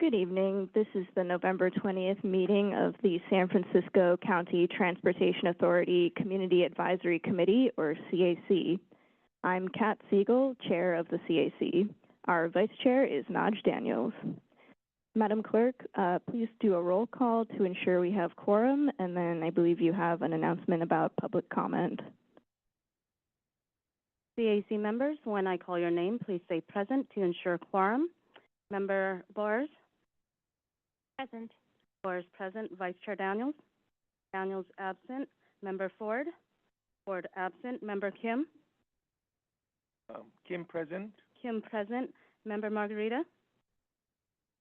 Good evening. This is the November 20th meeting of the San Francisco County Transportation Authority Community Advisory Committee, or CAC. I'm Kat Siegel, chair of the CAC. Our vice chair is Naj Daniels. Madam Clerk, please do a roll call to ensure we have quorum, and then I believe you have an announcement about public comment. CAC members, when I call your name, please say present to ensure quorum. Member Bors? Present. Bors present. Vice Chair Daniels? Daniels absent. Member Ford? Ford absent. Member Kim? Kim present. Kim present. Member Margarita?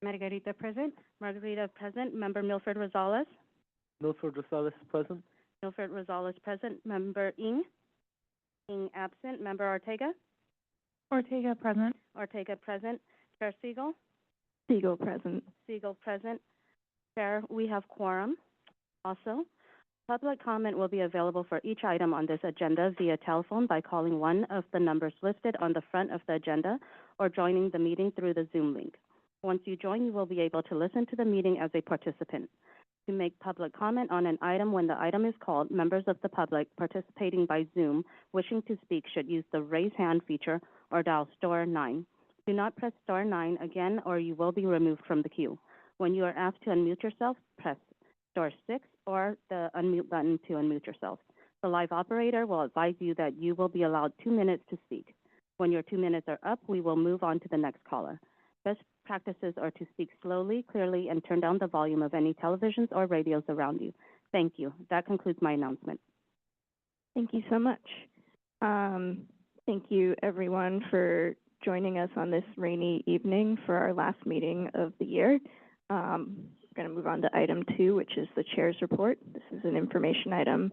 Margarita present. Margarita present. Member Milford Rosales? Milford Rosales present. Milford Rosales present. Member Ng? Ng absent. Member Ortega? Ortega present. Ortega present. Chair Siegel? Siegel present. Siegel present. Chair, we have quorum. Also, public comment will be available for each item on this agenda via telephone by calling one of the numbers listed on the front of the agenda or joining the meeting through the Zoom link. Once you join, you will be able to listen to the meeting as a participant. To make public comment on an item when the item is called, members of the public participating by Zoom wishing to speak should use the raise hand feature or dial *9. Do not press *9 again or you will be removed from the queue. When you are asked to unmute yourself, press *6 or the unmute button to unmute yourself. The live operator will advise you that you will be allowed 2 minutes to speak. When your 2 minutes are up, we will move on to the next caller. Best practices are to speak slowly, clearly, and turn down the volume of any televisions or radios around you. Thank you. That concludes my announcement. Thank you so much. Thank you, everyone, for joining us on this rainy evening for our last meeting of the year. We're going to move on to item 2, which is the chair's report. This is an information item.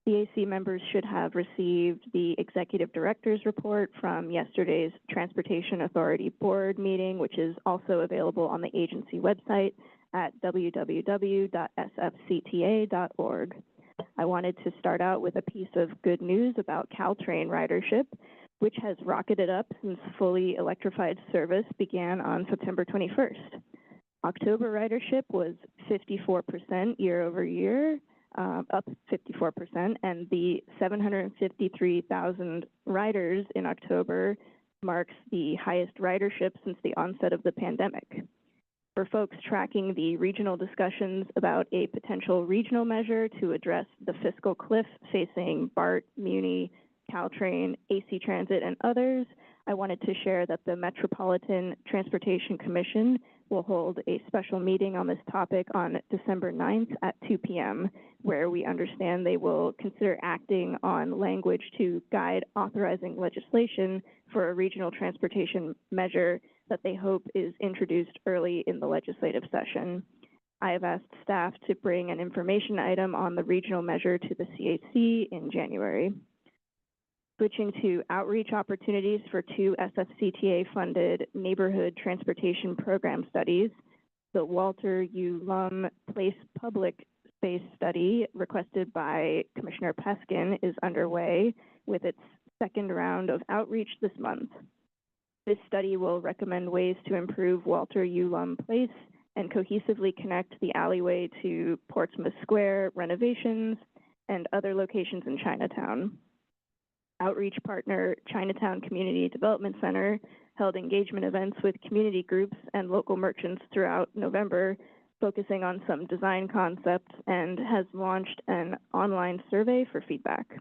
CAC members should have received the executive director's report from yesterday's Transportation Authority Board meeting, which is also available on the agency website at www.sfcta.org. I wanted to start out with a piece of good news about Caltrain ridership, which has rocketed up since fully electrified service began on September 21st. October ridership was 54% year over year, up 54%, and the 753,000 riders in October marks the highest ridership since the onset of the pandemic. For folks tracking the regional discussions about a potential regional measure to address the fiscal cliff facing BART, Muni, Caltrain, AC Transit, and others, I wanted to share that the Metropolitan Transportation Commission will hold a special meeting on this topic on December 9th at 2 p.m., where we understand they will consider acting on language to guide authorizing legislation for a regional transportation measure that they hope is introduced early in the legislative session. I have asked staff to bring an information item on the regional measure to the CAC in January. Switching to outreach opportunities for 2 SFCTA-funded neighborhood transportation program studies, the Walter U. Lum Place Public Space Study requested by Commissioner Peskin is underway with its second round of outreach this month. This study will recommend ways to improve Walter U. Lum Place and cohesively connect the alleyway to Portsmouth Square renovations and other locations in Chinatown. Outreach partner Chinatown Community Development Center held engagement events with community groups and local merchants throughout November, focusing on some design concepts, and has launched an online survey for feedback.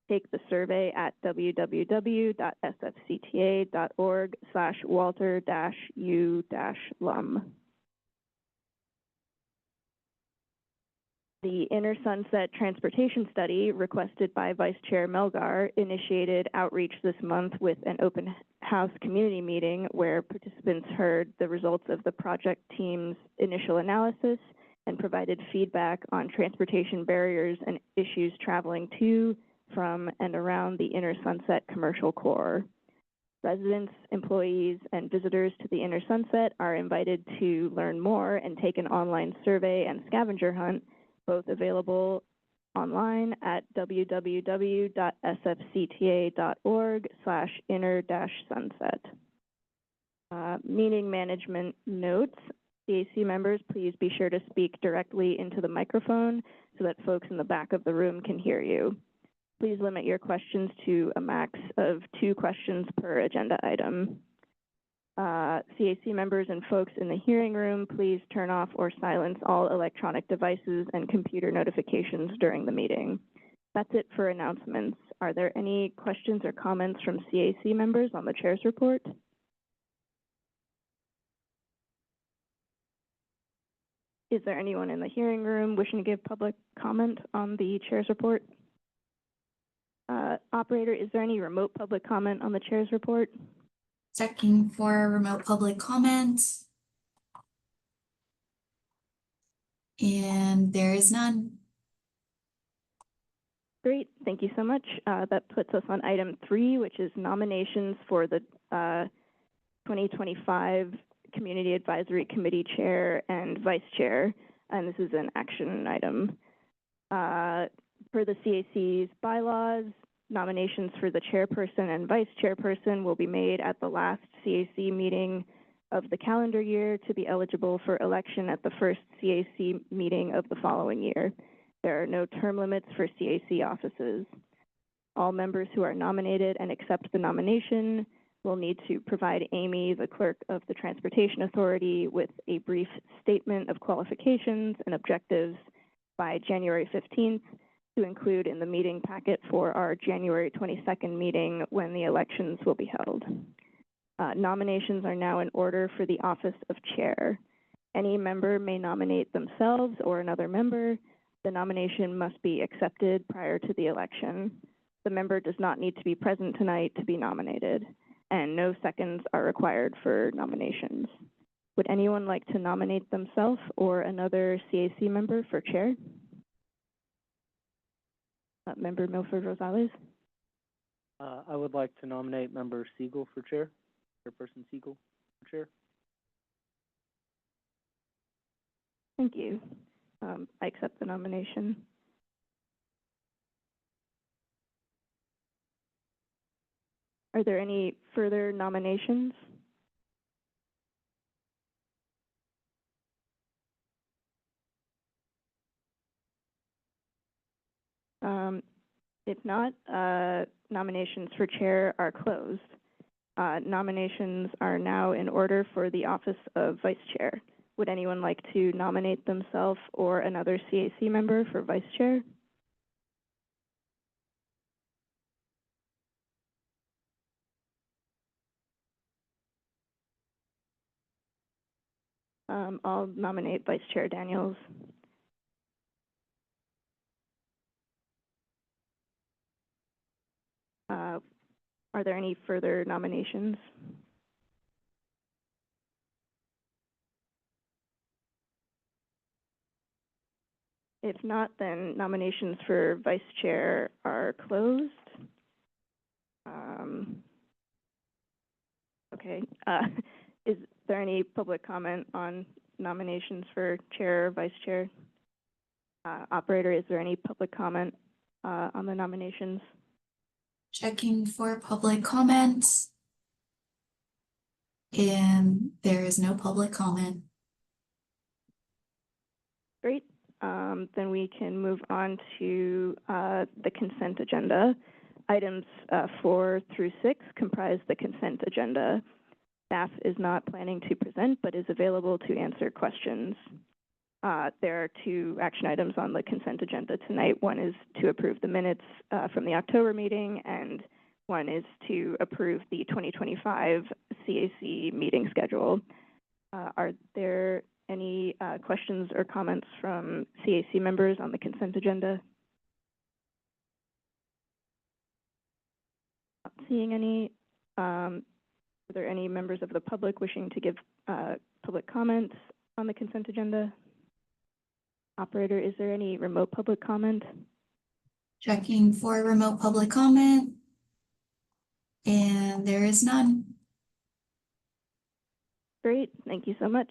Take the survey at www.sfcta.org/Walter-U-Lum. The Inner Sunset Transportation Study, requested by Vice Chair Melgar, initiated outreach this month with an open house community meeting where participants heard the results of the project team's initial analysis and provided feedback on transportation barriers and issues traveling to, from, and around the Inner Sunset commercial core. Residents, employees, and visitors to the Inner Sunset are invited to learn more and take an online survey and scavenger hunt, both available online at www.sfcta.org/inner-sunset. Meeting management notes. CAC members, please be sure to speak directly into the microphone so that folks in the back of the room can hear you. Please limit your questions to a max of 2 questions per agenda item. CAC members and folks in the hearing room, please turn off or silence all electronic devices and computer notifications during the meeting. That's it for announcements. Are there any questions or comments from CAC members on the chair's report? Is there anyone in the hearing room wishing to give public comment on the chair's report? Operator, is there any remote public comment on the chair's report? Checking for remote public comment. And there is none. Great, thank you so much. That puts us on item 3, which is nominations for the 2025 Community Advisory Committee Chair and Vice Chair, and this is an action item. Per the CAC's bylaws, nominations for the chairperson and vice chairperson will be made at the last CAC meeting of the calendar year to be eligible for election at the first CAC meeting of the following year. There are no term limits for CAC offices. All members who are nominated and accept the nomination will need to provide Amy, the clerk of the Transportation Authority, with a brief statement of qualifications and objectives by January 15th to include in the meeting packet for our January 22nd meeting when the elections will be held. Nominations are now in order for the office of chair. Any member may nominate themselves or another member. The nomination must be accepted prior to the election. The member does not need to be present tonight to be nominated, and no seconds are required for nominations. Would anyone like to nominate themselves or another CAC member for chair? Member Milford Rosales? I would like to nominate Member Siegel for chair, Chairperson Siegel for chair. Thank you. I accept the nomination. Are there any further nominations? If not, nominations for chair are closed. Nominations are now in order for the office of vice chair. Would anyone like to nominate themselves or another CAC member for vice chair? I'll nominate Vice Chair Daniels. Are there any further nominations? If not, then nominations for Vice Chair are closed. Okay. Is there any public comment on nominations for Chair or Vice Chair? Operator, is there any public comment on the nominations? Checking for public comments. And there is no public comment. Great. Then we can move on to the consent agenda. Items 4 through 6 comprise the consent agenda. Staff is not planning to present, but is available to answer questions. There are 2 action items on the consent agenda tonight. One is to approve the minutes from the October meeting, and one is to approve the 2025 CAC meeting schedule. Are there any questions or comments from CAC members on the consent agenda? Not seeing any. Are there any members of the public wishing to give public comments on the consent agenda? Operator, is there any remote public comment? Checking for remote public comment. And there is none. Great, thank you so much.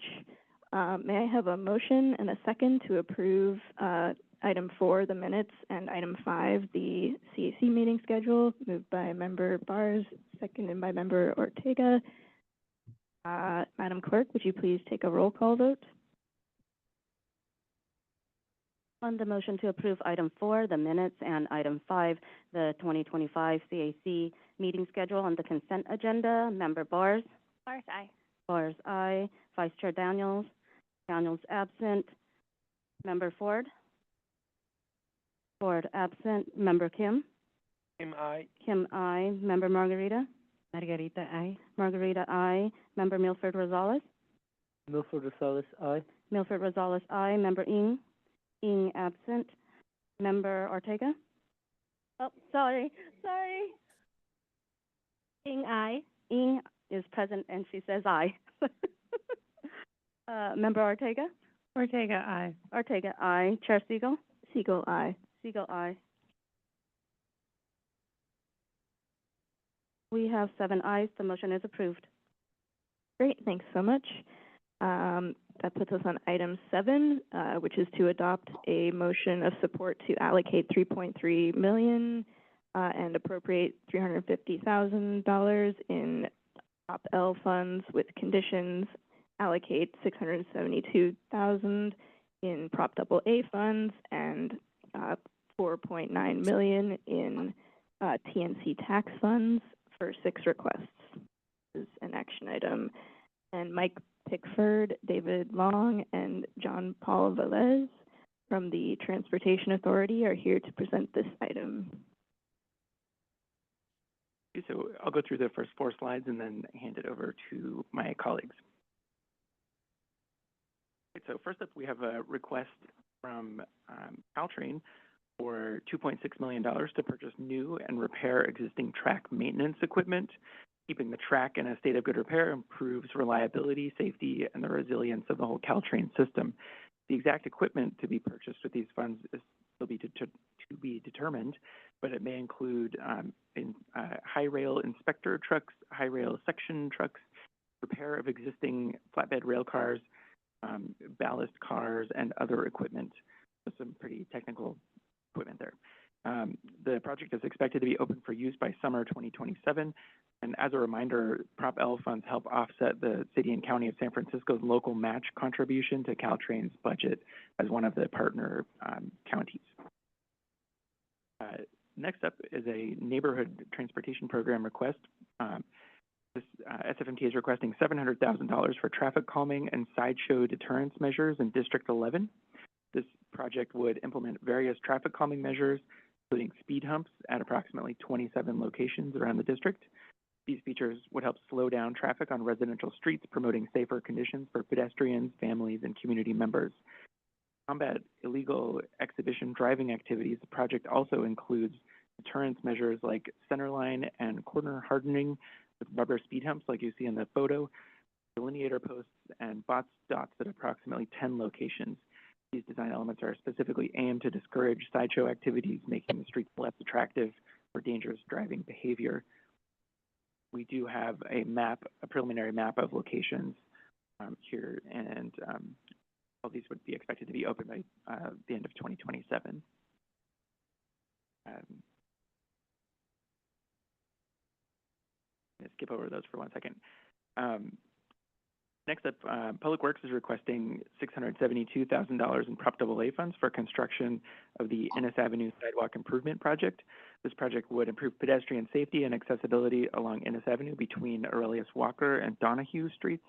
May I have a motion and a second to approve item 4, the minutes, and item 5, the CAC meeting schedule? Moved by member Bars, seconded by member Ortega. Madam Clerk, would you please take a roll call vote? On the motion to approve item 4, the minutes, and item 5, the 2025 CAC meeting schedule on the consent agenda, Member Bars? Bars, aye. Bars, aye. Vice Chair Daniels? Daniels absent. Member Ford? Ford absent. Member Kim? Kim, aye. Kim, aye. Member Margarita? Margarita, aye. Margarita, aye. Member Milford Rosales? Milford Rosales, aye. Milford Rosales, aye. Member Ng? Ng absent. Member Ortega? Oh, sorry. Ng, aye. Ng is present and she says aye. Member Ortega? Ortega, aye. Ortega, aye. Chair Siegel? Siegel, aye. Siegel, aye. We have 7 ayes. The motion is approved. Great, thanks so much. That puts us on item 7, which is to adopt a motion of support to allocate $3.3 million and appropriate $350,000 in Prop L funds with conditions, allocate $672,000 in Prop AA funds, and $4.9 million in TNC tax funds for 6 requests. This is an action item. And Mike Pickford, David Long, and John Paul Velez from the Transportation Authority are here to present this item. So I'll go through the first 4 slides and then hand it over to my colleagues. So first up, we have a request from Caltrain for $2.6 million to purchase new and repair existing track maintenance equipment. Keeping the track in a state of good repair improves reliability, safety, and the resilience of the whole Caltrain system. The exact equipment to be purchased with these funds is still to be determined, but it may include high rail inspector trucks, high rail section trucks, repair of existing flatbed rail cars, ballast cars, and other equipment. So some pretty technical equipment there. The project is expected to be open for use by summer 2027. And as a reminder, Prop L funds help offset the city and county of San Francisco's local match contribution to Caltrain's budget as one of the partner counties. Next up is a neighborhood transportation program request. This SFMTA is requesting $700,000 for traffic calming and sideshow deterrence measures in District 11. This project would implement various traffic calming measures, including speed humps at approximately 27 locations around the district. These features would help slow down traffic on residential streets, promoting safer conditions for pedestrians, families, and community members. To combat illegal exhibition driving activities, the project also includes deterrence measures like centerline and corner hardening with rubber speed humps like you see in the photo, delineator posts, and dots at approximately 10 locations. These design elements are specifically aimed to discourage sideshow activities, making the streets less attractive for dangerous driving behavior. We do have a preliminary map of locations here, and all these would be expected to be open by the end of 2027. Let's skip over those for 1 second. Next up, Public Works is requesting $672,000 in Prop AA funds for construction of the Innis Avenue Sidewalk Improvement Project. This project would improve pedestrian safety and accessibility along Innis Avenue between Aurelius Walker and Donahue Streets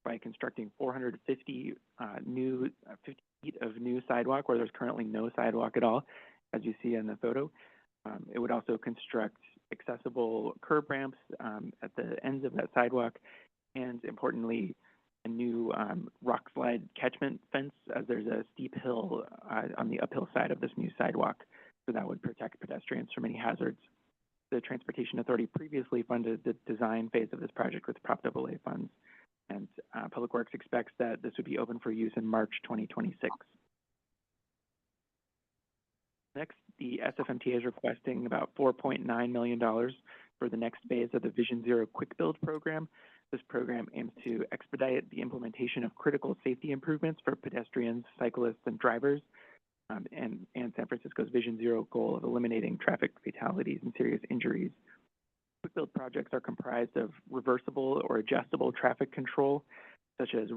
by constructing 450 50 feet of new sidewalk where there's currently no sidewalk at all, as you see in the photo. It would also construct accessible curb ramps at the ends of that sidewalk, and importantly, a new rock slide catchment fence, as there's a steep hill on the uphill side of this new sidewalk. So that would protect pedestrians from any hazards. The Transportation Authority previously funded the design phase of this project with Prop AA funds, and Public Works expects that this would be open for use in March 2026. Next, the SFMTA is requesting about $4.9 million for the next phase of the Vision Zero Quick Build program. This program aims to expedite the implementation of critical safety improvements for pedestrians, cyclists, and drivers, and San Francisco's Vision Zero goal of eliminating traffic fatalities and serious injuries. Quick build projects are comprised of reversible or adjustable traffic control, such as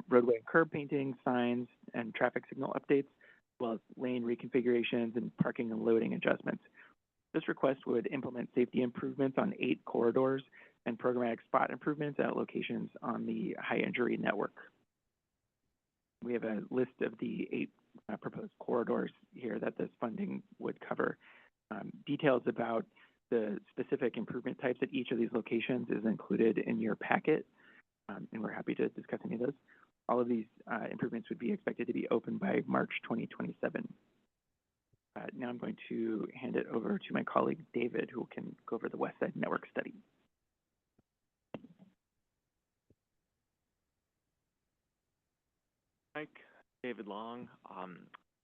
roadway and curb painting, signs, and traffic signal updates, as well as lane reconfigurations and parking and loading adjustments. This request would implement safety improvements on 8 corridors and programmatic spot improvements at locations on the high injury network. We have a list of the 8 proposed corridors here that this funding would cover. Details about the specific improvement types at each of these locations is included in your packet, and we're happy to discuss any of those. All of these improvements would be expected to be open by March 2027. Now I'm going to hand it over to my colleague David, who can go over the West Side Network Study. Mike, David Long,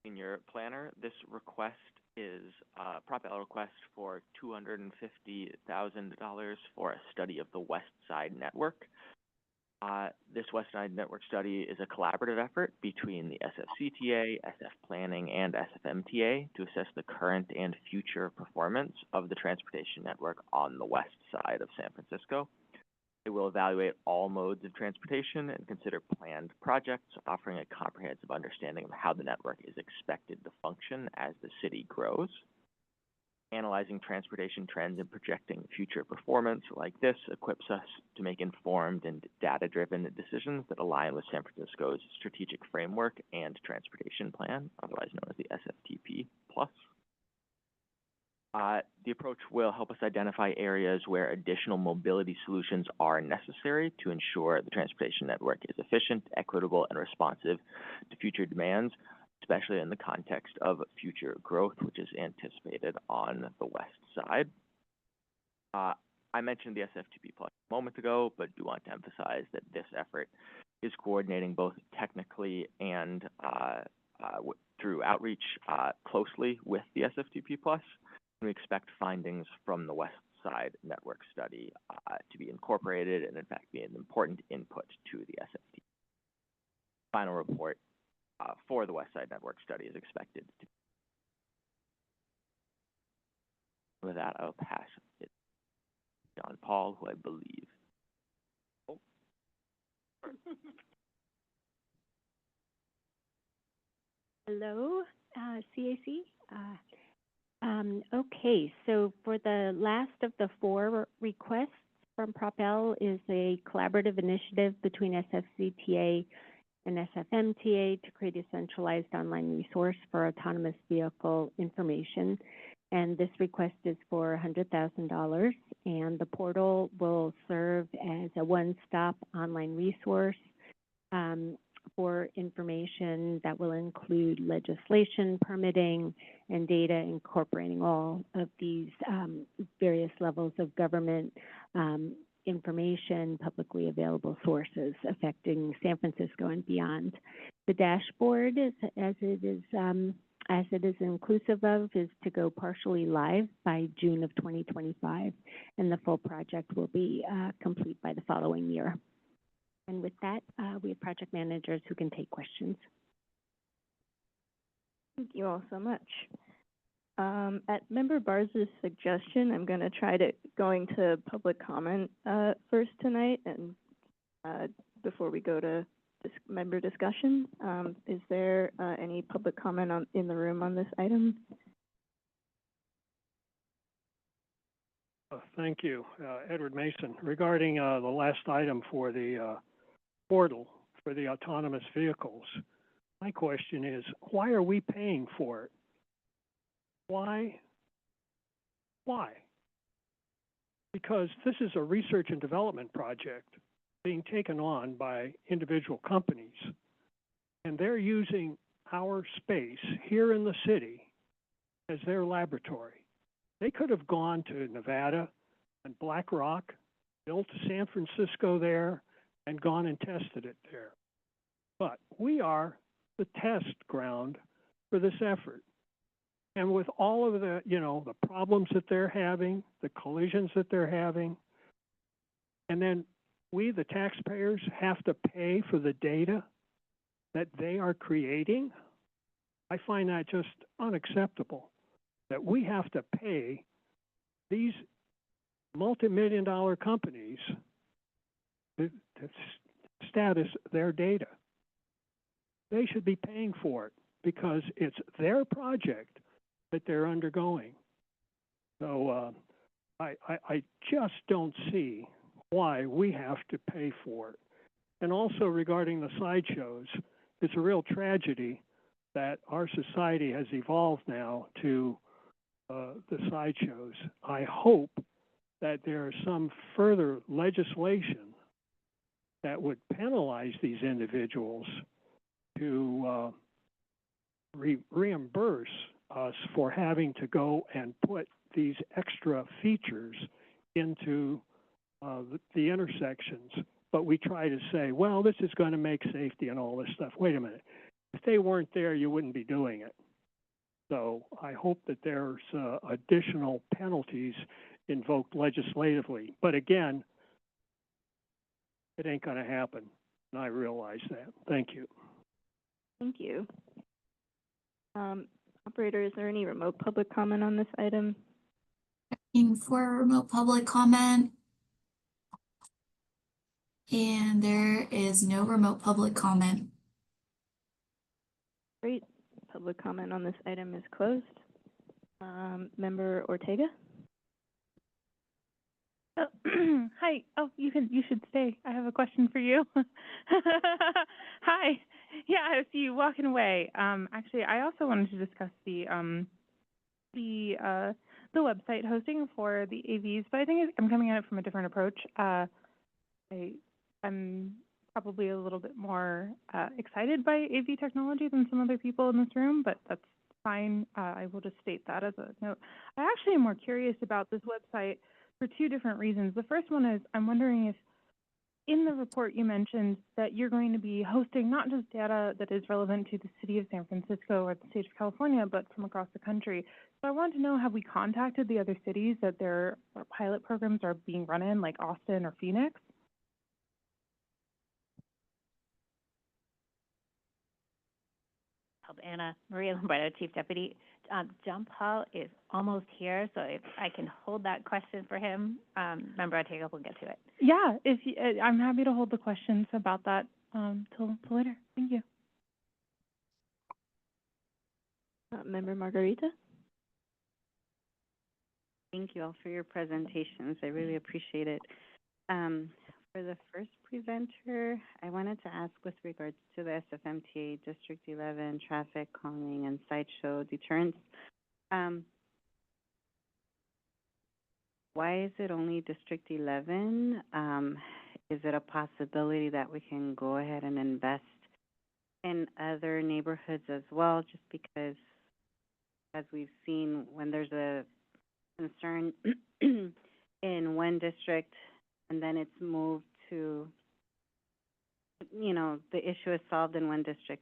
Senior Planner. This request is a Prop L request for $250,000 for a study of the West Side Network. This West Side Network study is a collaborative effort between the SFCTA, SF Planning, and SFMTA to assess the current and future performance of the transportation network on the west side of San Francisco. It will evaluate all modes of transportation and consider planned projects, offering a comprehensive understanding of how the network is expected to function as the city grows. Analyzing transportation trends and projecting future performance like this equips us to make informed and data-driven decisions that align with San Francisco's strategic framework and transportation plan, otherwise known as the SFTP+. The approach will help us identify areas where additional mobility solutions are necessary to ensure the transportation network is efficient, equitable, and responsive to future demands, especially in the context of future growth, which is anticipated on the west side. I mentioned the SFTP+ a moment ago, but do want to emphasize that this effort is coordinating both technically and through outreach closely with the SFTP+. We expect findings from the West Side Network study to be incorporated and, in fact, be an important input to the SFTP. Final report for the West Side Network study is expected to. With that, I'll pass it to John Paul, who I believe. Oh. Hello, CAC. Okay, so for the last of the 4 requests from Prop L is a collaborative initiative between SFCTA and SFMTA to create a centralized online resource for autonomous vehicle information. And this request is for $100,000, and the portal will serve as a one-stop online resource for information that will include legislation, permitting, and data incorporating all of these various levels of government information, publicly available sources affecting San Francisco and beyond. The dashboard, as it is inclusive of, is to go partially live by June of 2025, and the full project will be complete by the following year. And with that, we have project managers who can take questions. Thank you all so much. At Member Barz's suggestion, I'm going to try going to public comment first tonight, and before we go to member discussion. Is there any public comment in the room on this item? Thank you, Edward Mason. Regarding the last item for the portal for the autonomous vehicles, my question is, why are we paying for it? Why? Because this is a research and development project being taken on by individual companies, and they're using our space here in the city as their laboratory. They could have gone to Nevada and Black Rock, built San Francisco there, and gone and tested it there. But we are the test ground for this effort. And with all of the, the problems that they're having, the collisions that they're having, and then we, the taxpayers, have to pay for the data that they are creating, I find that just unacceptable, that we have to pay these multi-million-dollar companies to status their data. They should be paying for it because it's their project that they're undergoing. So I just don't see why we have to pay for it. And also regarding the sideshows, it's a real tragedy that our society has evolved now to the sideshows. I hope that there is some further legislation that would penalize these individuals to reimburse us for having to go and put these extra features into the intersections. But we try to say, well, this is going to make safety and all this stuff. Wait a minute. If they weren't there, you wouldn't be doing it. So I hope that there's additional penalties invoked legislatively. But again, it ain't going to happen, and I realize that. Thank you. Thank you. Operator, is there any remote public comment on this item? Checking for remote public comment. And there is no remote public comment. Great. Public comment on this item is closed. Member Ortega? Oh, hi. Oh, you should stay. I have a question for you. Hi. Yeah, I see you walking away. Actually, I also wanted to discuss the website hosting for the AVs, but I think I'm coming at it from a different approach. I'm probably a little bit more excited by AV technology than some other people in this room, but that's fine. I will just state that as a note. I actually am more curious about this website for two different reasons. The first one is I'm wondering if in the report you mentioned that you're going to be hosting not just data that is relevant to the city of San Francisco or the state of California, but from across the country. So I wanted to know, have we contacted the other cities that their pilot programs are being run in, like Austin or Phoenix? Anna Maria Lombardo, Chief Deputy. John Paul is almost here, so if I can hold that question for him, Member Ortega will get to it. Yeah, I'm happy to hold the questions about that till later. Thank you. Member Margarita? Thank you all for your presentations. I really appreciate it. For the first presenter, I wanted to ask with regards to the SFMTA District 11 traffic calming and sideshow deterrence. Why is it only District 11? Is it a possibility that we can go ahead and invest in other neighborhoods as well? Just because, as we've seen, when there's a concern in one district, and then it's moved to, the issue is solved in one district,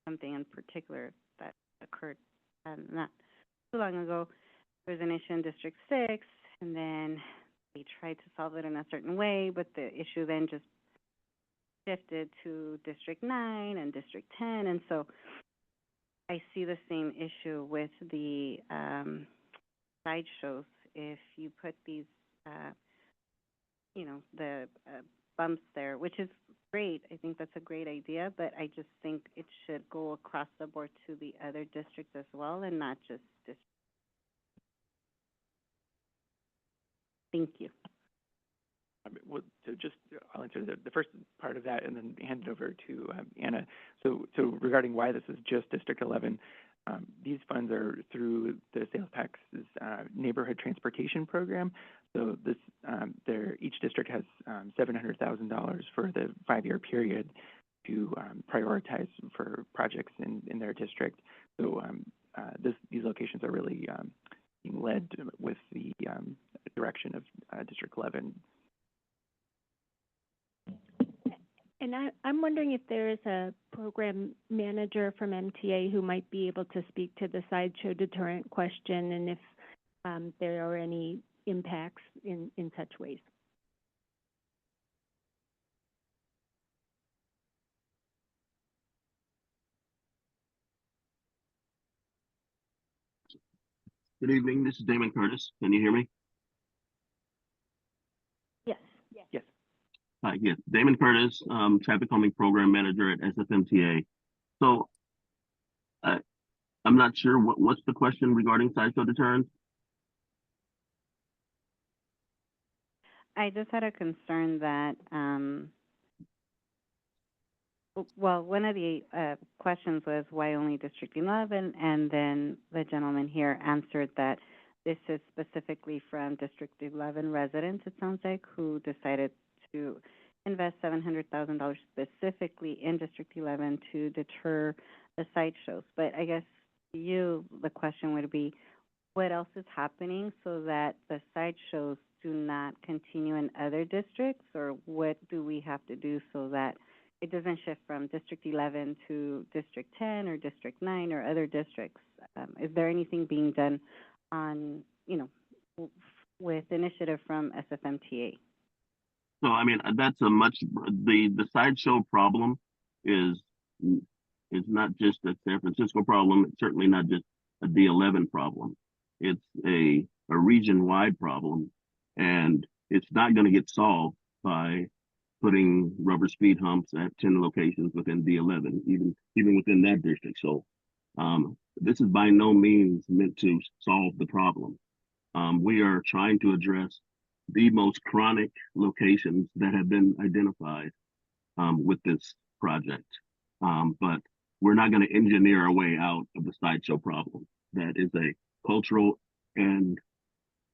something in particular that occurred not too long ago. There's an issue in District 6, and then they tried to solve it in a certain way, but the issue then just shifted to District 9 and District 10, and so I see the same issue with the sideshows. If you put these the bumps there, which is great. I think that's a great idea, but I just think it should go across the board to the other districts as well and not just districts. Thank you. I'll answer the first part of that and then hand it over to Anna. So regarding why this is just District 11, these funds are through the sales tax's neighborhood transportation program. So each district has $700,000 for the 5-year period to prioritize for projects in their district. So these locations are really being led with the direction of District 11. And I'm wondering if there is a program manager from MTA who might be able to speak to the sideshow deterrent question, and if there are any impacts in such ways. Good evening. This is Damon Curtis. Can you hear me? Yes, Damon Curtis, Traffic Calming Program Manager at SFMTA. So I, I'm not sure what's the question regarding sideshow deterrence. I just had a concern that, well, one of the questions was why only District 11, and then the gentleman here answered that this is specifically from District 11 residents, it sounds like, who decided to invest $700,000 specifically in District 11 to deter the sideshows. But I guess the question would be, what else is happening so that the sideshows do not continue in other districts, or what do we have to do so that it doesn't shift from District 11 to District 10 or District 9 or other districts? Is there anything being done on, with initiative from SFMTA? So I mean, that's the sideshow problem is not just a San Francisco problem. It's certainly not just a D11 problem. It's a region-wide problem, and it's not going to get solved by putting rubber speed humps at 10 locations within D11, even within that district. So this is by no means meant to solve the problem. We are trying to address the most chronic locations that have been identified with this project. But we're not going to engineer our way out of the sideshow problem. That is a cultural and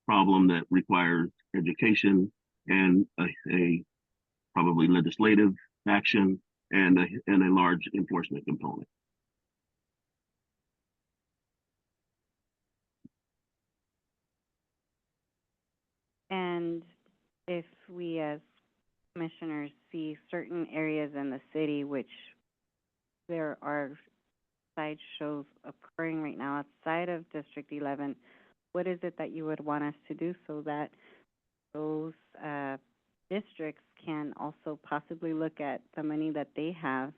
problem that requires education and a probably legislative action and a large enforcement component. And if we as commissioners see certain areas in the city which there are sideshows occurring right now outside of District 11, what is it that you would want us to do so that those districts can also possibly look at the money that they have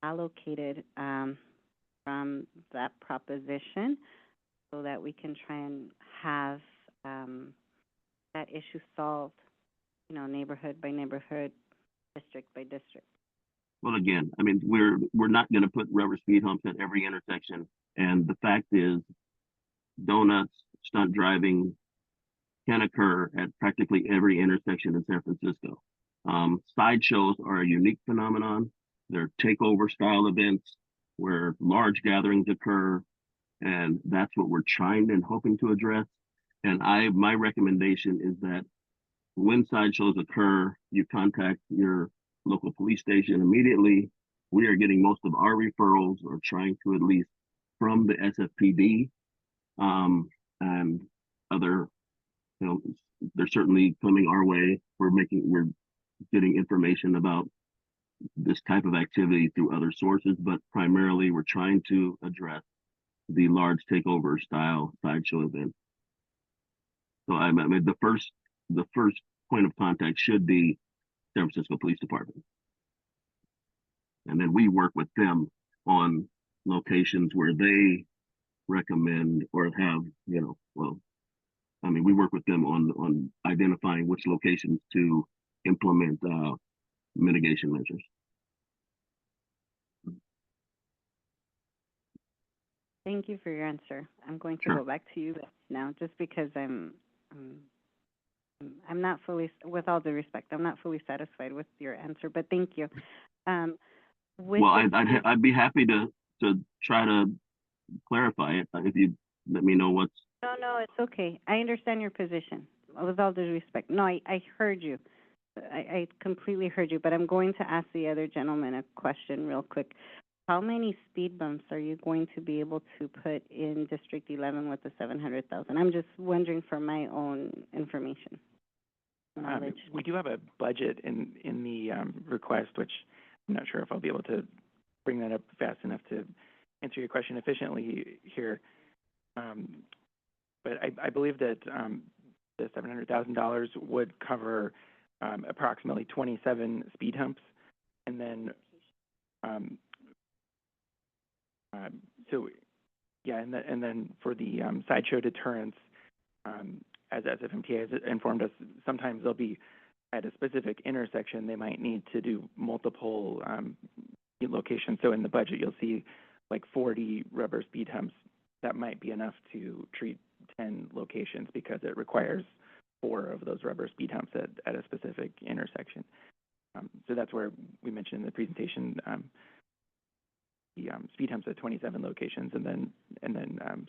allocated from that proposition so that we can try and have that issue solved, neighborhood by neighborhood, district by district? Well, again, I mean, we're not going to put rubber speed humps at every intersection. And the fact is, donuts, stunt driving can occur at practically every intersection in San Francisco. Sideshows are a unique phenomenon. They're takeover style events where large gatherings occur, and that's what we're trying and hoping to address. And my recommendation is that when sideshows occur, you contact your local police station immediately. We are getting most of our referrals, or trying to at least, from the SFPD, and other, they're certainly coming our way. We're getting information about this type of activity through other sources, but primarily we're trying to address the large takeover style sideshow event. So I mean, the first point of contact should be San Francisco Police Department. And then we work with them on locations where they recommend or have, we work with them on identifying which locations to implement mitigation measures. Thank you for your answer. I'm going to go back to you now, just because I'm not fully, with all due respect, I'm not fully satisfied with your answer, but thank you. I'd be happy to try to clarify it if you let me know what's. No, it's okay. I understand your position. With all due respect, no, I heard you. I completely heard you, but I'm going to ask the other gentleman a question real quick. How many speed bumps are you going to be able to put in District 11 with the 700,000? I'm just wondering for my own information. We do have a budget in the request, which I'm not sure if I'll be able to bring that up fast enough to answer your question efficiently here. But I believe that the $700,000 would cover approximately 27 speed humps, and then and then for the sideshow deterrence, as SFMTA has informed us, sometimes there'll be at a specific intersection, they might need to do multiple locations. So in the budget, you'll see like 40 rubber speed humps. That might be enough to treat 10 locations because it requires 4 of those rubber speed humps at a specific intersection. So that's where we mentioned in the presentation the speed humps at 27 locations, and then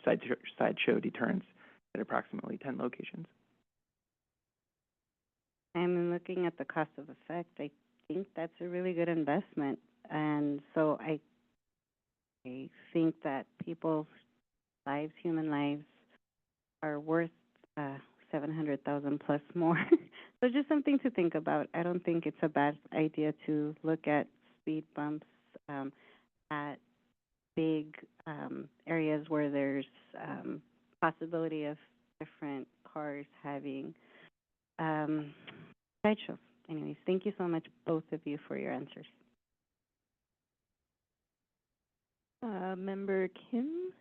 sideshow deterrence at approximately 10 locations. I'm looking at the cost of effect. I think that's a really good investment, and so I think that people's lives, human lives, are worth $700,000 plus more. So just something to think about. I don't think it's a bad idea to look at speed bumps at big areas where there's possibility of different cars having sideshows. Anyways, thank you so much, both of you, for your answers. Member Kim?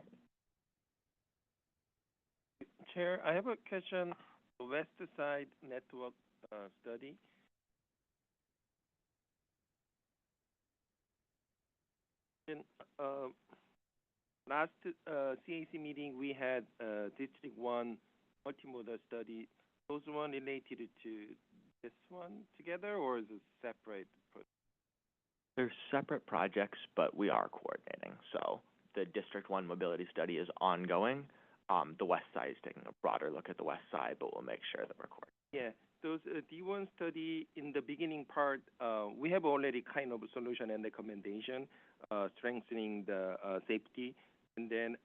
Chair, I have a question. The West Side Network study. In last CAC meeting, we had District 1 multimodal study. Those one related to this one together, or is it separate? They're separate projects, but we are coordinating. So the District 1 mobility study is ongoing. The West Side is taking a broader look at the West Side, but we'll make sure that we're coordinating. Yeah, those D1 study in the beginning part, we have already kind of a solution and recommendation, strengthening the safety. And then,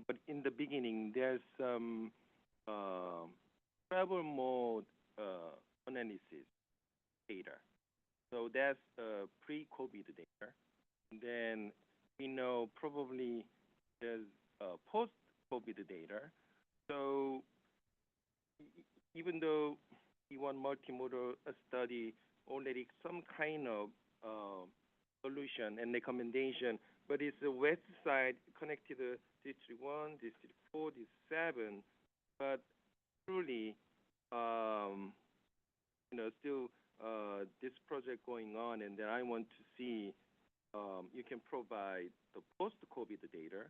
but in the beginning, there's some travel mode analysis data. So that's pre-COVID data. And then we know probably there's post-COVID data. So even though we want multimodal study, already some kind of solution and recommendation, but it's the West Side connected to District 1, District 4, District 7, but truly, still this project going on, and then I want to see you can provide the post-COVID data.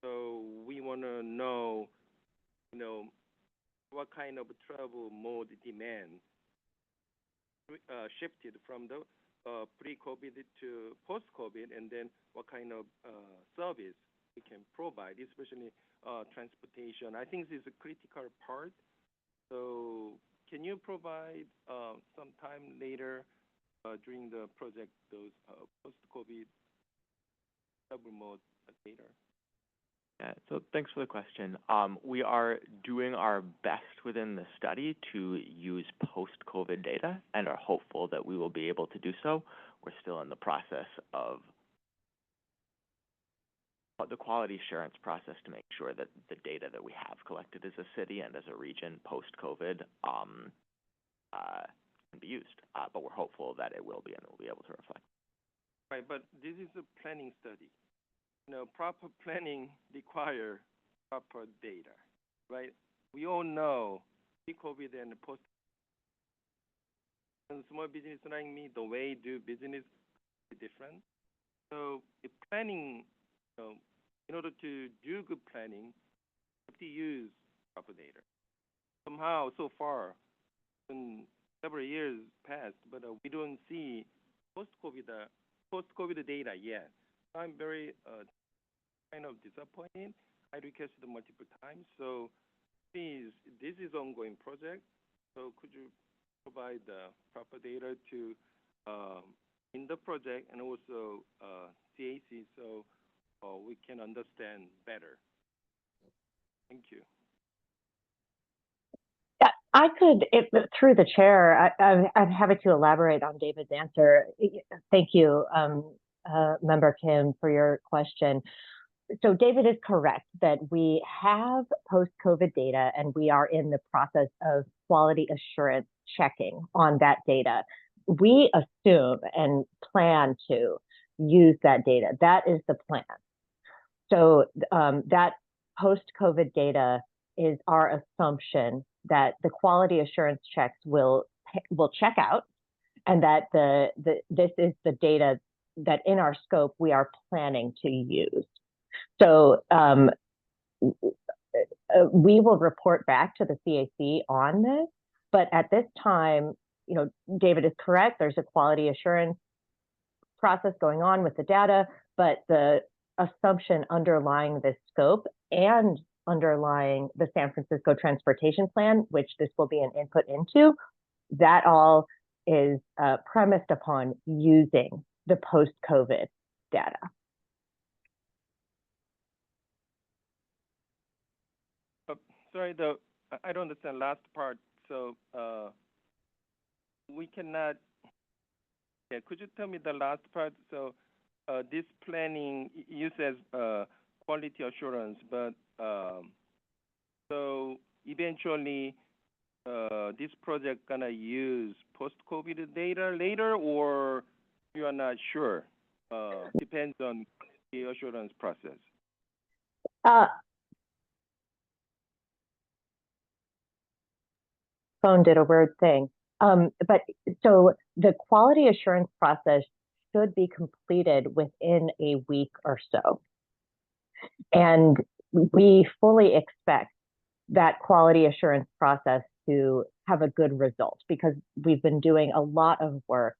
So we want to know, what kind of travel mode demand shifted from the pre-COVID to post-COVID, and then what kind of service we can provide, especially transportation. I think this is a critical part. So can you provide sometime later during the project those post-COVID travel mode data? Yeah, so thanks for the question. We are doing our best within the study to use post-COVID data and are hopeful that we will be able to do so. We're still in the process of the quality assurance process to make sure that the data that we have collected as a city and as a region post-COVID can be used. But we're hopeful that it will be, and we'll be able to reflect. Right, but this is a planning study. Proper planning requires proper data, right? We all know pre-COVID and post. And small business like me, the way do business is different. So the planning, in order to do good planning, you have to use proper data. Somehow, so far, several years passed, but we don't see post-COVID data yet. I'm very kind of disappointed. I requested multiple times. So please, this is an ongoing project. So could you provide the proper data to in the project and also CAC so we can understand better? Thank you. Yeah, I could, through the chair, I'm happy to elaborate on David's answer. Thank you, Member Kim, for your question. So David is correct that we have post-COVID data, and we are in the process of quality assurance checking on that data. We assume and plan to use that data. That is the plan. So that post-COVID data is our assumption that the quality assurance checks will will check out, and that this is the data that in our scope we are planning to use. So we will report back to the CAC on this, but at this time, David is correct. There's a quality assurance process going on with the data, but the assumption underlying this scope and underlying the San Francisco Transportation Plan, which this will be an input into, that all is premised upon using the post-COVID data. Sorry, I don't understand last part. So we cannot. Yeah, could you tell me the last part? So this planning uses quality assurance, but so eventually this project gonna use post-COVID data later, or you are not sure? Depends on the assurance process. Phone did a weird thing. But so the quality assurance process should be completed within a week or so. And we fully expect that quality assurance process to have a good result, because we've been doing a lot of work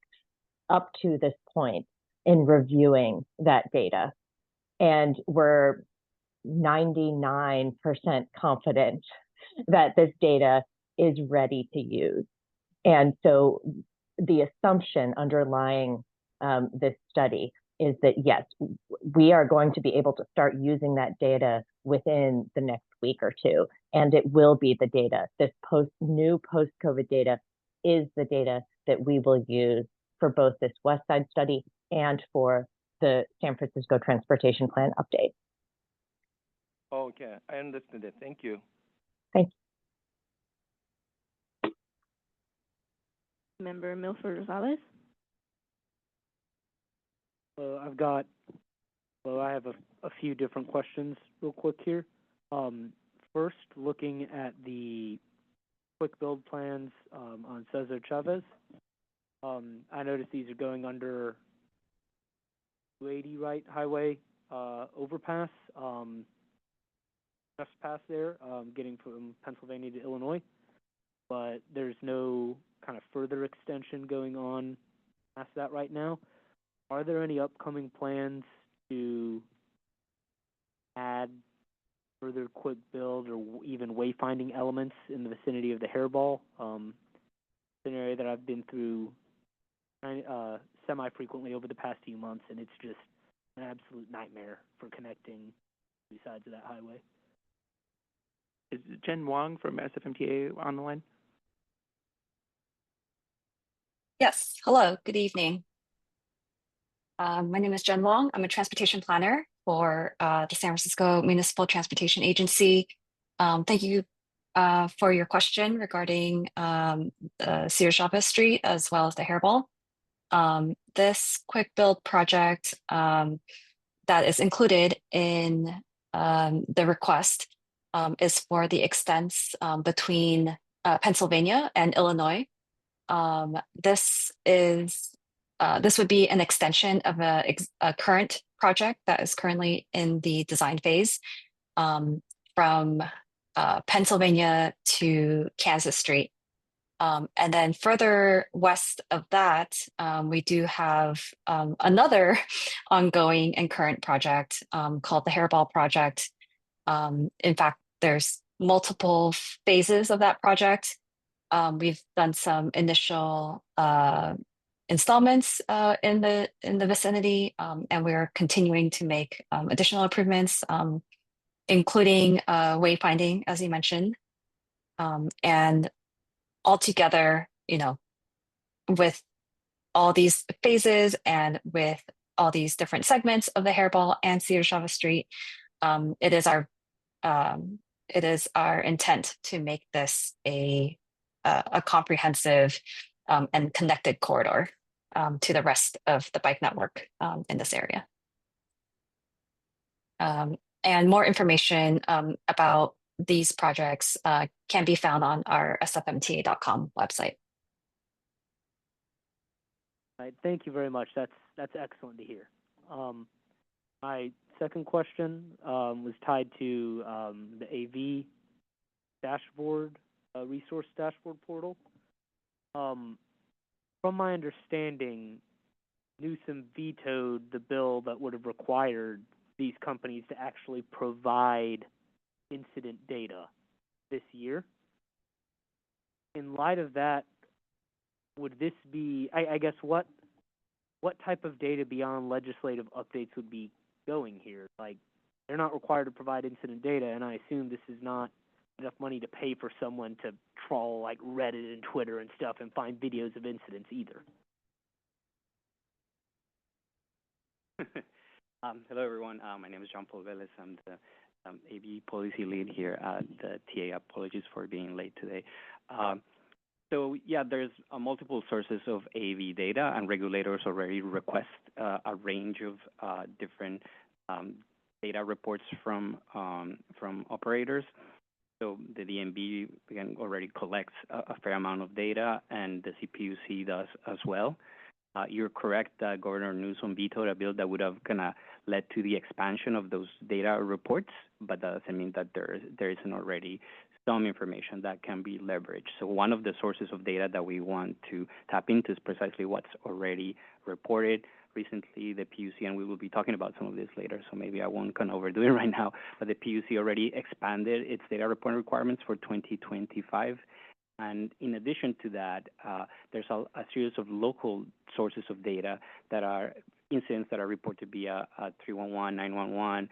up to this point in reviewing that data. And we're 99% confident that this data is ready to use. And so the assumption underlying this study is that, yes, we are going to be able to start using that data within the next week or two, and it will be the data. This new post-COVID data is the data that we will use for both this West Side study and for the San Francisco Transportation Plan update. Okay, I understand it. Thank you. Thank you. Member Milford Rosales. I have a few different questions real quick here. First, looking at the quick build plans on Cesar Chavez, I noticed these are going under 280 right highway overpass, trespass there, getting from Pennsylvania to Illinois, but there's no kind of further extension going on past that right now. Are there any upcoming plans to add further quick build or even wayfinding elements in the vicinity of the hairball? It's an area that I've been through semi-frequently over the past few months, and it's just an absolute nightmare for connecting two sides of that highway. Is Jen Wong from SFMTA on the line? Yes, hello, good evening. My name is Jen Wong. I'm a transportation planner for the San Francisco Municipal Transportation Agency. Thank you for your question regarding Cesar Chavez Street as well as the hairball. This quick build project that is included in the request is for the extents between Pennsylvania and Illinois. This would be an extension of a current project that is currently in the design phase from Pennsylvania to Kansas Street. And then further west of that, we do have another ongoing and current project called the Hairball Project. In fact, there's multiple phases of that project. We've done some initial installments in the vicinity, and we're continuing to make additional improvements, including wayfinding, as you mentioned, and altogether, with all these phases and with all these different segments of the hairball and Cesar Chavez Street, it is our intent to make this a comprehensive and connected corridor to the rest of the bike network in this area. And more information about these projects can be found on our sfmta.com website. All right, thank you very much. That's excellent to hear. My second question was tied to the AV dashboard, resource dashboard portal. From my understanding, Newsom vetoed the bill that would have required these companies to actually provide incident data this year. In light of that, would this be, I guess, what type of data beyond legislative updates would be going here? Like, they're not required to provide incident data, and I assume this is not enough money to pay for someone to trawl like Reddit and Twitter and stuff and find videos of incidents either. Hello, everyone. My name is John Paul Velez. I'm the AV policy lead here at the TA. Apologies for being late today. So yeah, there's multiple sources of AV data, and regulators already request a range of different data reports from operators. So the DMV, again, already collects a fair amount of data, and the CPUC does as well. You're correct that Governor Newsom vetoed a bill that would have kind of led to the expansion of those data reports, but that doesn't mean that there isn't already some information that can be leveraged. So one of the sources of data that we want to tap into is precisely what's already reported. Recently, the PUC, and we will be talking about some of this later, so maybe I won't kind of overdo it right now, but the PUC already expanded its data reporting requirements for 2025. And in addition to that, there's a series of local sources of data that are incidents that are reported via 311, 911,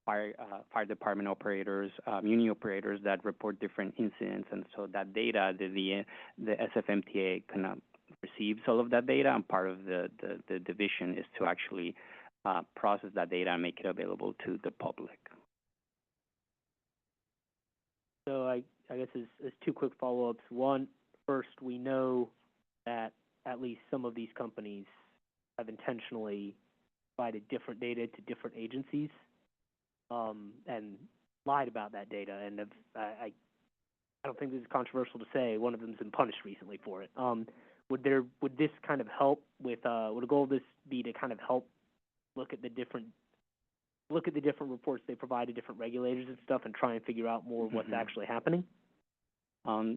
fire department operators, muni operators that report different incidents. And so that data, the SFMTA kind of receives all of that data, and part of the division is to actually process that data and make it available to the public. So I guess as two quick follow-ups. One, first, we know that at least some of these companies have intentionally provided different data to different agencies and lied about that data. And I don't think this is controversial to say one of them's been punished recently for it. Would this kind of help with? Would a goal of this be to kind of help look at the different reports they provide to different regulators and stuff, and try and figure out more of what's actually happening?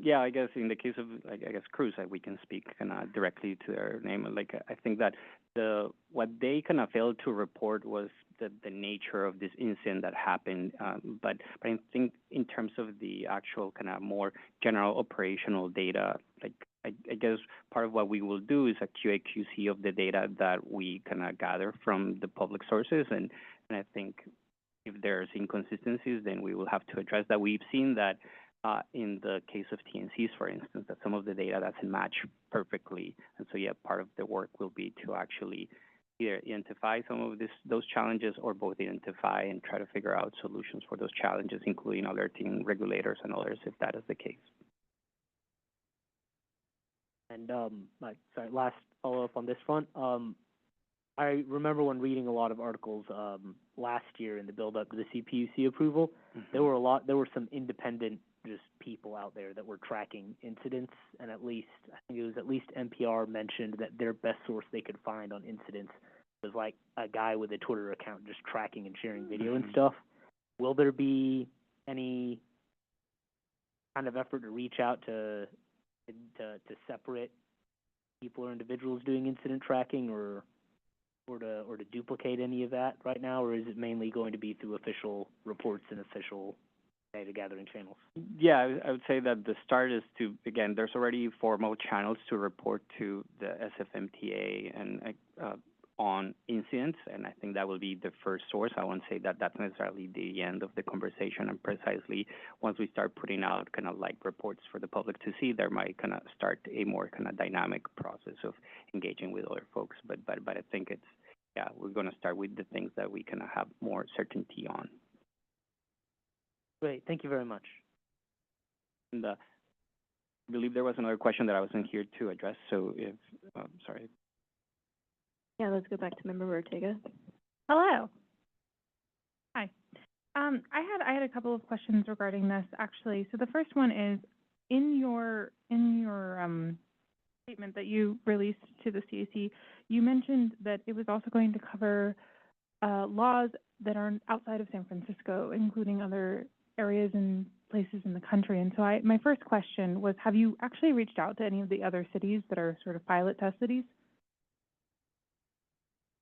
Yeah, I guess in the case of, Cruise, we can speak kind of directly to their name. Like, I think that what they kind of failed to report was the nature of this incident that happened. But I think in terms of the actual kind of more general operational data, like, I guess part of what we will do is a QA/QC of the data that we kind of gather from the public sources, and I think if there's inconsistencies, then we will have to address that. We've seen that in the case of TNCs, for instance, that some of the data doesn't match perfectly, and so yeah, part of the work will be to actually either identify some of those challenges, or both identify and try to figure out solutions for those challenges, including alerting regulators and others if that is the case. And last follow-up on this front. I remember when reading a lot of articles last year in the build-up to the CPUC approval. There were some independent just people out there that were tracking incidents, and I think it was at least NPR mentioned that their best source they could find on incidents was like a guy with a Twitter account just tracking and sharing video and stuff. Will there be any kind of effort to reach out to separate people or individuals doing incident tracking, or to duplicate any of that right now, or is it mainly going to be through official reports and official data gathering channels? Yeah, I would say that the start is to, again, there's already formal channels to report to the SFMTA and on incidents, and I think that will be the first source. I won't say that that's necessarily the end of the conversation, and precisely once we start putting out kind of like reports for the public to see, there might kind of start a more kind of dynamic process of engaging with other folks. But I think it's, yeah, we're going to start with the things that we kind of have more certainty on. Great, thank you very much. And I believe there was another question that I wasn't here to address, so if, sorry. Yeah, let's go back to Member Ortega. Hello. Hi. I had a couple of questions regarding this, actually. So the first one is, in your statement that you released to the CAC, you mentioned that it was also going to cover laws that are outside of San Francisco, including other areas and places in the country. And so my first question was, have you actually reached out to any of the other cities that are sort of pilot test cities?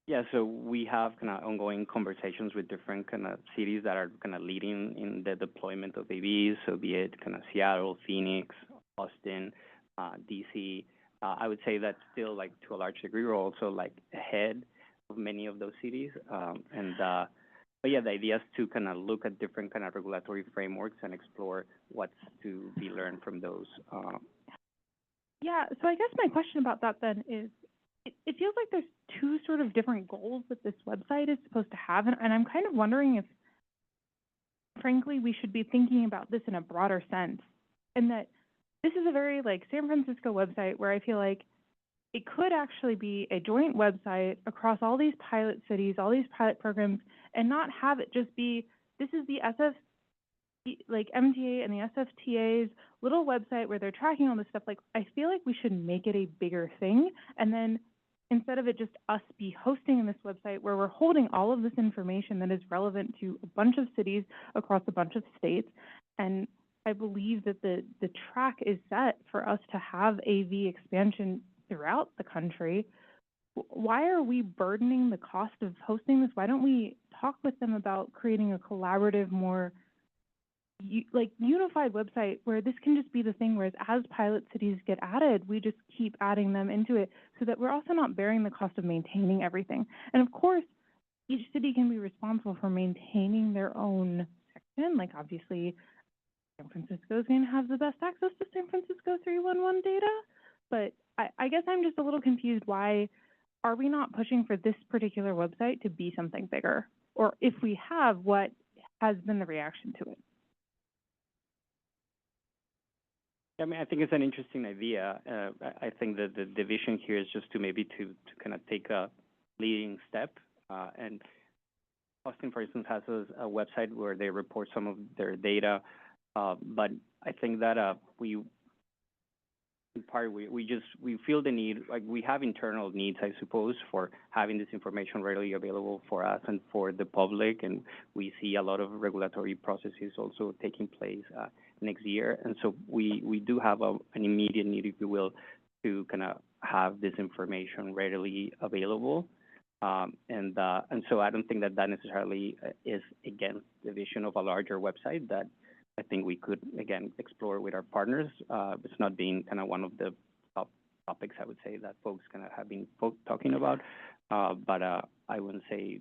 Yeah, so we have kind of ongoing conversations with different kind of cities that are kind of leading in the deployment of AVs, so be it kind of Seattle, Phoenix, Austin, DC. I would say that still, like, to a large degree, we're also like ahead of many of those cities. But yeah, the idea is to kind of look at different kind of regulatory frameworks and explore what's to be learned from those. Yeah, so I guess my question about that then is, it feels like there's two sort of different goals that this website is supposed to have, and I'm kind of wondering if, frankly, we should be thinking about this in a broader sense, and that this is a very, like, San Francisco website where I feel like it could actually be a joint website across all these pilot cities, all these pilot programs, and not have it just be, this is the MTA and the SFTA's little website where they're tracking all this stuff. Like, I feel like we should make it a bigger thing, and then instead of it just us be hosting in this website where we're holding all of this information that is relevant to a bunch of cities across a bunch of states. And I believe that the track is set for us to have AV expansion throughout the country. Why are we burdening the cost of hosting this? Why don't we talk with them about creating a collaborative, more unified website where this can just be the thing, whereas as pilot cities get added, we just keep adding them into it so that we're also not bearing the cost of maintaining everything. And of course, each city can be responsible for maintaining their own section. Like, obviously, San Francisco is going to have the best access to San Francisco 311 data. But I guess I'm just a little confused. Why are we not pushing for this particular website to be something bigger? Or if we have, what has been the reaction to it? I mean, I think it's an interesting idea. I think that the vision here is just to maybe to kind of take a leading step. And Austin, for instance, has a website where they report some of their data. But I think that in part, we feel the need, like, we have internal needs, I suppose, for having this information readily available for us and for the public. And we see a lot of regulatory processes also taking place next year. And so we do have an immediate need, if you will, to kind of have this information readily available. And so I don't think that necessarily is against the vision of a larger website that I think we could, again, explore with our partners. It's not being kind of one of the top topics, I would say, that folks kind of have been talking about. But I wouldn't say,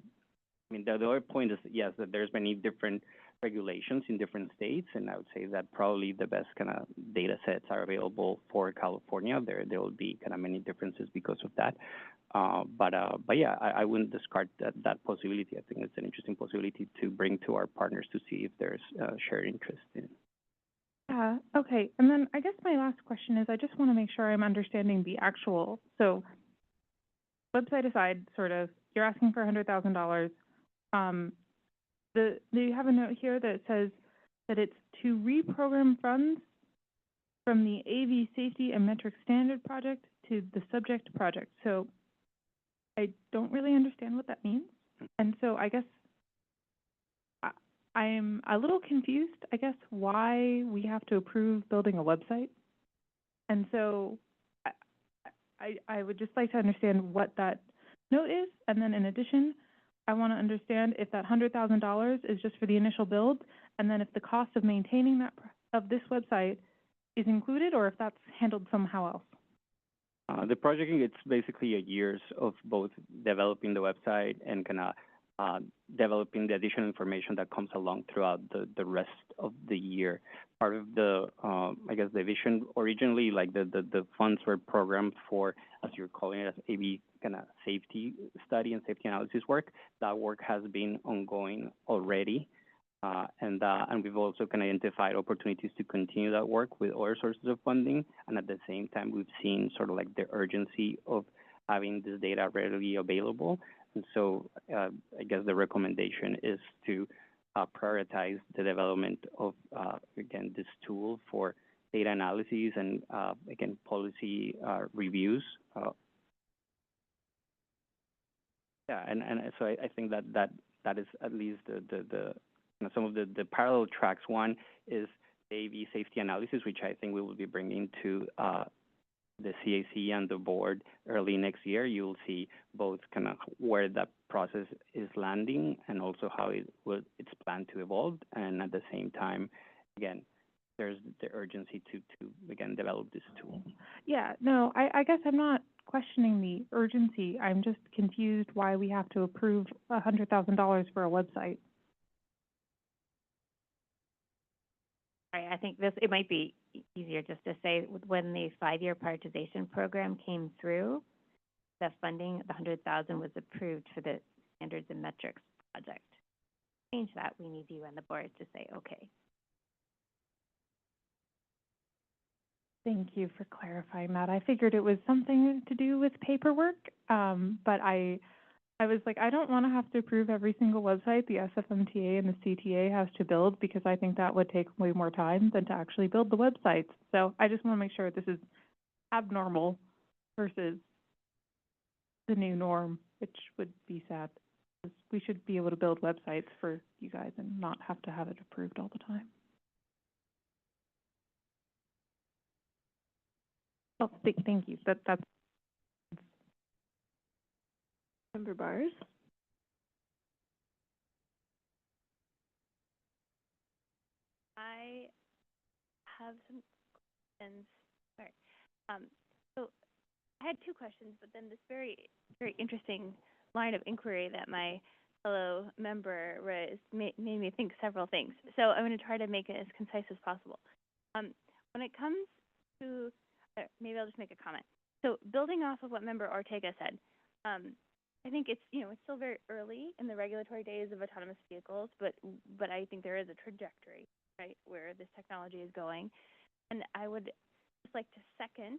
I mean, the other point is, yes, that there's many different regulations in different states, and I would say that probably the best kind of data sets are available for California. There will be kind of many differences because of that. But yeah, I wouldn't discard that possibility. I think it's an interesting possibility to bring to our partners to see if there's shared interest in. Yeah, okay. And then I guess my last question is, I just want to make sure I'm understanding the actual, so website aside, sort of, you're asking for $100,000. Do you have a note here that says that it's to reprogram funds from the AV Safety and Metric Standard Project to the subject project? So I don't really understand what that means. And so I guess I'm a little confused, I guess, why we have to approve building a website. And so I would just like to understand what that note is. And then in addition, I want to understand if that $100,000 is just for the initial build, and then if the cost of maintaining this website is included, or if that's handled somehow else. The project, it's basically a years of both developing the website and kind of developing the additional information that comes along throughout the rest of the year. Part of the, I guess, the vision originally, like the funds were programmed for, as you're calling it, as AV kind of safety study and safety analysis work. That work has been ongoing already. And we've also kind of identified opportunities to continue that work with other sources of funding. And at the same time, we've seen sort of like the urgency of having this data readily available. And so I guess the recommendation is to prioritize the development of, again, this tool for data analyses and, again, policy reviews. Yeah, and so I think that is at least some of the parallel tracks. One is the AV safety analysis, which I think we will be bringing to the CAC and the board early next year. You'll see both kind of where that process is landing and also how it's planned to evolve. And at the same time, again, there's the urgency to again, develop this tool. Yeah, no, I guess I'm not questioning the urgency. I'm just confused why we have to approve $100,000 for a website. I think it might be easier just to say when the 5-year prioritization program came through, the funding, the $100,000 was approved for the standards and metrics project. Change that, we need you and the board to say, okay. Thank you for clarifying that. I figured it was something to do with paperwork, but I was like, I don't want to have to approve every single website the SFMTA and the CTA has to build, because I think that would take way more time than to actually build the websites. So I just want to make sure this is abnormal versus the new norm, which would be sad. We should be able to build websites for you guys and not have to have it approved all the time. Oh, thank you. That's Member Bars? I have some questions. Sorry. So I had 2 questions, but then this very interesting line of inquiry that my fellow member raised made me think several things. So I'm going to try to make it as concise as possible. When it comes to, maybe I'll just make a comment. So building off of what Member Ortega said, I think it's still very early in the regulatory days of autonomous vehicles, but I think there is a trajectory, right, where this technology is going. And I would just like to second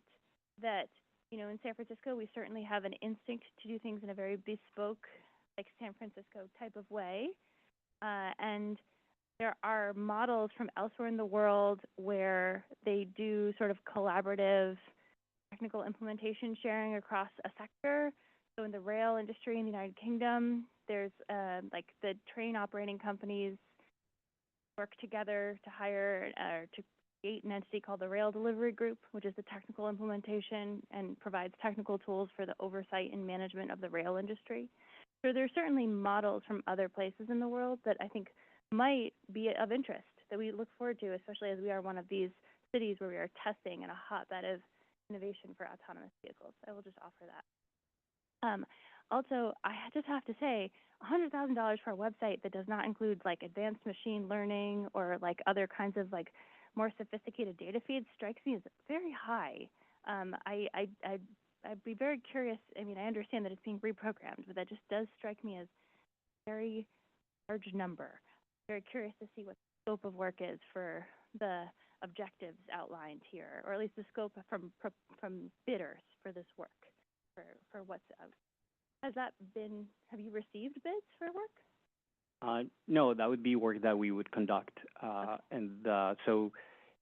that, in San Francisco, we certainly have an instinct to do things in a very bespoke, like San Francisco type of way. And there are models from elsewhere in the world where they do sort of collaborative technical implementation sharing across a sector. So in the rail industry in the United Kingdom, there's like the train operating companies work together to hire to create an entity called the Rail Delivery Group, which is the technical implementation and provides technical tools for the oversight and management of the rail industry. So there's certainly models from other places in the world that I think might be of interest, that we look forward to, especially as we are one of these cities where we are testing and a hotbed of innovation for autonomous vehicles. I will just offer that. Also, I just have to say, $100,000 for a website that does not include like advanced machine learning or like other kinds of like more sophisticated data feeds strikes me as very high. I'd be very curious. I mean, I understand that it's being reprogrammed, but that just does strike me as a very large number. Very curious to see what the scope of work is for the objectives outlined here, or at least the scope from bidders for this work, for what's out. Have you received bids for work? No, that would be work that we would conduct. So,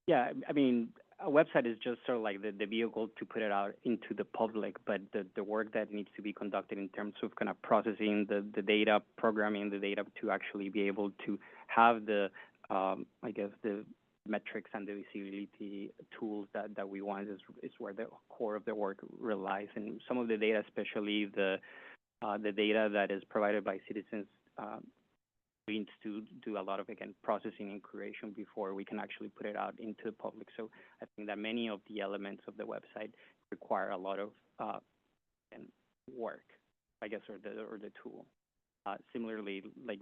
yeah, I mean, a website is just sort of like the vehicle to put it out into the public, but the work that needs to be conducted in terms of kind of processing the data, programming the data to actually be able to have the, I guess, the metrics and the visibility tools that we want is where the core of the work relies. And some of the data, especially the data that is provided by citizens, needs to do a lot of, again, processing and curation before we can actually put it out into the public. So I think that many of the elements of the website require a lot of work, I guess, or the tool. Similarly, like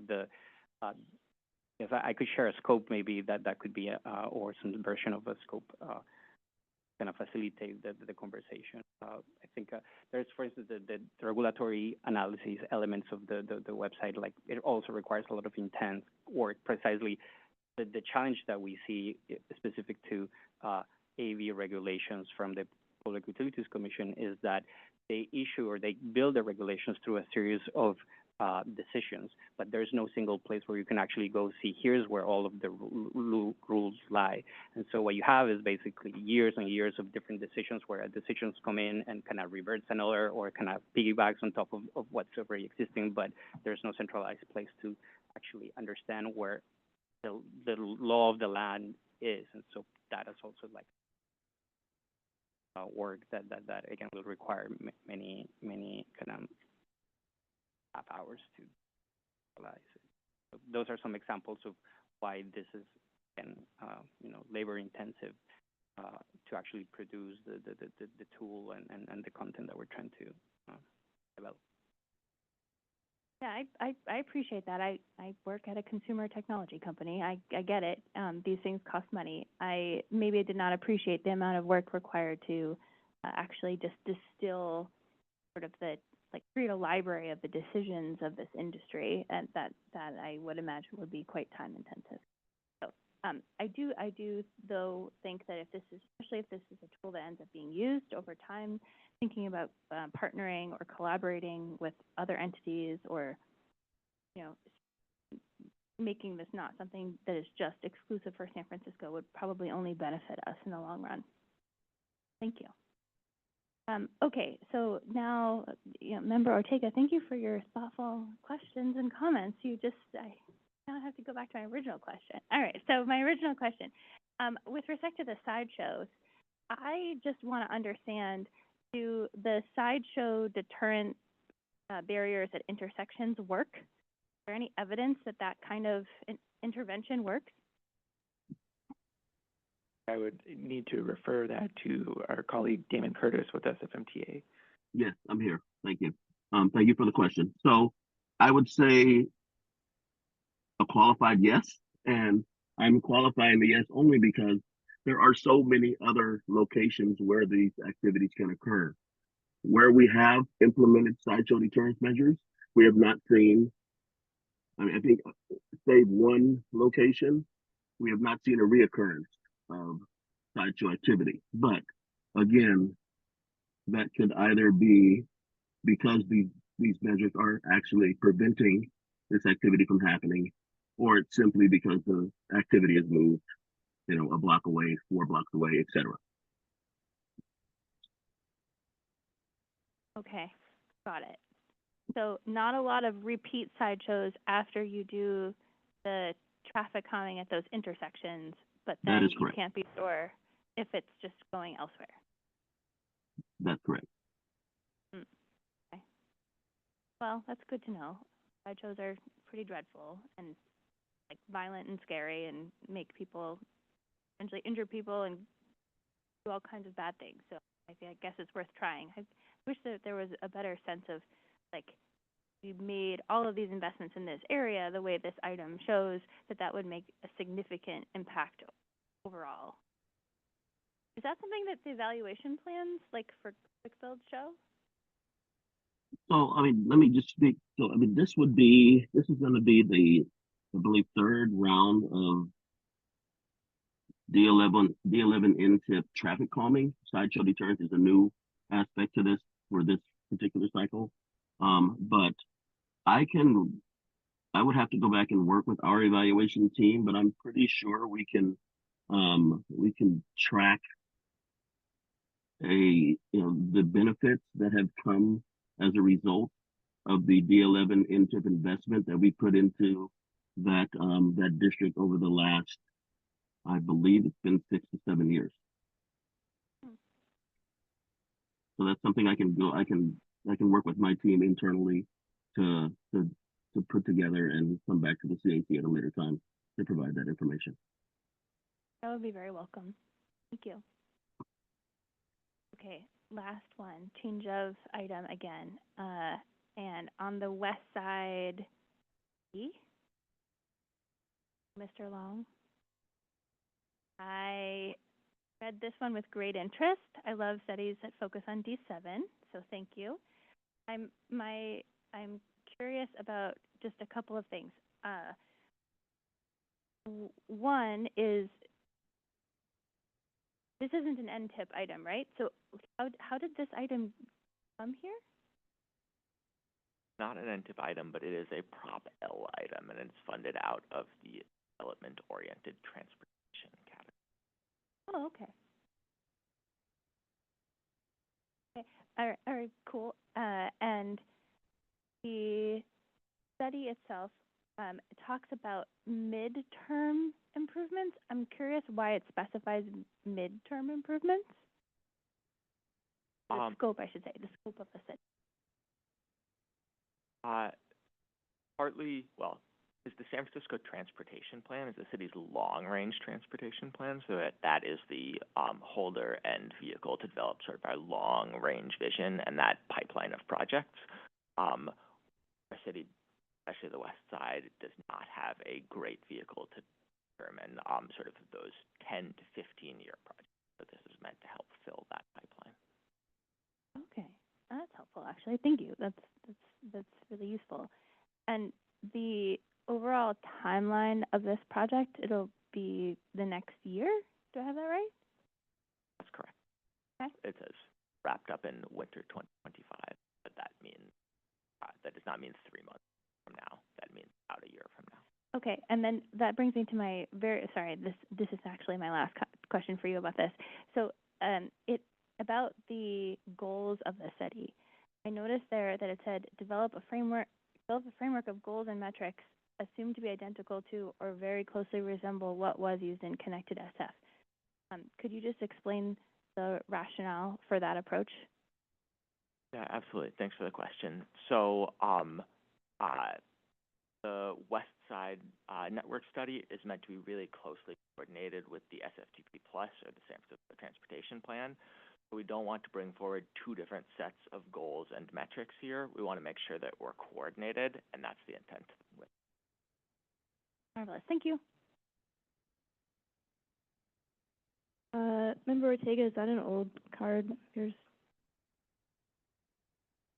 if I could share a scope, maybe that could be or some version of a scope kind of facilitate the conversation. I think there's, for instance, the regulatory analysis elements of the website. Like, it also requires a lot of intense work. Precisely, the challenge that we see specific to AV regulations from the Public Utilities Commission is that they issue or they build the regulations through a series of decisions, but there's no single place where you can actually go see, here's where all of the rules lie. And so what you have is basically years and years of different decisions where decisions come in and kind of reverts another or kind of piggybacks on top of what's already existing, but there's no centralized place to actually understand where the law of the land is. And so that is also like work that again will require many kind of half hours to realize it. So those are some examples of why this is labor intensive to actually produce the tool and the content that we're trying to develop. Yeah, I appreciate that. I work at a consumer technology company. I get it. These things cost money. I did not appreciate the amount of work required to actually just distill sort of create a library of the decisions of this industry, and that I would imagine would be quite time intensive. So I do though think that especially if this is a tool that ends up being used over time, thinking about partnering or collaborating with other entities, or making this not something that is just exclusive for San Francisco would probably only benefit us in the long run. Thank you. Okay, so now, Member Ortega, thank you for your thoughtful questions and comments. I now have to go back to my original question. All right, so my original question, with respect to the sideshows, I just want to understand, do the sideshow deterrent barriers at intersections work? Is there any evidence that kind of intervention works? I would need to refer that to our colleague Damon Curtis with SFMTA. Yes, I'm here. Thank you. Thank you for the question. So I would say a qualified yes, and I'm qualifying the yes only because there are so many other locations where these activities can occur. Where we have implemented sideshow deterrence measures, we have not seen, I think, save one location, we have not seen a reoccurrence of sideshow activity. But again, that could either be because these measures are actually preventing this activity from happening, or it's simply because the activity has moved, a block away, 4 blocks away, etc. Okay, got it. So not a lot of repeat sideshows after you do the traffic calming at those intersections, but then you can't be sure if it's just going elsewhere. That's correct. Okay. Well, that's good to know. Sideshows are pretty dreadful and violent and scary and make people, potentially injure people and do all kinds of bad things. So I guess it's worth trying. I wish that there was a better sense of we made all of these investments in this area the way this item shows, that would make a significant impact overall. Is that something that the evaluation plans, for quick build, show? So, let me just speak. So, this is going to be the, I believe, 3rd round of D11 NTIP traffic calming. Sideshow deterrence is a new aspect to this for this particular cycle. But I would have to go back and work with our evaluation team, but I'm pretty sure we can track the benefits that have come as a result of the D11 NTIP investment that we put into that district over the last, I believe it's been 6 to 7 years. So that's something I can work with my team internally to put together and come back to the CAC at a later time to provide that information. That would be very welcome. Thank you. Okay, last one, change of item again. And on the west side, Mr. Long, I read this one with great interest. I love studies that focus on D7, so thank you. I'm curious about just a couple of things. One is, this isn't an NTIP item, right? So how did this item come here? not an NTIP item, but it is a Prop L item, and it's funded out of the development-oriented transportation category. Oh, okay. Okay, all right, cool. And the study itself, it talks about midterm improvements. I'm curious why it specifies midterm improvements. The scope, I should say, the scope of the study. Partly, well, is the San Francisco Transportation Plan is the city's long-range transportation plan, so that is the holder and vehicle to develop sort of our long-range vision and that pipeline of projects. Our city, especially the west side, does not have a great vehicle to determine sort of those 10 to 15-year projects. So this is meant to help fill that pipeline. Okay, that's helpful, actually. Thank you. That's really useful. And the overall timeline of this project, it'll be the next year? Do I have that right? That's correct. Okay. It says wrapped up in winter 2025, but that means that does not mean 3 months from now. That means about a year from now. Okay, and then that brings me to my this is actually my last question for you about this. So, about the goals of the study. I noticed there that it said develop a framework of goals and metrics assumed to be identical to or very closely resemble what was used in Connected SF. Could you just explain the rationale for that approach? Yeah, absolutely. Thanks for the question. So, the West Side Network Study is meant to be really closely coordinated with the SFTP Plus or the San Francisco Transportation Plan. We don't want to bring forward two different sets of goals and metrics here. We want to make sure that we're coordinated, and that's the intent. Marvelous. Thank you. Member Ortega, is that an old card of yours?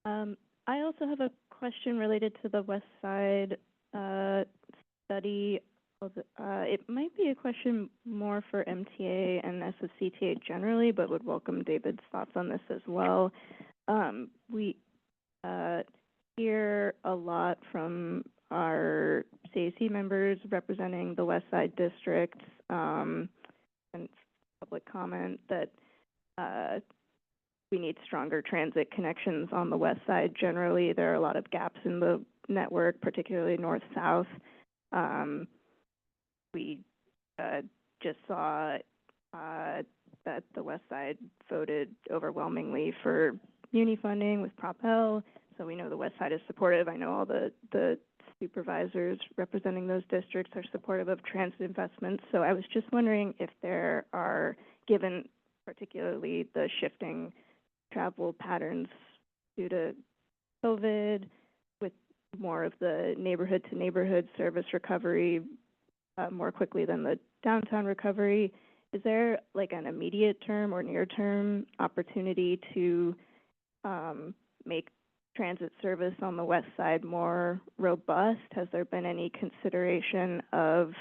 I also have a question related to the West Side study. It might be a question more for MTA and SFCTA generally, but would welcome David's thoughts on this as well. We hear a lot from our CAC members representing the West Side districts and public comment that we need stronger transit connections on the West Side generally. There are a lot of gaps in the network, particularly north-south. We just saw that the West Side voted overwhelmingly for muni funding with Prop L, so we know the West Side is supportive. I know all the supervisors representing those districts are supportive of transit investments. So I was just wondering if there are, given particularly the shifting travel patterns due to COVID, with more of the neighborhood-to-neighborhood service recovery more quickly than the downtown recovery, is there like an immediate term or near-term opportunity to make transit service on the West Side more robust? Has there been any consideration of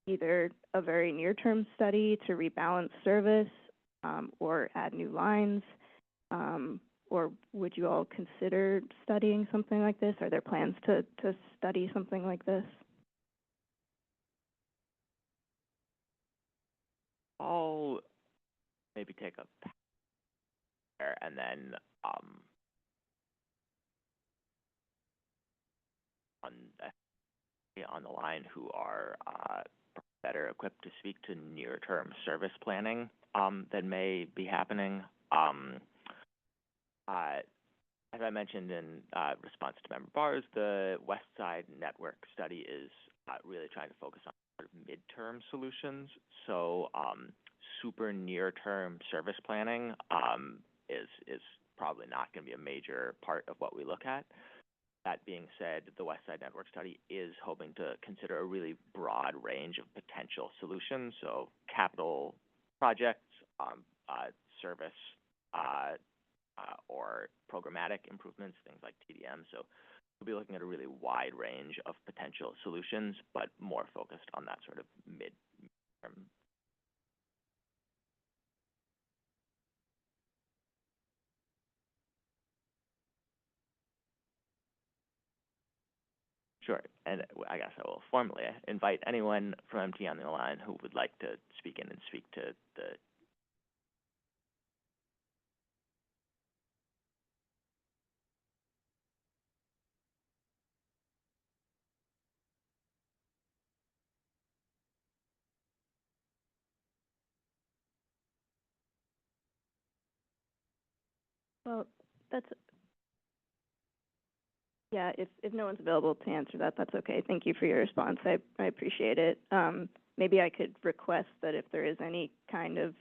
either a very near-term study to rebalance service or add new lines? Or would you all consider studying something like this? Are there plans to study something like this? I'll maybe take a pass there and then on the line who are better equipped to speak to near-term service planning that may be happening. As I mentioned in response to Member Barr's, the West Side Network Study is really trying to focus on sort of midterm solutions. So super near-term service planning is probably not going to be a major part of what we look at. That being said, the West Side Network Study is hoping to consider a really broad range of potential solutions, so capital projects, service, or programmatic improvements, things like TDM. So we'll be looking at a really wide range of potential solutions, but more focused on that sort of mid-term. Sure, and I guess I will formally invite anyone from MT on the line who would like to speak in and speak to the. Well, that's, yeah, if no one's available to answer that, that's okay. Thank you for your response. I appreciate it. Maybe I could request that if there is any kind of,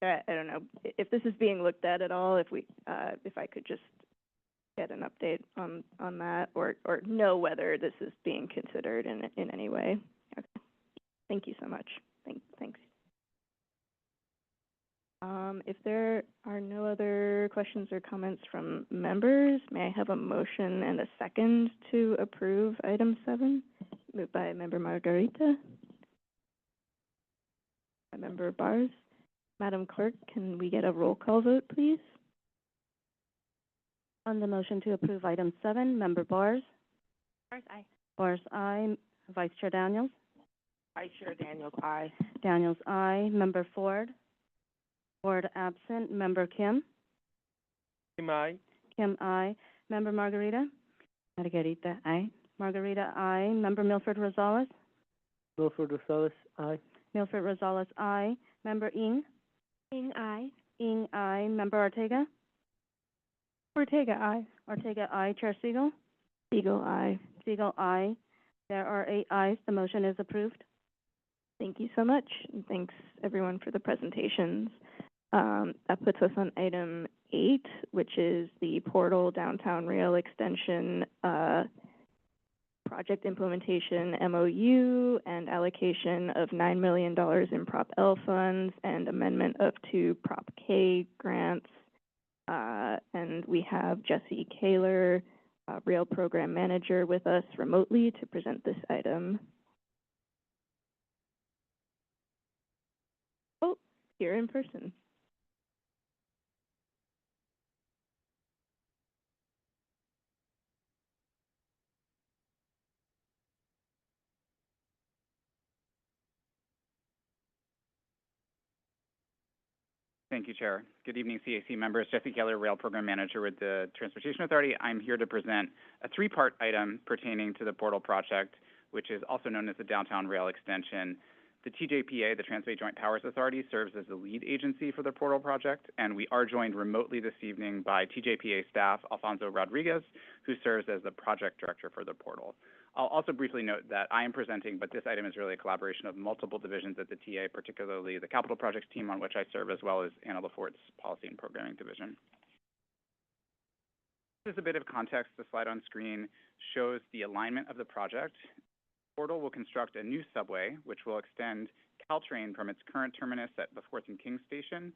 I don't know, if this is being looked at all, if I could just get an update on that, or know whether this is being considered in any way. Okay. Thank you so much. Thanks. If there are no other questions or comments from members, may I have a motion and a second to approve item 7? Moved by Member Margarita. By Member Bars. Madam Clerk, can we get a roll call vote, please? On the motion to approve item 7, Member Bars. Bars, aye. Bars, aye. Vice Chair Daniels. Vice Chair Daniels, aye. Daniels, aye. Member Ford. Ford absent. Member Kim. Kim, aye. Kim, aye. Member Margarita. Margarita, aye. Margarita, aye. Member Milford Rosales. Milford Rosales, aye. Milford Rosales, aye. Member Ng. Ing, aye. Ng, aye. Member Ortega. Ortega, aye. Ortega, aye. Chair Siegel. Siegel, aye. Siegel, aye. There are 8 ayes. The motion is approved. Thank you so much, and thanks everyone for the presentations. That puts us on item 8, which is the Portal Downtown Rail Extension project implementation MOU and allocation of $9 million in Prop L funds and amendment of 2 Prop K grants. And we have Jesse Kaler, Rail Program Manager, with us remotely to present this item. Oh, here in person. Thank you, Chair. Good evening, CAC members. Jesse Keller, Rail Program Manager with the Transportation Authority. I'm here to present a 3-part item pertaining to the Portal project, which is also known as the Downtown Rail Extension. The TJPA, the Trans-Bay Joint Powers Authority, serves as the lead agency for the Portal project, and we are joined remotely this evening by TJPA staff Alfonso Rodriguez, who serves as the project director for the Portal. I'll also briefly note that I am presenting, but this item is really a collaboration of multiple divisions at the TA, particularly the Capital Projects team on which I serve, as well as Anna Laforte's Policy and Programming Division. Just a bit of context, the slide on screen shows the alignment of the project. Portal will construct a new subway, which will extend Caltrain from its current terminus at the 4th and King Station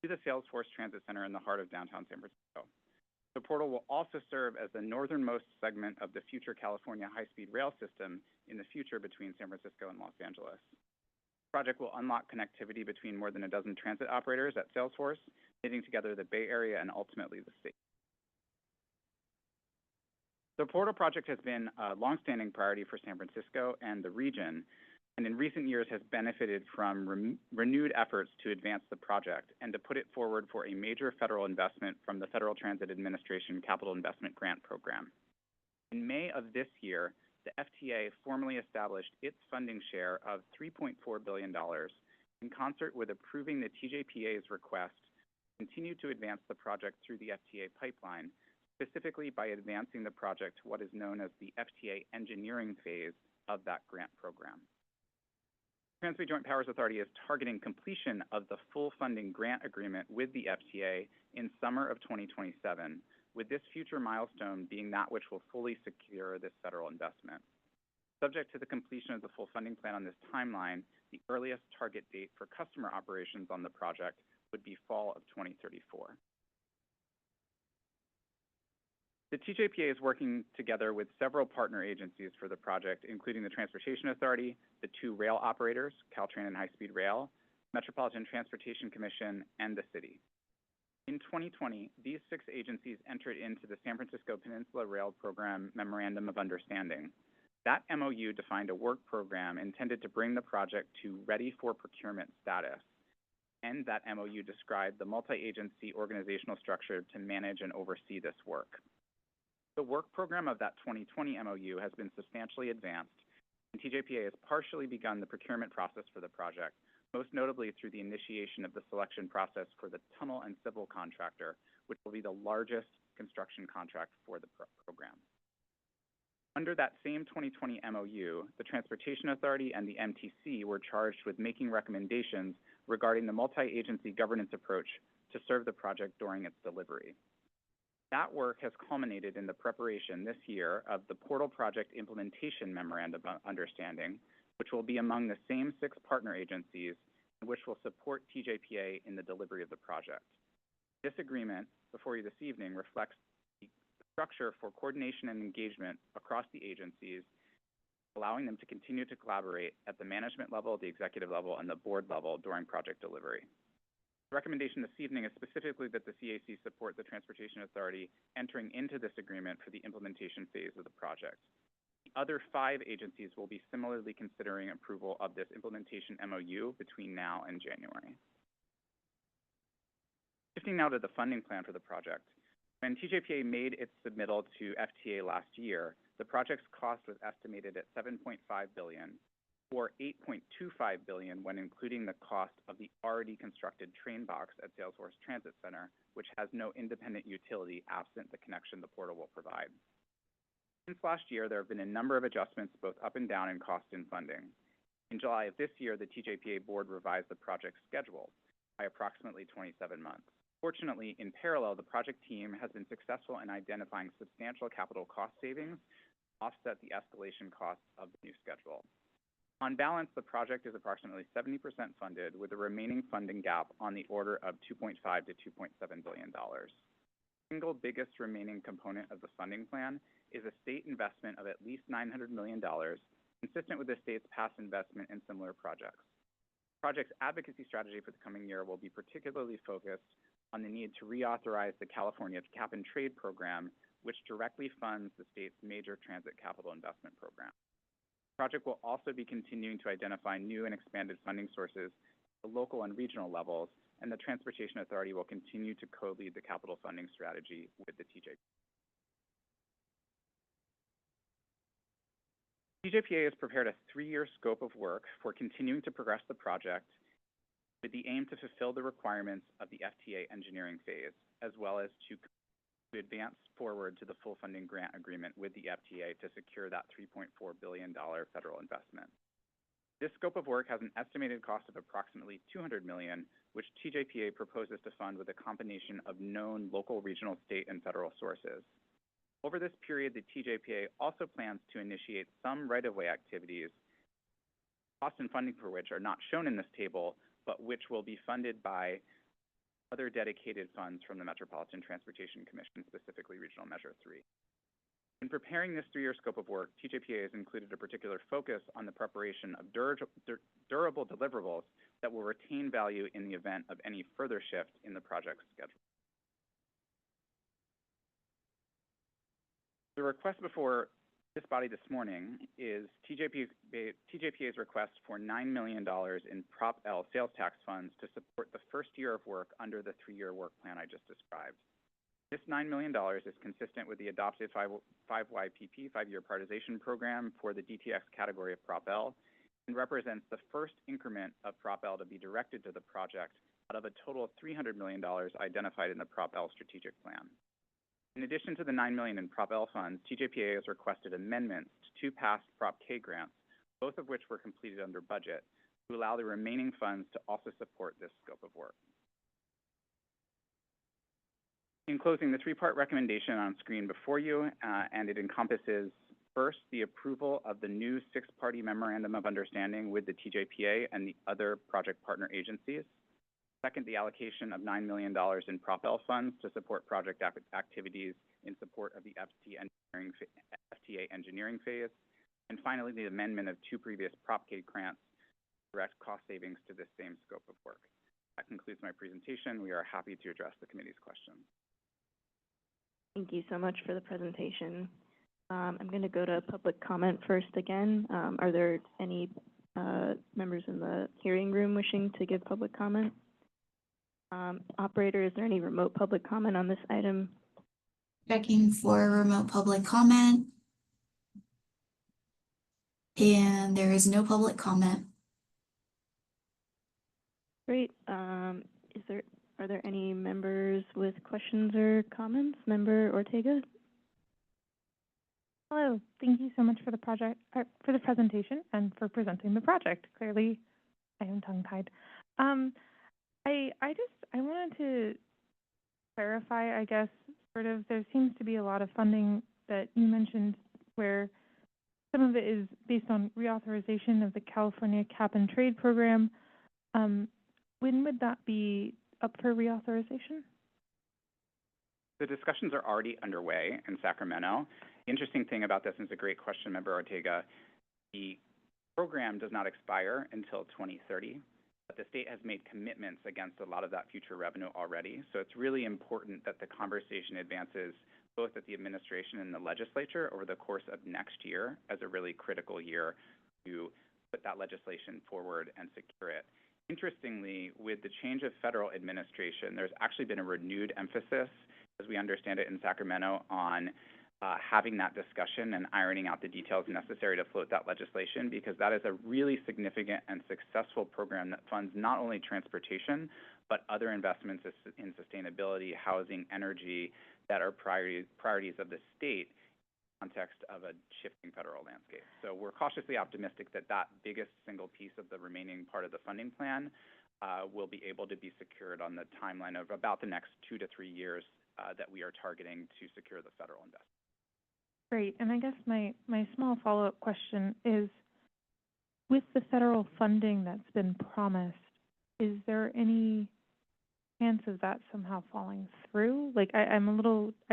to the Salesforce Transit Center in the heart of downtown San Francisco. The Portal will also serve as the northernmost segment of the future California high-speed rail system in the future between San Francisco and Los Angeles. The project will unlock connectivity between more than a dozen transit operators at Salesforce, knitting together the Bay Area and ultimately the state. The Portal project has been a longstanding priority for San Francisco and the region, and in recent years has benefited from renewed efforts to advance the project and to put it forward for a major federal investment from the Federal Transit Administration Capital Investment Grant Program. In May of this year, the FTA formally established its funding share of $3.4 billion in concert with approving the TJPA's request to continue to advance the project through the FTA pipeline, specifically by advancing the project to what is known as the FTA engineering phase of that grant program. Trans-Bay Joint Powers Authority is targeting completion of the full funding grant agreement with the FTA in summer of 2027, with this future milestone being that which will fully secure this federal investment. Subject to the completion of the full funding plan on this timeline, the earliest target date for customer operations on the project would be fall of 2034. The TJPA is working together with several partner agencies for the project, including the Transportation Authority, the 2 rail operators, Caltrain and High Speed Rail, Metropolitan Transportation Commission, and the city. In 2020, these 6 agencies entered into the San Francisco Peninsula Rail Program Memorandum of Understanding. That MOU defined a work program intended to bring the project to ready for procurement status, and that MOU described the multi-agency organizational structure to manage and oversee this work. The work program of that 2020 MOU has been substantially advanced, and TJPA has partially begun the procurement process for the project, most notably through the initiation of the selection process for the tunnel and civil contractor, which will be the largest construction contract for the program. Under that same 2020 MOU, the Transportation Authority and the MTC were charged with making recommendations regarding the multi-agency governance approach to serve the project during its delivery. That work has culminated in the preparation this year of the Portal Project Implementation Memorandum of Understanding, which will be among the same 6 partner agencies and which will support TJPA in the delivery of the project. This agreement before you this evening reflects the structure for coordination and engagement across the agencies, allowing them to continue to collaborate at the management level, the executive level, and the board level during project delivery. The recommendation this evening is specifically that the CAC support the Transportation Authority entering into this agreement for the implementation phase of the project. The other 5 agencies will be similarly considering approval of this implementation MOU between now and January. Shifting now to the funding plan for the project. When TJPA made its submittal to FTA last year, the project's cost was estimated at $7.5 billion, or $8.25 billion when including the cost of the already constructed train box at Salesforce Transit Center, which has no independent utility absent the connection the portal will provide. Since last year, there have been a number of adjustments both up and down in cost and funding. In July of this year, the TJPA board revised the project schedule by approximately 27 months. Fortunately, in parallel, the project team has been successful in identifying substantial capital cost savings to offset the escalation costs of the new schedule. On balance, the project is approximately 70% funded, with the remaining funding gap on the order of $2.5 to $2.7 billion. The single biggest remaining component of the funding plan is a state investment of at least $900 million, consistent with the state's past investment in similar projects. The project's advocacy strategy for the coming year will be particularly focused on the need to reauthorize the California Cap and Trade program, which directly funds the state's major transit capital investment program. The project will also be continuing to identify new and expanded funding sources at the local and regional levels, and the Transportation Authority will continue to co-lead the capital funding strategy with the TJPA. TJPA has prepared a 3-year scope of work for continuing to progress the project with the aim to fulfill the requirements of the FTA engineering phase, as well as to advance forward to the full funding grant agreement with the FTA to secure that $3.4 billion federal investment. This scope of work has an estimated cost of approximately $200 million, which TJPA proposes to fund with a combination of known local, regional, state, and federal sources. Over this period, the TJPA also plans to initiate some right-of-way activities, cost and funding for which are not shown in this table, but which will be funded by other dedicated funds from the Metropolitan Transportation Commission, specifically Regional Measure 3. In preparing this 3-year scope of work, TJPA has included a particular focus on the preparation of durable deliverables that will retain value in the event of any further shift in the project's schedule. The request before this body this morning is TJPA's request for $9 million in Prop L sales tax funds to support the first year of work under the 3-year work plan I just described. This $9 million is consistent with the adopted 5YPP, 5-year prioritization program for the DTX category of Prop L, and represents the first increment of Prop L to be directed to the project out of a total of $300 million identified in the Prop L strategic plan. In addition to the $9 million in Prop L funds, TJPA has requested amendments to 2 past Prop K grants, both of which were completed under budget, to allow the remaining funds to also support this scope of work. In closing, the 3-part recommendation on screen before you, and it encompasses, first, the approval of the new 6-party Memorandum of Understanding with the TJPA and the other project partner agencies. Second, the allocation of $9 million in Prop L funds to support project activities in support of the FTA engineering phase. And finally, the amendment of 2 previous Prop K grants to direct cost savings to this same scope of work. That concludes my presentation. We are happy to address the committee's questions. Thank you so much for the presentation. I'm going to go to public comment first again. Are there any members in the hearing room wishing to give public comment? Operator, is there any remote public comment on this item? Checking for remote public comment. And there is no public comment. Great. Are there any members with questions or comments? Member Ortega? Hello, thank you so much for the for the presentation and for presenting the project. Clearly, I am tongue-tied. I wanted to clarify, I guess, sort of, there seems to be a lot of funding that you mentioned where some of it is based on reauthorization of the California Cap and Trade program. When would that be up for reauthorization? The discussions are already underway in Sacramento. The interesting thing about this, and it's a great question, Member Ortega, the program does not expire until 2030, but the state has made commitments against a lot of that future revenue already. So it's really important that the conversation advances both at the administration and the legislature over the course of next year as a really critical year to put that legislation forward and secure it. Interestingly, with the change of federal administration, there's actually been a renewed emphasis, as we understand it in Sacramento, on having that discussion and ironing out the details necessary to float that legislation, because that is a really significant and successful program that funds not only transportation, but other investments in sustainability, housing, energy that are priorities of the state in the context of a shifting federal landscape. So we're cautiously optimistic that that biggest single piece of the remaining part of the funding plan will be able to be secured on the timeline of about the next 2 to 3 years that we are targeting to secure the federal investment. Great, and I guess my small follow-up question is, with the federal funding that's been promised, is there any chance of that somehow falling through? Like, I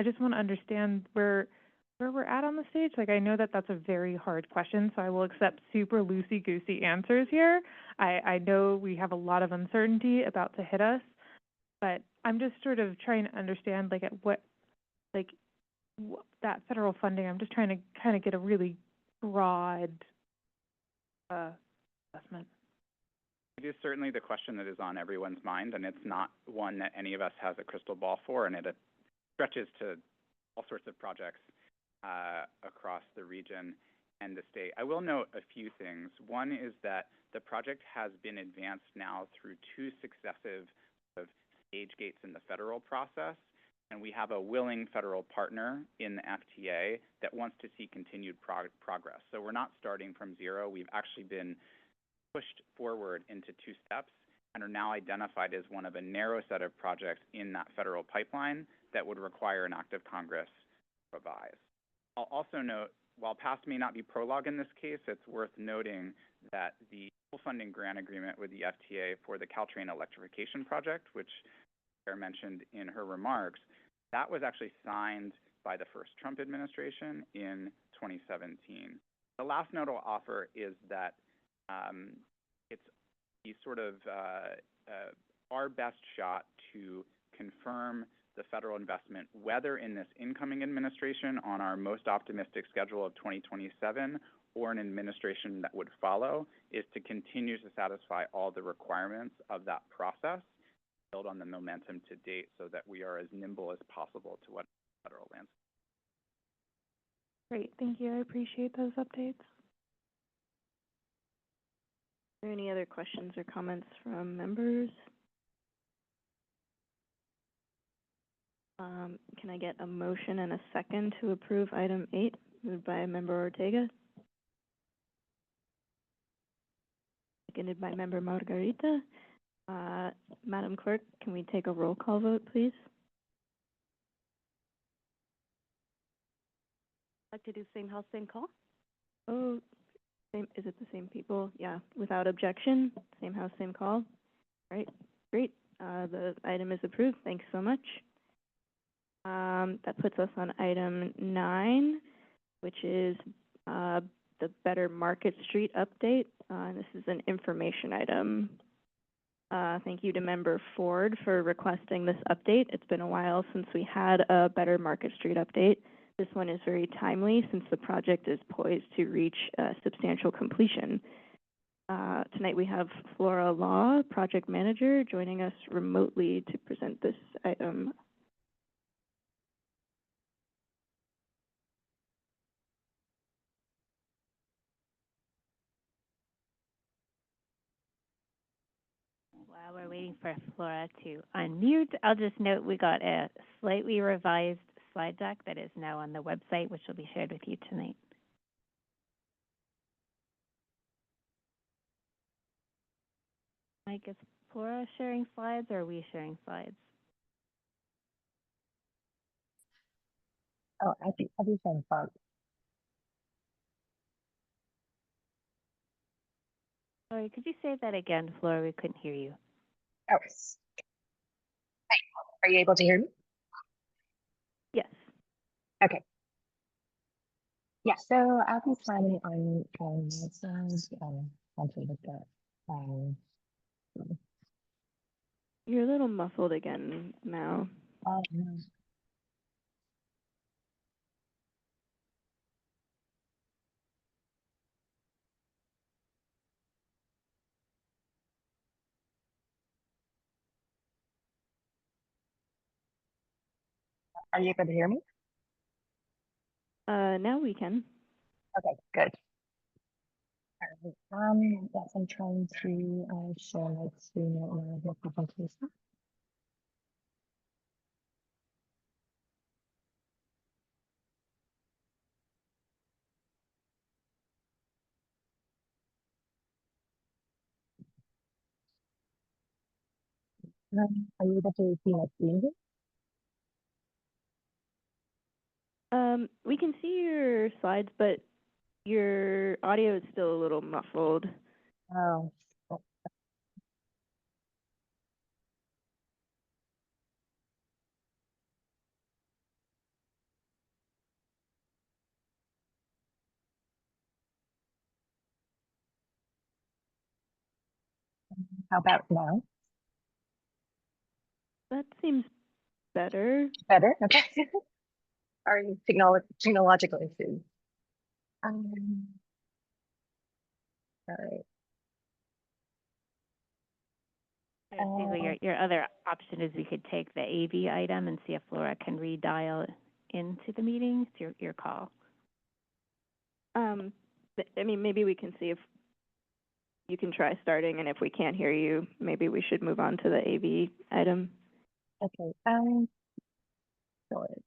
just want to understand where we're at on the stage. Like, I know that that's a very hard question, so I will accept super loosey-goosey answers here. I know we have a lot of uncertainty about to hit us, but I'm just sort of trying to understand, like, that federal funding. I'm just trying to kind of get a really broad assessment. It is certainly the question that is on everyone's mind, and it's not one that any of us has a crystal ball for, and it stretches to all sorts of projects across the region and the state. I will note a few things. One is that the project has been advanced now through 2 successive stage gates in the federal process, and we have a willing federal partner in the FTA that wants to see continued progress. So we're not starting from zero. We've actually been pushed forward into 2 steps and are now identified as one of a narrow set of projects in that federal pipeline that would require an act of Congress to revise. I'll also note, while past may not be prologue in this case, it's worth noting that the full funding grant agreement with the FTA for the Caltrain electrification project, which Chair mentioned in her remarks, that was actually signed by the first Trump administration in 2017. The last note I'll offer is that it's the sort of our best shot to confirm the federal investment, whether in this incoming administration on our most optimistic schedule of 2027 or an administration that would follow, is to continue to satisfy all the requirements of that process, build on the momentum to date so that we are as nimble as possible to what federal landscape. Great, thank you. I appreciate those updates. Are there any other questions or comments from members? Can I get a motion and a second to approve item 8, moved by Member Ortega? Seconded by Member Margarita. Madam Clerk, can we take a roll call vote, please? Like to do same house, same call? Oh, is it the same people? Yeah, without objection, same house, same call. All right, great. The item is approved. Thanks so much. That puts us on item 9, which is the Better Market Street update. This is an information item. Thank you to Member Ford for requesting this update. It's been a while since we had a Better Market Street update. This one is very timely since the project is poised to reach substantial completion. Tonight we have Flora Law, Project Manager, joining us remotely to present this item. While we're waiting for Flora to unmute, I'll just note we got a slightly revised slide deck that is now on the website, which will be shared with you tonight. Mike, is Flora sharing slides or are we sharing slides? Oh, I think everything's fine. Sorry, could you say that again, Flora? We couldn't hear you. Oh, are you able to hear me? Yes. Okay. Yeah, so I'll be planning on slides, once we look at, You're a little muffled again now. are you able to hear me? Now we can. Okay, good. All right. Yes, I'm trying to share my screen right now with the presentation. Are you able to see my screen here? We can see your slides, but your audio is still a little muffled. Oh. How about now? That seems better. Better? Okay. Are you technological issues? All right. Your other option is we could take the AV item and see if Flora can redial into the meeting. It's your call. I mean, maybe we can see if you can try starting, and if we can't hear you, maybe we should move on to the AV item. Okay. Sorry.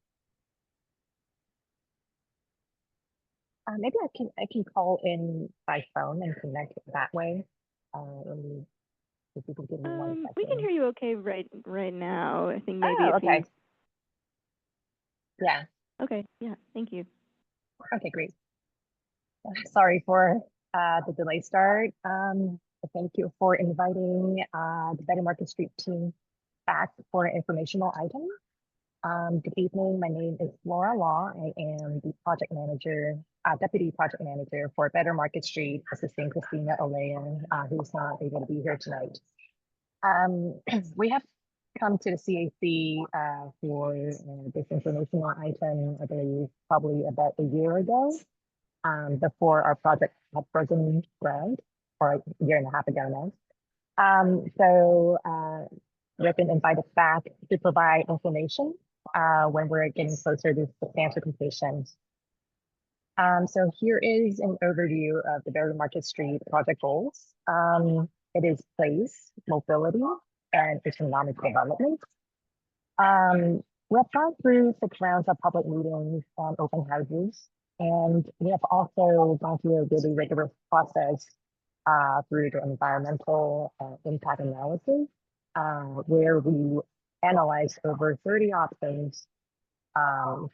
Maybe I can call in by phone and connect that way. If you could give me 1 second. We can hear you okay right now. I think maybe if okay. you. Yeah. Okay. Yeah. Thank you. Okay, great. Sorry for the delayed start. Thank you for inviting the Better Market Street team back for an informational item. Good evening. My name is Laura Law. I am the project manager, deputy project manager for Better Market Street, assisting Christina Olea, who's not able to be here tonight. We have come to the CAC for this informational item, I believe, probably about a year ago, before our project had broken ground, or a year and a half ago now. We've been invited back to provide information when we're getting closer to substantial completion. So here is an overview of the Better Market Street project goals. It is place, mobility, and economic development. We have gone through 6 rounds of public meetings and open houses, and we have also gone through a really rigorous process through the environmental impact analysis, where we analyzed over 30 options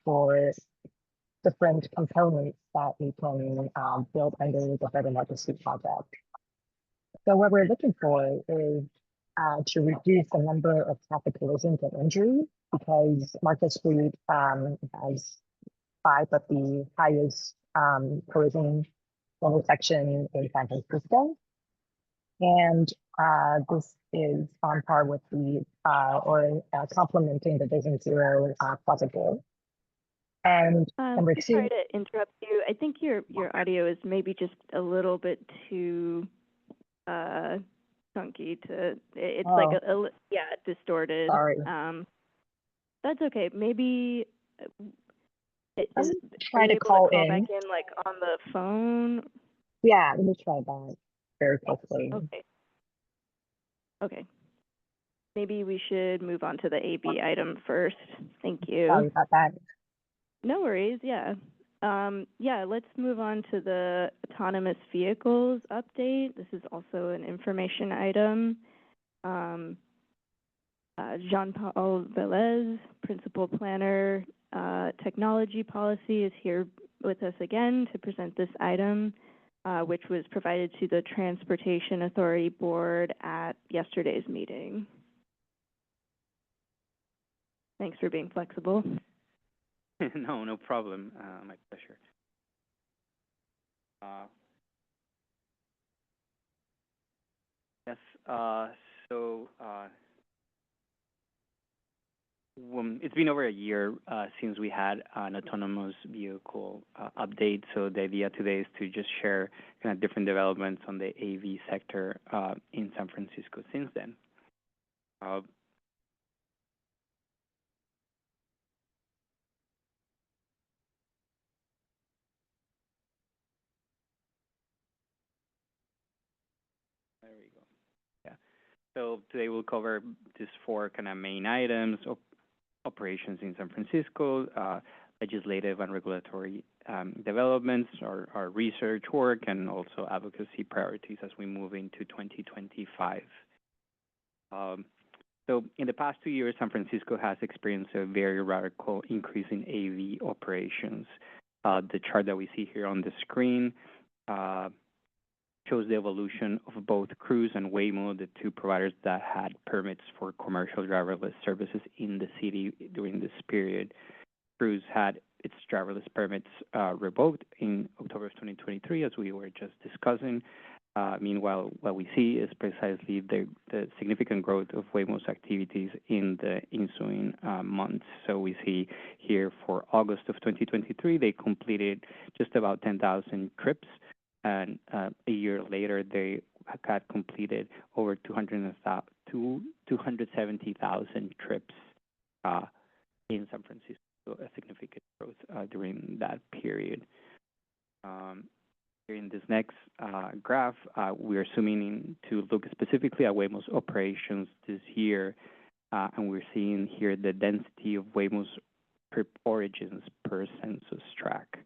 for different components that we can build under the Better Market Street project. So what we're looking for is to reduce the number of traffic collisions and injuries, because Market Street has 5 of the highest collision intersection in San Francisco. And this is on par with the complementing the Vision Zero project goal. And number two. Sorry to interrupt you. I think your audio is maybe just a little bit too chunky to. It's like distorted. Sorry. That's okay. Maybe. Let's try to call in. Back in like on the phone. Yeah, let me try that very quickly. Okay. Maybe we should move on to the AB item first. Thank you. Sorry about that. No worries, yeah. Let's move on to the autonomous vehicles update. This is also an information item. Jean-Paul Velez, Principal Planner, Technology Policy, is here with us again to present this item, which was provided to the Transportation Authority Board at yesterday's meeting. Thanks for being flexible. No problem. My pleasure. Yes. It's been over a year since we had an autonomous vehicle update. So the idea today is to just share kind of different developments on the AV sector in San Francisco since then. There we go. Yeah. So today we'll cover just 4 kind of main items: operations in San Francisco, legislative and regulatory developments, our research work, and also advocacy priorities as we move into 2025. So in the past 2 years, San Francisco has experienced a very radical increase in AV operations. The chart that we see here on the screen shows the evolution of both Cruise and Waymo, the 2 providers that had permits for commercial driverless services in the city during this period. Cruise had its driverless permits revoked in October of 2023, as we were just discussing. Meanwhile, what we see is precisely the significant growth of Waymo's activities in the ensuing months. So we see here for August of 2023, they completed just about 10,000 trips. And a year later, they had completed over 270,000 trips in San Francisco, a significant growth during that period. In this next graph, we are zooming in to look specifically at Waymo's operations this year, and we're seeing here the density of Waymo's origins per census tract.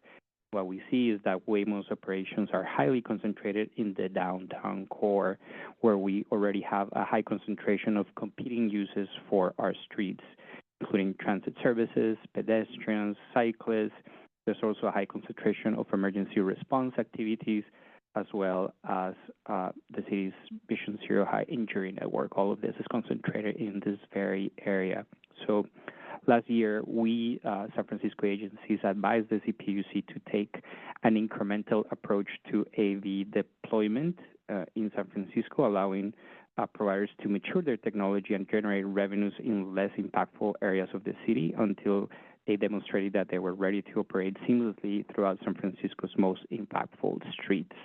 What we see is that Waymo's operations are highly concentrated in the downtown core, where we already have a high concentration of competing uses for our streets, including transit services, pedestrians, cyclists. There's also a high concentration of emergency response activities, as well as the city's Vision Zero high injury network. All of this is concentrated in this very area. So last year, we, San Francisco agencies, advised the CPUC to take an incremental approach to AV deployment in San Francisco, allowing providers to mature their technology and generate revenues in less impactful areas of the city until they demonstrated that they were ready to operate seamlessly throughout San Francisco's most impactful streets.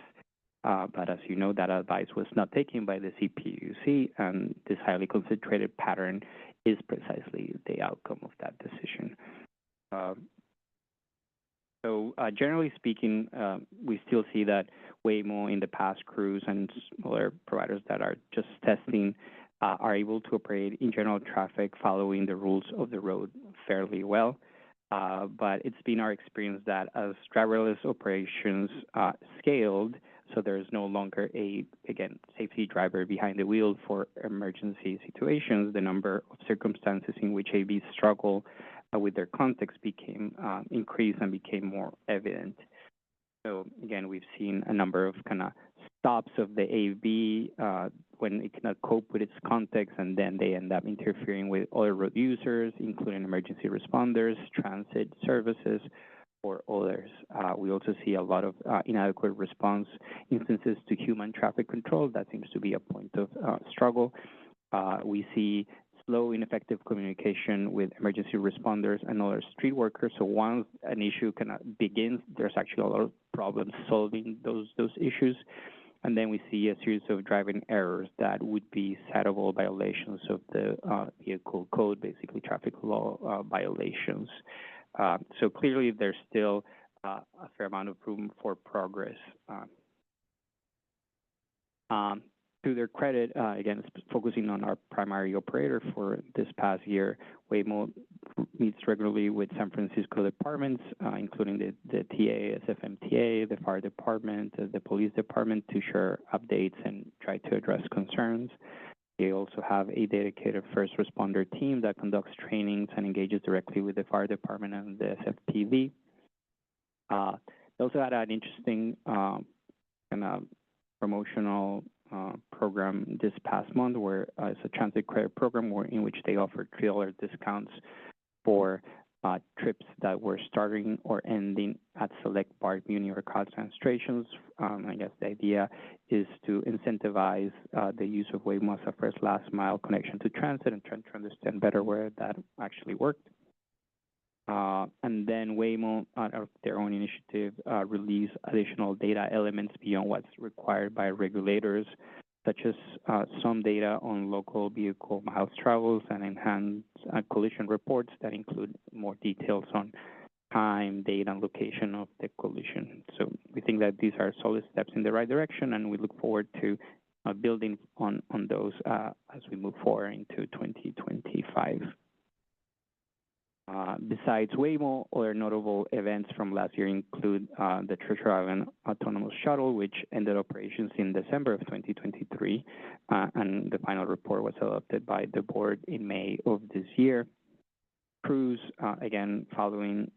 But as you know, that advice was not taken by the CPUC, and this highly concentrated pattern is precisely the outcome of that decision. So generally speaking, we still see that Waymo in the past, Cruise, and smaller providers that are just testing are able to operate in general traffic following the rules of the road fairly well. But it's been our experience that as driverless operations scaled, so there is no longer a, again, safety driver behind the wheel for emergency situations, the number of circumstances in which AVs struggle with their context became increased and became more evident. So again, we've seen a number of kind of stops of the AV when it cannot cope with its context, and then they end up interfering with other road users, including emergency responders, transit services, for others. We also see a lot of inadequate response instances to human traffic control. That seems to be a point of struggle. We see slow, ineffective communication with emergency responders and other street workers. So once an issue kind of begins, there's actually a lot of problems solving those issues. And then we see a series of driving errors that would be citable violations of the vehicle code, basically traffic law violations. So clearly there's still a fair amount of room for progress. To their credit, again, focusing on our primary operator for this past year, Waymo meets regularly with San Francisco departments, including the TA, SFMTA, the fire department, the police department, to share updates and try to address concerns. They also have a dedicated first responder team that conducts trainings and engages directly with the fire department and the SFPD. They also had an interesting kind of promotional program this past month, where it's a transit credit program in which they offered $3 discounts for trips that were starting or ending at select BART Muni or CAC stations. I guess the idea is to incentivize the use of Waymo as a first last mile connection to transit and trying to understand better where that actually worked. And then Waymo, out of their own initiative, release additional data elements beyond what's required by regulators, such as some data on local vehicle miles travels and enhanced collision reports that include more details on time, date, and location of the collision. So we think that these are solid steps in the right direction, and we look forward to building on those as we move forward into 2025. Besides Waymo, other notable events from last year include the Treasure Island Autonomous Shuttle, which ended operations in December of 2023, and the final report was adopted by the board in May of this year. Cruise, again, following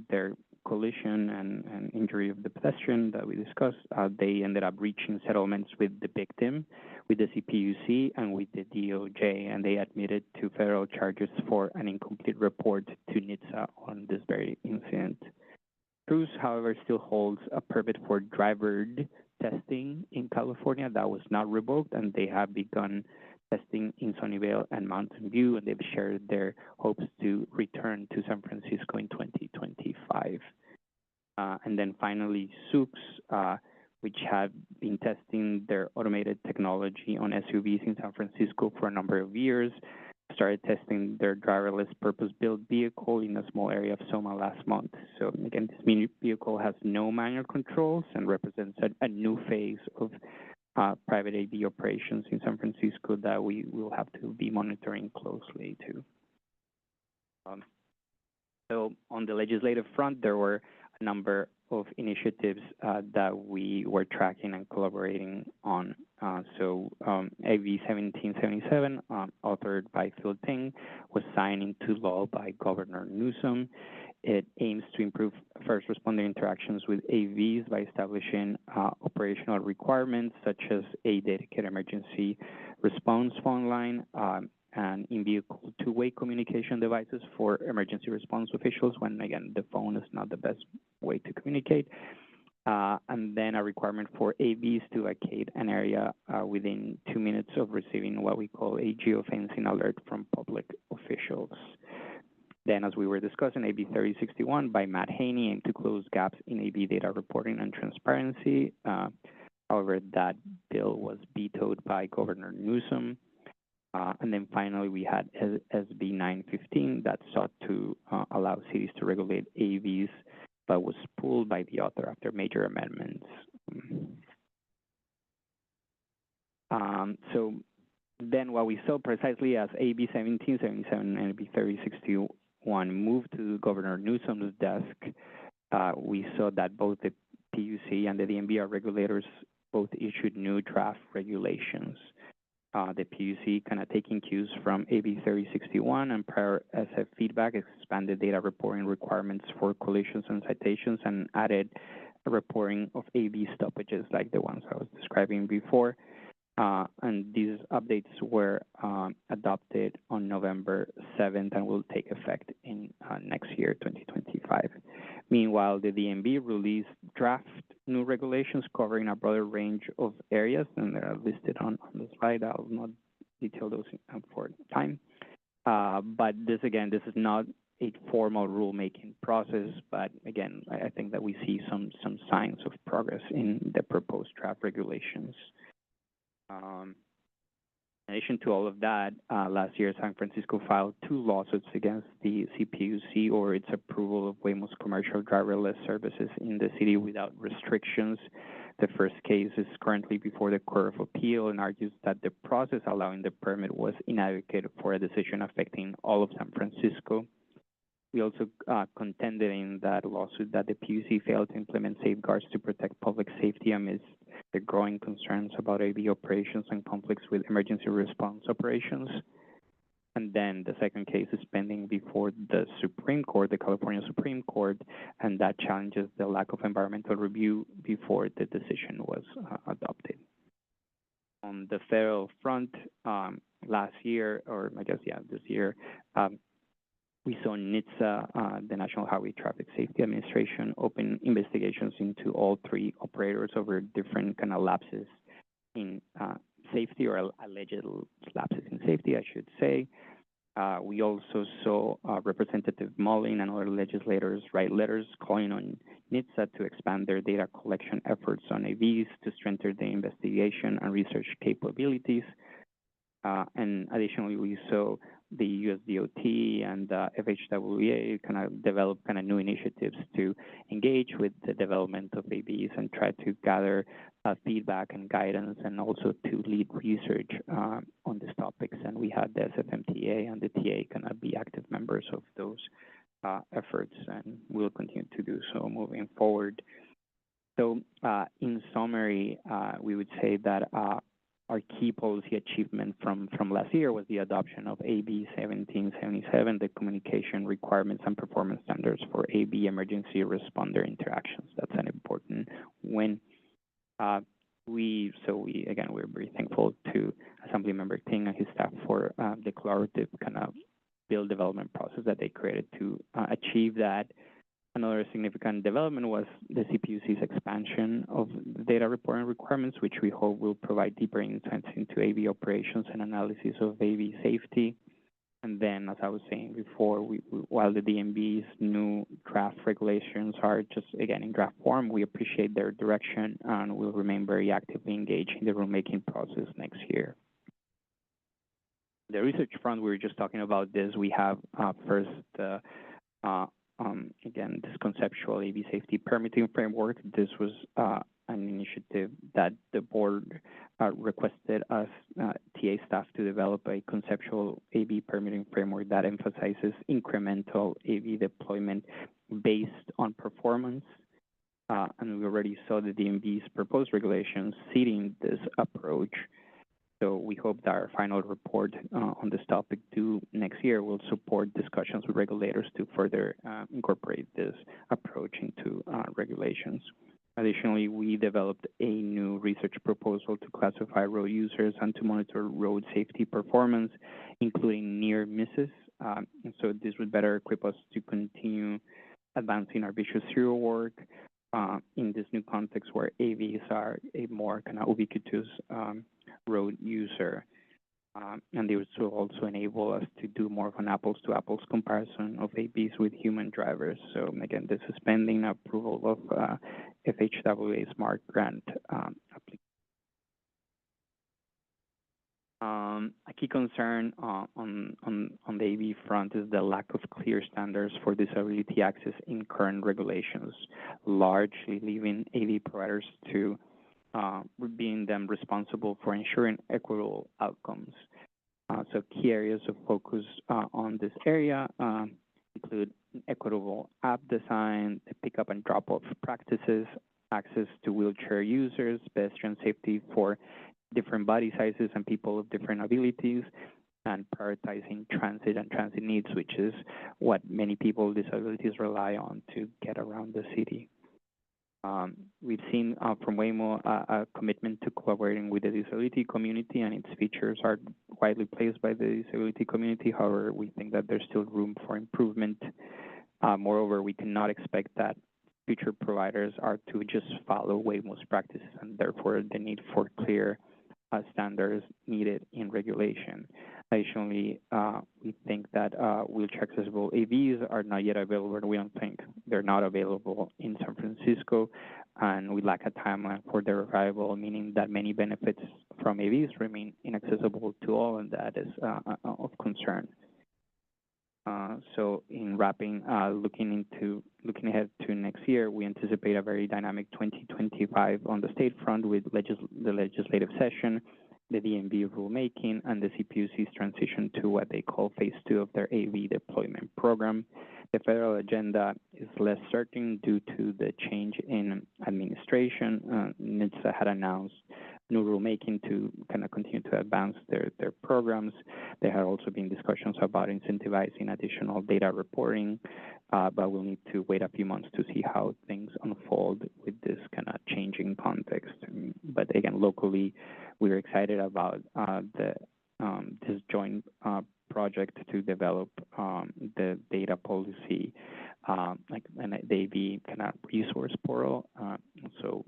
their collision and injury of the pedestrian that we discussed, they ended up reaching settlements with the victim, with the CPUC, and with the DOJ, and they admitted to federal charges for an incomplete report to NHTSA on this very incident. Cruise, however, still holds a permit for drivered testing in California that was not revoked, and they have begun testing in Sunnyvale and Mountain View, and they've shared their hopes to return to San Francisco in 2025. And then finally, Zoox, which have been testing their automated technology on SUVs in San Francisco for a number of years, started testing their driverless purpose-built vehicle in a small area of Soma last month. So again, this mini vehicle has no manual controls and represents a new phase of private AV operations in San Francisco that we will have to be monitoring closely too. So on the legislative front, there were a number of initiatives that we were tracking and collaborating on. AB 1777, authored by Phil Ting, was signed into law by Governor Newsom. It aims to improve first responder interactions with AVs by establishing operational requirements such as a dedicated emergency response phone line and in-vehicle two-way communication devices for emergency response officials when, again, the phone is not the best way to communicate. And then a requirement for AVs to vacate an area within 2 minutes of receiving what we call a geofencing alert from public officials. Then, as we were discussing, AB 3061 by Matt Haney aimed to close gaps in AV data reporting and transparency. However, that bill was vetoed by Governor Newsom. And then finally, we had SB 915 that sought to allow cities to regulate AVs, but was pulled by the author after major amendments. So then what we saw precisely as AB 1777 and AB 3061 moved to Governor Newsom's desk, we saw that both the PUC and the DMV regulators both issued new draft regulations. The PUC, kind of taking cues from AB 3061 and prior SF feedback, expanded data reporting requirements for collisions and citations and added a reporting of AV stoppages like the ones I was describing before. And these updates were adopted on November 7th and will take effect in next year, 2025. Meanwhile, the DMV released draft new regulations covering a broader range of areas, and they're listed on the slide. I'll not detail those for time. But this is not a formal rulemaking process, but again, I think that we see some signs of progress in the proposed draft regulations. In addition to all of that, last year San Francisco filed 2 lawsuits against the CPUC over its approval of Waymo's commercial driverless services in the city without restrictions. The first case is currently before the Court of Appeal and argues that the process allowing the permit was inadequate for a decision affecting all of San Francisco. We also contended in that lawsuit that the PUC failed to implement safeguards to protect public safety amidst the growing concerns about AV operations and conflicts with emergency response operations. And then the second case is pending before the Supreme Court, the California Supreme Court, and that challenges the lack of environmental review before the decision was adopted. On the federal front, last year, or I guess, this year, we saw NHTSA, the National Highway Traffic Safety Administration, open investigations into all 3 operators over different kind of lapses in safety, or alleged lapses in safety, I should say. We also saw Representative Mullin and other legislators write letters calling on NHTSA to expand their data collection efforts on AVs to strengthen the investigation and research capabilities. And additionally, we saw the US DOT and FHWA kind of develop kind of new initiatives to engage with the development of AVs and try to gather feedback and guidance, and also to lead research on these topics. And we had the SFMTA and the TA kind of be active members of those efforts, and we'll continue to do so moving forward. So in summary, we would say that our key policy achievement from last year was the adoption of AB 1777, the communication requirements and performance standards for AB emergency responder interactions. That's an important win. We're very thankful to Assemblymember Ting and his staff for the collaborative kind of bill development process that they created to achieve that. Another significant development was the CPUC's expansion of data reporting requirements, which we hope will provide deeper insights into AV operations and analysis of AV safety. And then, as I was saying before, while the DMV's new draft regulations are just, again, in draft form, we appreciate their direction and will remain very actively engaged in the rulemaking process next year. The research front, we were just talking about this. We have first, again, this conceptual AV safety permitting framework. This was an initiative that the board requested us, TA staff, to develop a conceptual AV permitting framework that emphasizes incremental AV deployment based on performance. And we already saw the DMV's proposed regulations seeding this approach. So we hope that our final report on this topic due next year will support discussions with regulators to further incorporate this approach into regulations. Additionally, we developed a new research proposal to classify road users and to monitor road safety performance, including near misses. And so this would better equip us to continue advancing our vicious zero work in this new context where AVs are a more kind of ubiquitous road user. And they would also enable us to do more of an apples-to-apples comparison of AVs with human drivers. So again, this is pending approval of FHWA Smart Grant application. A key concern on the AV front is the lack of clear standards for disability access in current regulations, largely leaving AV providers to being them responsible for ensuring equitable outcomes. So key areas of focus on this area include equitable app design, the pickup and drop-off practices, access to wheelchair users, pedestrian safety for different body sizes and people of different abilities, and prioritizing transit and transit needs, which is what many people with disabilities rely on to get around the city. We've seen from Waymo a commitment to collaborating with the disability community, and its features are widely praised by the disability community. However, we think that there's still room for improvement. Moreover, we cannot expect that future providers are to just follow Waymo's practices, and therefore the need for clear standards needed in regulation. Additionally, we think that wheelchair accessible AVs are not yet available, and we don't think they're not available in San Francisco, and we lack a timeline for their arrival, meaning that many benefits from AVs remain inaccessible to all, and that is of concern. So in wrapping, looking ahead to next year, we anticipate a very dynamic 2025 on the state front with the legislative session, the DMV rulemaking, and the CPUC's transition to what they call phase 2 of their AV deployment program. The federal agenda is less certain due to the change in administration. NHTSA had announced new rulemaking to kind of continue to advance their programs. There have also been discussions about incentivizing additional data reporting, but we'll need to wait a few months to see how things unfold with this kind of changing context. But again, locally, we're excited about this joint project to develop the data policy, like an AV kind of resource portal. So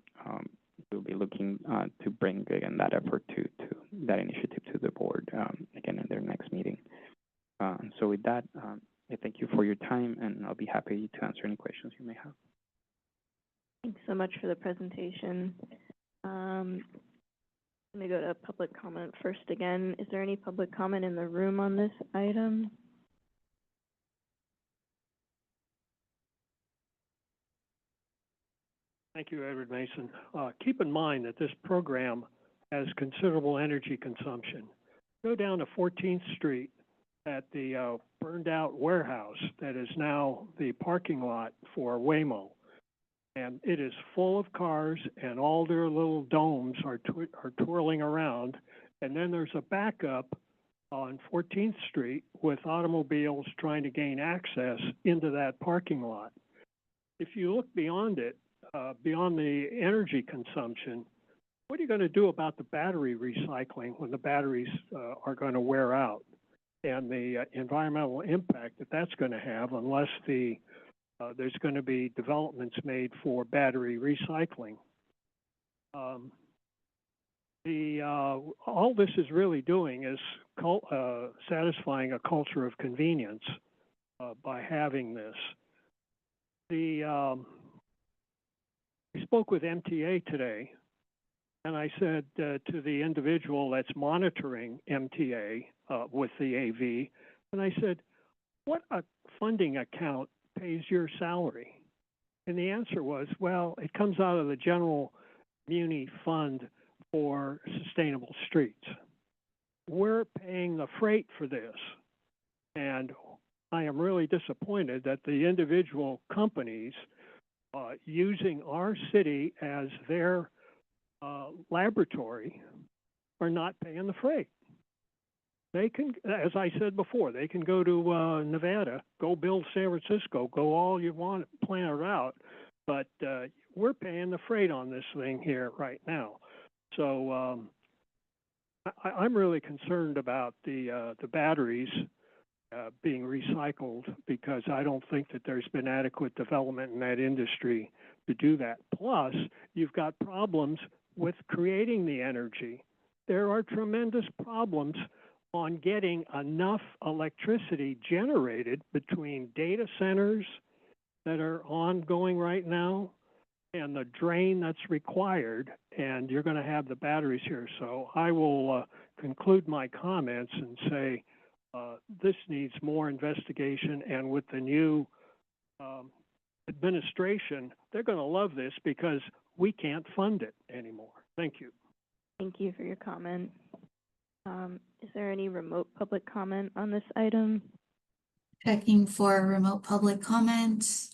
we'll be looking to bring again that effort to that initiative to the board again in their next meeting. So with that, I thank you for your time, and I'll be happy to answer any questions you may have. Thanks so much for the presentation. Let me go to public comment first again. Is there any public comment in the room on this item? Thank you, Edward Mason. Keep in mind that this program has considerable energy consumption. Go down to 14th Street at the burned out warehouse that is now the parking lot for Waymo. And it is full of cars, and all their little domes are twirling around. And then there's a backup on 14th Street with automobiles trying to gain access into that parking lot. If you look beyond it, beyond the energy consumption, what are you going to do about the battery recycling when the batteries are going to wear out, and the environmental impact that that's going to have unless there's going to be developments made for battery recycling? All this is really doing is satisfying a culture of convenience by having this. We spoke with MTA today, and I said to the individual that's monitoring MTA with the AV, and I said, what a funding account pays your salary? And the answer was, well, it comes out of the general muni fund for sustainable streets. We're paying the freight for this. And I am really disappointed that the individual companies using our city as their laboratory are not paying the freight. They can, as I said before, they can go to Nevada, go build San Francisco, go all you want, plan it out, but we're paying the freight on this thing here right now. So I'm really concerned about the batteries being recycled, because I don't think that there's been adequate development in that industry to do that. Plus, you've got problems with creating the energy. There are tremendous problems on getting enough electricity generated between data centers that are ongoing right now and the drain that's required, and you're going to have the batteries here. So I will conclude my comments and say this needs more investigation, and with the new administration, they're going to love this because we can't fund it anymore. Thank you. Thank you for your comment. Is there any remote public comment on this item? Checking for remote public comment.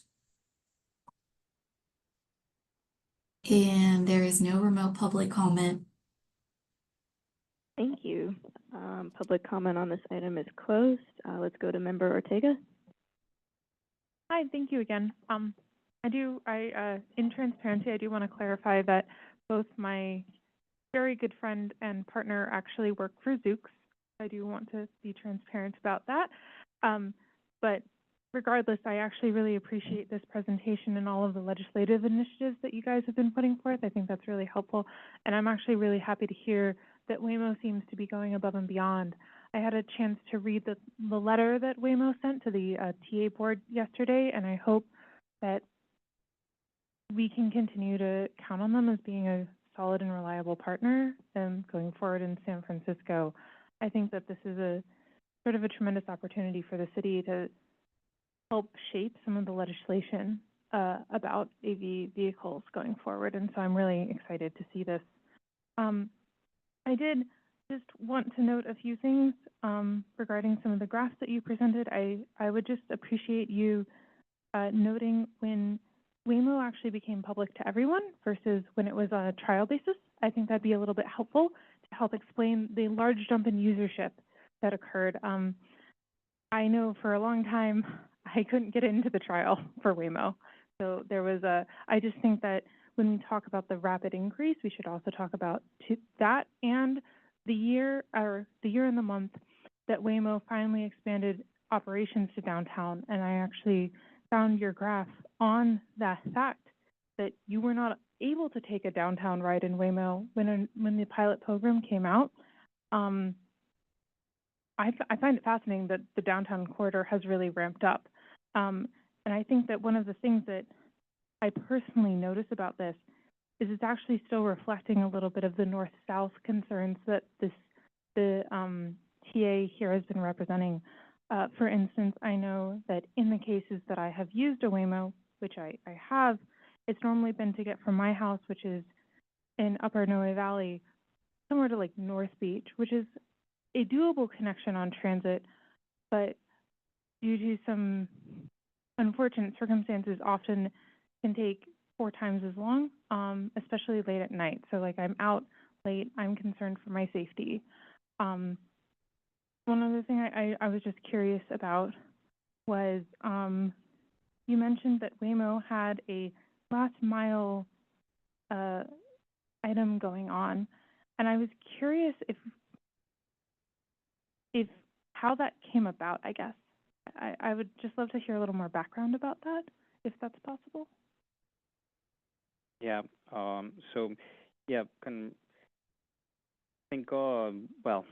And there is no remote public comment. Thank you. Public comment on this item is closed. Let's go to Member Ortega. Hi, thank you again. In transparency, I do want to clarify that both my very good friend and partner actually work for Zooks. I do want to be transparent about that. But regardless, I actually really appreciate this presentation and all of the legislative initiatives that you guys have been putting forth. I think that's really helpful. And I'm actually really happy to hear that Waymo seems to be going above and beyond. I had a chance to read the letter that Waymo sent to the TA board yesterday, and I hope that we can continue to count on them as being a solid and reliable partner going forward in San Francisco. I think that this is a sort of a tremendous opportunity for the city to help shape some of the legislation about AV vehicles going forward, and so I'm really excited to see this. I did just want to note a few things regarding some of the graphs that you presented. I would just appreciate you noting when Waymo actually became public to everyone versus when it was on a trial basis. I think that'd be a little bit helpful to help explain the large jump in usership that occurred. I know for a long time I couldn't get into the trial for Waymo. So there was I just think that when we talk about the rapid increase, we should also talk about that and the year and the month that Waymo finally expanded operations to downtown. And I actually found your graph on that fact that you were not able to take a downtown ride in Waymo when the pilot program came out. I find it fascinating that the downtown corridor has really ramped up. And I think that one of the things that I personally notice about this is it's actually still reflecting a little bit of the north-south concerns that the TA here has been representing. For instance, I know that in the cases that I have used a Waymo, which I have, it's normally been to get from my house, which is in Upper Noe Valley, somewhere to like North Beach, which is a doable connection on transit, but due to some unfortunate circumstances, often can take 4 times as long, especially late at night. So like I'm out late, I'm concerned for my safety. One other thing I was just curious about was you mentioned that Waymo had a last mile item going on, and I was curious if how that came about, I guess. I would just love to hear a little more background about that, if that's possible. Yeah. Can think well.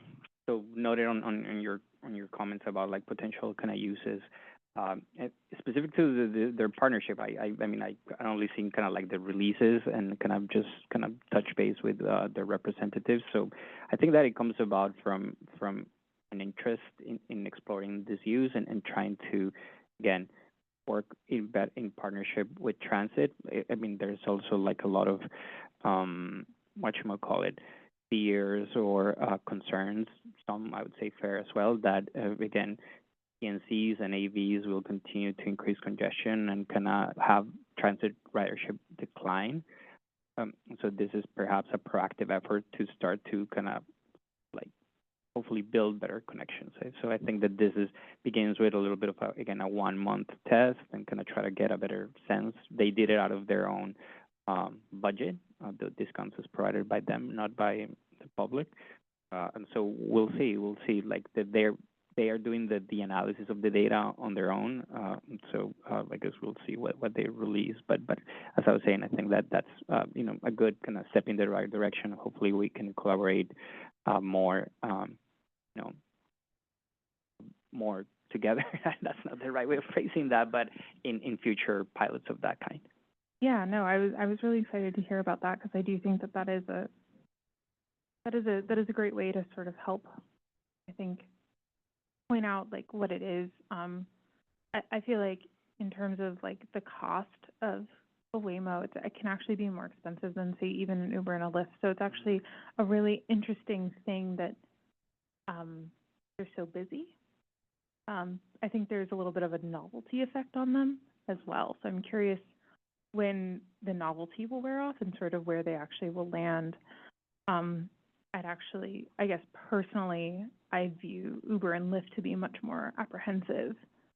So noted on your comments about like potential kind of uses. Specific to their partnership, I mean I only seen kind of like the releases and kind of just kind of touch base with their representatives. So I think that it comes about from an interest in exploring this use and trying to again work in partnership with transit. I mean there's also like a lot of fears or concerns, some I would say fair as well, that again PNCs and AVs will continue to increase congestion and kind of have transit ridership decline. So this is perhaps a proactive effort to start to kind of like hopefully build better connections. So I think that this begins with a little bit of a 1-month test and kind of try to get a better sense. They did it out of their own budget. The discounts is provided by them, not by the public. And so we'll see like that they are doing the analysis of the data on their own. So I guess we'll see what they release. But as I was saying, I think that's a good kind of step in the right direction. Hopefully we can collaborate more more together. That's not the right way of phrasing that, but in future pilots of that kind. Yeah, no, I was really excited to hear about that because I do think that is a great way to sort of help, I think, point out like what it is. I feel like in terms of like the cost of a Waymo, it can actually be more expensive than say even an Uber and a Lyft. So it's actually a really interesting thing that they're so busy. I think there's a little bit of a novelty effect on them as well. So I'm curious when the novelty will wear off and sort of where they actually will land. I guess personally, I view Uber and Lyft to be much more apprehensive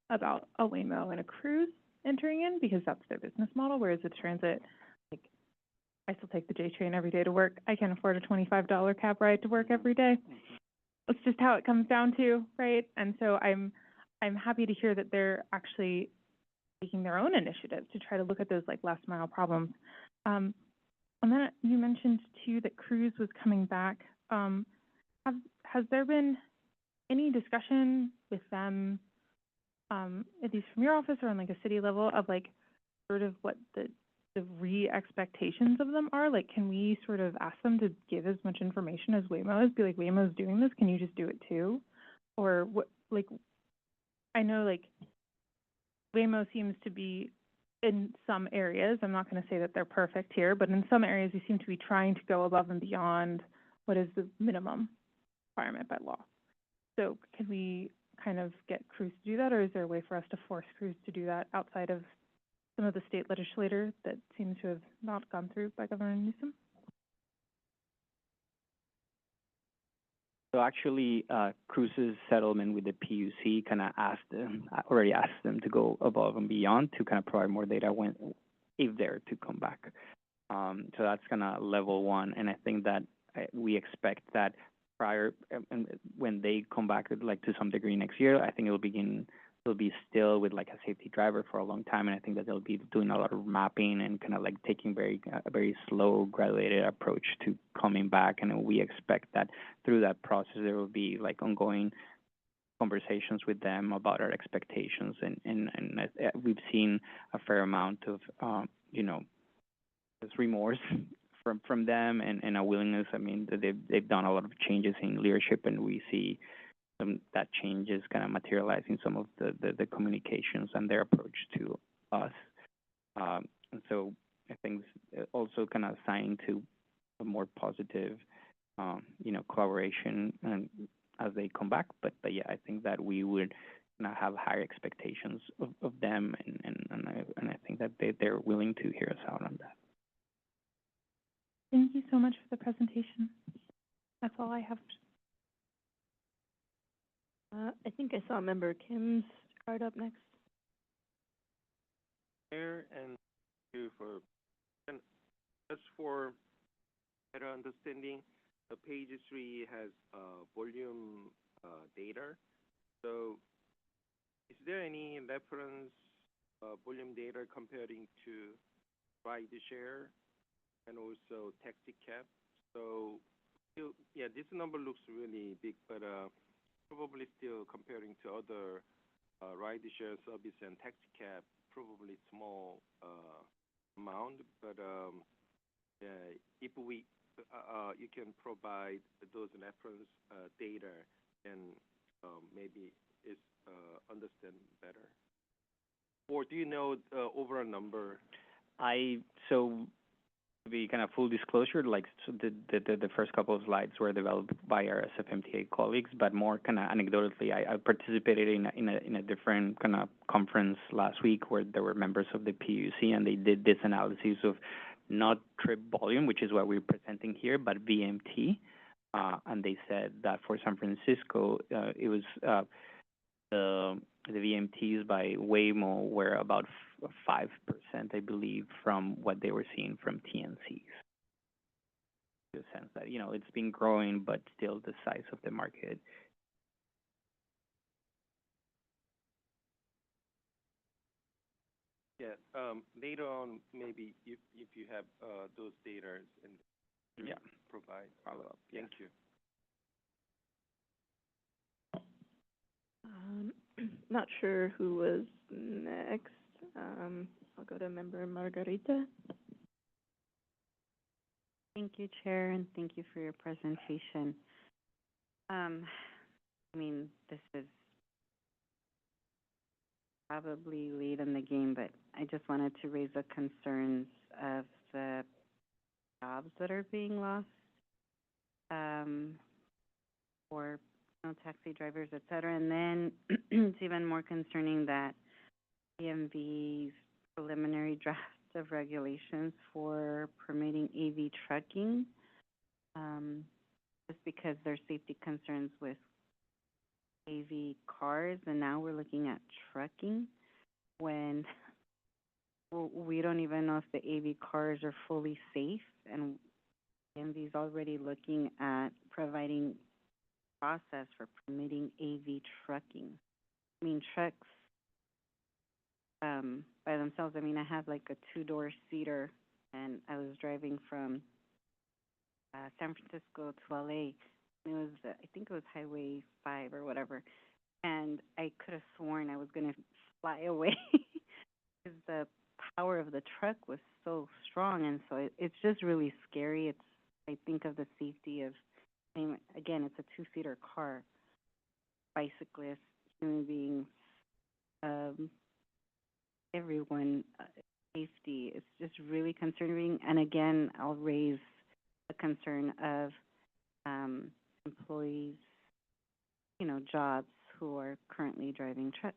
about a Waymo and a cruise entering in because that's their business model, whereas with transit, like, I still take the J train every day to work. I can't afford a $25 cab ride to work every day. It's just how it comes down to, right? And so I'm happy to hear that they're actually taking their own initiative to try to look at those like last mile problems. And then you mentioned too that Cruise was coming back. Has there been any discussion with them, at least from your office or on like a city level, of like sort of what the re-expectations of them are? Like, can we sort of ask them to give as much information as Waymo is? Be like, Waymo's doing this, can you just do it too? Or what, like, I know like Waymo seems to be in some areas, I'm not going to say that they're perfect here, but in some areas you seem to be trying to go above and beyond what is the minimum requirement by law. So can we kind of get Cruise to do that, or is there a way for us to force Cruise to do that outside of some of the state legislator that seems to have not gone through by Governor Newsom? So actually, Cruise's settlement with the PUC kind of already asked them to go above and beyond to kind of provide more data if they're to come back. So that's kind of level one, and I think that we expect that when they come back, like to some degree next year, I think they'll be still with like a safety driver for a long time, and I think that they'll be doing a lot of mapping and kind of like taking a very slow, graduated approach to coming back. And we expect that through that process, there will be like ongoing conversations with them about our expectations, and we've seen a fair amount of remorse from them and a willingness. I mean, they've done a lot of changes in leadership, and we see that change is kind of materializing some of the communications and their approach to us. And so I think also kind of signing to a more positive, collaboration and as they come back. But yeah, I think that we would not have higher expectations of them, and I think that they're willing to hear us out on that. Thank you so much for the presentation. That's all I have. I think I saw Member Kim's card up next. Mayor, and thank you for, and just for better understanding, the page 3 has volume data. So is there any reference volume data comparing to ride share and also taxi cab? So yeah, this number looks really big, but probably still comparing to other ride-share service and taxi cab, probably small amount. But if you can provide those reference data, and maybe it's understand better. Or do you know the overall number? To be kind of full disclosure, like so the first couple of slides were developed by our SFMTA colleagues, but more kind of anecdotally, I participated in a different kind of conference last week where there were members of the PUC, and they did this analysis of not trip volume, which is what we're presenting here, but VMT, and they said that for San Francisco, it was the VMTs by Waymo were about 5%, I believe, from what they were seeing from TNCs. In the sense that, it's been growing, but still the size of the market. Yeah, later on, maybe if you have those data and provide follow-up. Thank you. Not sure who was next. I'll go to Member Margarita. Thank you, Chair, and thank you for your presentation. This is probably late in the game, but I just wanted to raise the concerns of the jobs that are being lost for taxi drivers, et cetera. And then it's even more concerning that DMV's preliminary draft of regulations for permitting AV trucking, just because there's safety concerns with AV cars, and now we're looking at trucking when we don't even know if the AV cars are fully safe, and DMV is already looking at providing process for permitting AV trucking. I mean, trucks by themselves. I mean, I have like a two-door seater, and I was driving from San Francisco to LA. And it was, I think it was Highway 5 or whatever, and I could have sworn I was going to fly away because the power of the truck was so strong, and so it's just really scary. I think of the safety of, again, it's a two-seater car, bicyclists, human beings, everyone, safety. It's just really concerning. And again, I'll raise the concern of employees, jobs who are currently driving trucks,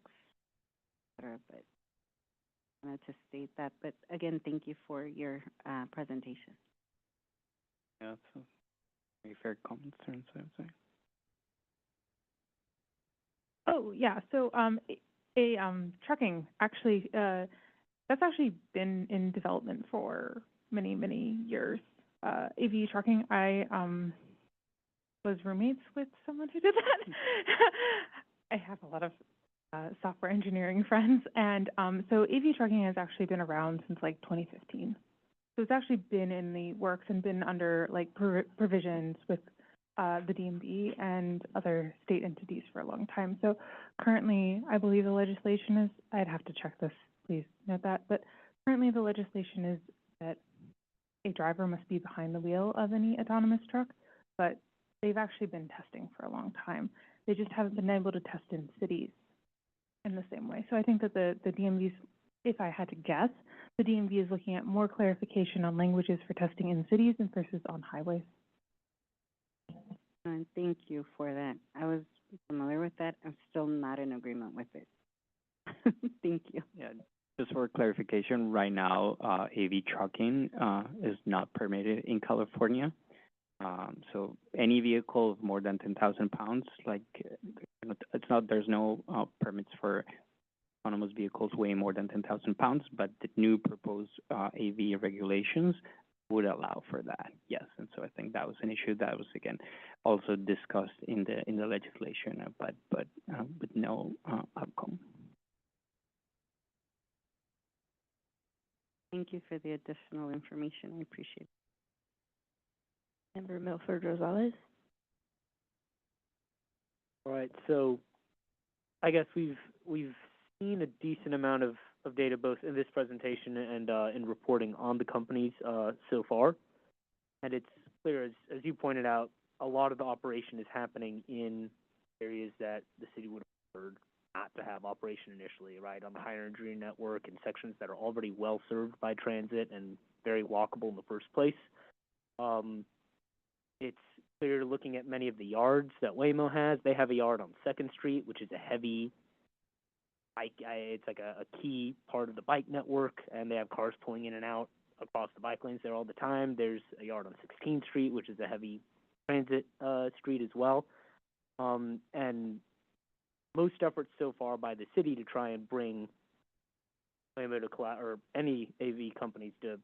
et cetera. But I wanted to state that. But again, thank you for your presentation. Yeah, it's a very fair comment, I would say. Oh, yeah. So, trucking actually, that's actually been in development for many, many years. AV trucking, I was roommates with someone who did that. I have a lot of software engineering friends, and so AV trucking has actually been around since like 2015. So it's actually been in the works and been under like provisions with the DMV and other state entities for a long time. So currently, I believe the legislation is, I'd have to check this, please note that, but currently the legislation is that a driver must be behind the wheel of any autonomous truck, but they've actually been testing for a long time. They just haven't been able to test in cities in the same way. So I think that the DMV's, if I had to guess, the DMV is looking at more clarification on languages for testing in cities and versus on highways. And thank you for that. I was familiar with that. I'm still not in agreement with it. Thank you. Yeah, just for clarification, right now, AV trucking is not permitted in California. So any vehicle of more than 10,000 pounds, there's no permits for autonomous vehicles weighing more than 10,000 pounds, but the new proposed AV regulations would allow for that, yes. And so I think that was an issue that was, again, also discussed in the legislation, but with no outcome. Thank you for the additional information. I appreciate it. Member Milford Rosales. All right, so I guess we've seen a decent amount of data both in this presentation and in reporting on the companies so far. And it's clear, as you pointed out, a lot of the operation is happening in areas that the city would have preferred not to have operation initially, right, on the higher energy network in sections that are already well served by transit and very walkable in the first place. It's clear looking at many of the yards that Waymo has. They have a yard on 2nd Street, which is a heavy bike. It's like a key part of the bike network, and they have cars pulling in and out across the bike lanes there all the time. There's a yard on 16th Street, which is a heavy transit street as well. And most efforts so far by the city to try and bring Waymo to or any AV companies to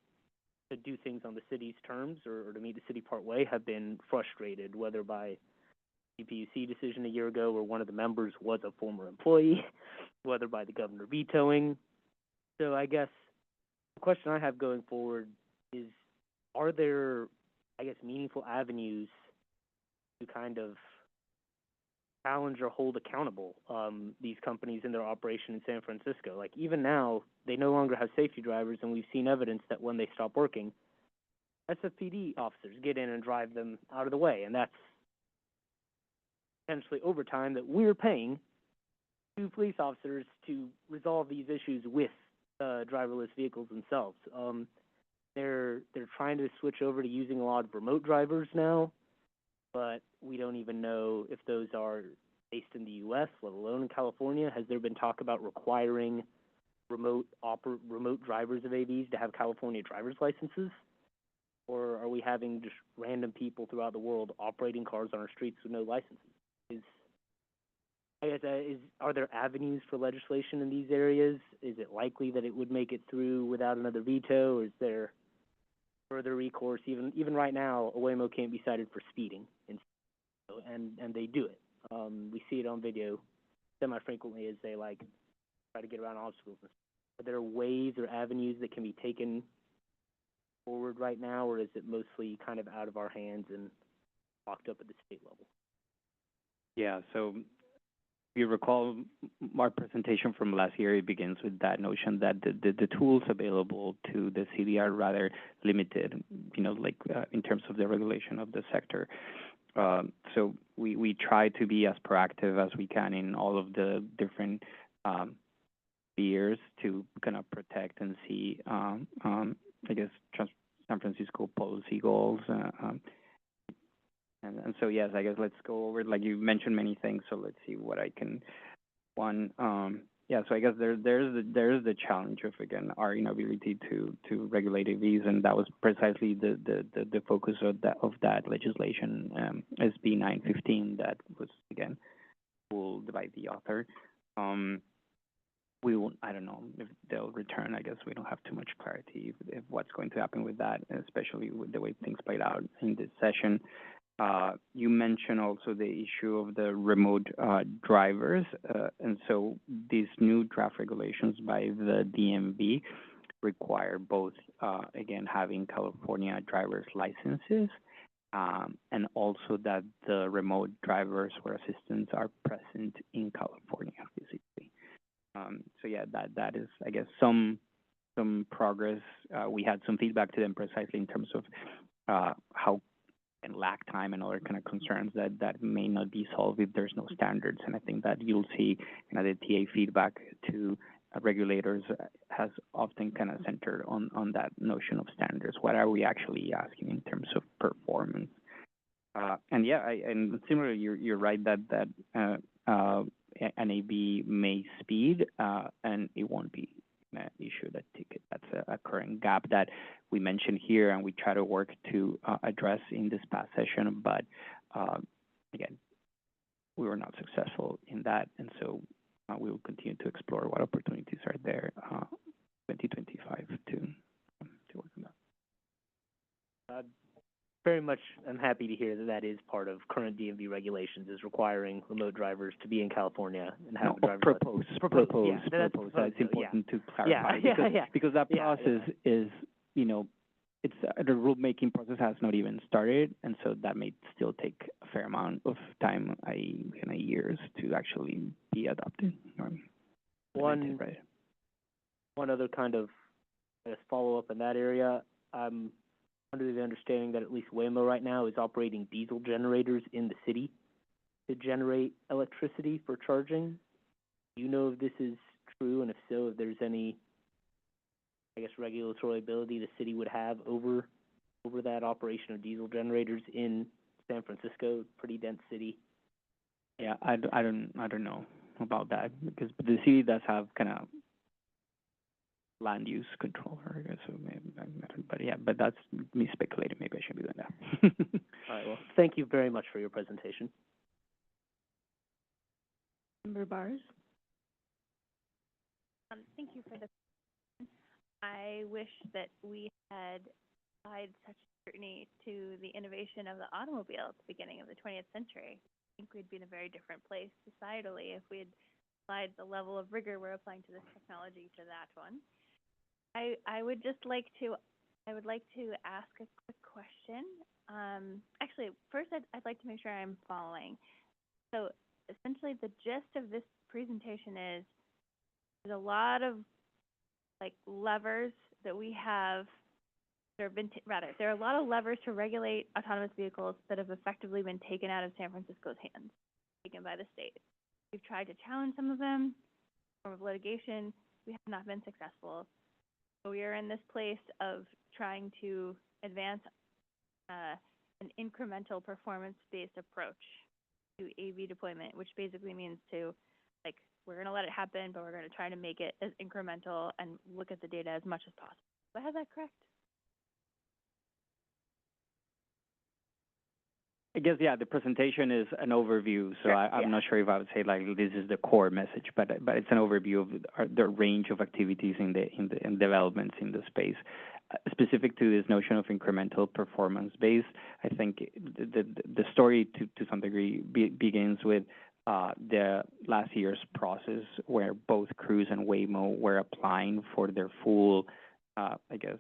do things on the city's terms or to meet the city part way have been frustrated, whether by CPUC decision a year ago where one of the members was a former employee, whether by the governor vetoing. So I guess the question I have going forward is, are there, meaningful avenues to kind of challenge or hold accountable these companies in their operation in San Francisco? Like, even now, they no longer have safety drivers, and we've seen evidence that when they stop working, SFPD officers get in and drive them out of the way, and that's potentially overtime that we're paying to police officers to resolve these issues with driverless vehicles themselves. They're trying to switch over to using a lot of remote drivers now, but we don't even know if those are based in the U.S., let alone in California. Has there been talk about requiring remote drivers of AVs to have California driver's licenses? Or are we having just random people throughout the world operating cars on our streets with no licenses? I guess, are there avenues for legislation in these areas? Is it likely that it would make it through without another veto, or is there further recourse? Even right now, a Waymo can't be cited for speeding, and they do it. We see it on video semi-frequently as they try to get around obstacles. Are there ways or avenues that can be taken forward right now, or is it mostly kind of out of our hands and locked up at the state level? Yeah, so if you recall our presentation from last year, it begins with that notion that the tools available to the city are rather limited, in terms of the regulation of the sector. So we try to be as proactive as we can in all of the different spheres to kind of protect and see, San Francisco policy goals. And so, yes, I guess let's go over, like you mentioned many things, so let's see what I can, so I guess there's the challenge of, again, our inability to regulate AVs, and that was precisely the focus of that legislation, SB 915, that was, again, pulled by the author. I don't know if they'll return. I guess we don't have too much clarity if what's going to happen with that, especially with the way things played out in this session. You mentioned also the issue of the remote drivers, and so these new draft regulations by the DMV require both, again, having California driver's licenses, and also that the remote drivers or assistants are present in California physically. So yeah, that is, I guess, some progress. We had some feedback to them precisely in terms of how and lag time and other kind of concerns that may not be solved if there's no standards. And I think that you'll see the TA feedback to regulators has often kind of centered on that notion of standards. What are we actually asking in terms of performance? And similarly, you're right that an AV may speed and it won't be issued a ticket. That's a current gap that we mentioned here, and we try to work to address in this past session. But again, we were not successful in that, and so we will continue to explore what opportunities are there 2025 to work on that. Very much, I'm happy to hear that is part of current DMV regulations, is requiring remote drivers to be in California and have a driver's proposed. Yeah, That's important to clarify because that process is, it's the rulemaking process has not even started, and so that may still take a fair amount of time, years, to actually be adopted. One other kind of follow-up in that area. Under the understanding that at least Waymo right now is operating diesel generators in the city to generate electricity for charging. Do you know if this is true, and if so, if there's any, regulatory ability the city would have over that operation of diesel generators in San Francisco, pretty dense city? Yeah, I don't know about that, because the city does have kind of land use control, I guess. So maybe, but that's me speculating. Maybe I should be doing that. All right. Well, thank you very much for your presentation. Member Bars. Thank you for the question. I wish that we had applied such scrutiny to the innovation of the automobile at the beginning of the 20th century. I think we'd be in a very different place societally if we had applied the level of rigor we're applying to this technology to that one. I would like to ask a quick question. Actually, first I'd like to make sure I'm following. So essentially the gist of this presentation is there's a lot of levers that we have that have been, there are a lot of levers to regulate autonomous vehicles that have effectively been taken out of San Francisco's hands, taken by the state. We've tried to challenge some of them in the form of litigation. We have not been successful. So we are in this place of trying to advance an incremental performance-based approach to AV deployment, which basically means to, we're going to let it happen, but we're going to try to make it as incremental and look at the data as much as possible. Do I have that correct? I guess, yeah, the presentation is an overview, so Sure, I'm not sure if I would say like this is the core message, but it's an overview of the range of activities in developments in the space. Specific to this notion of incremental performance base, I think the story to some degree begins with the last year's process where both Cruise and Waymo were applying for their full, I guess,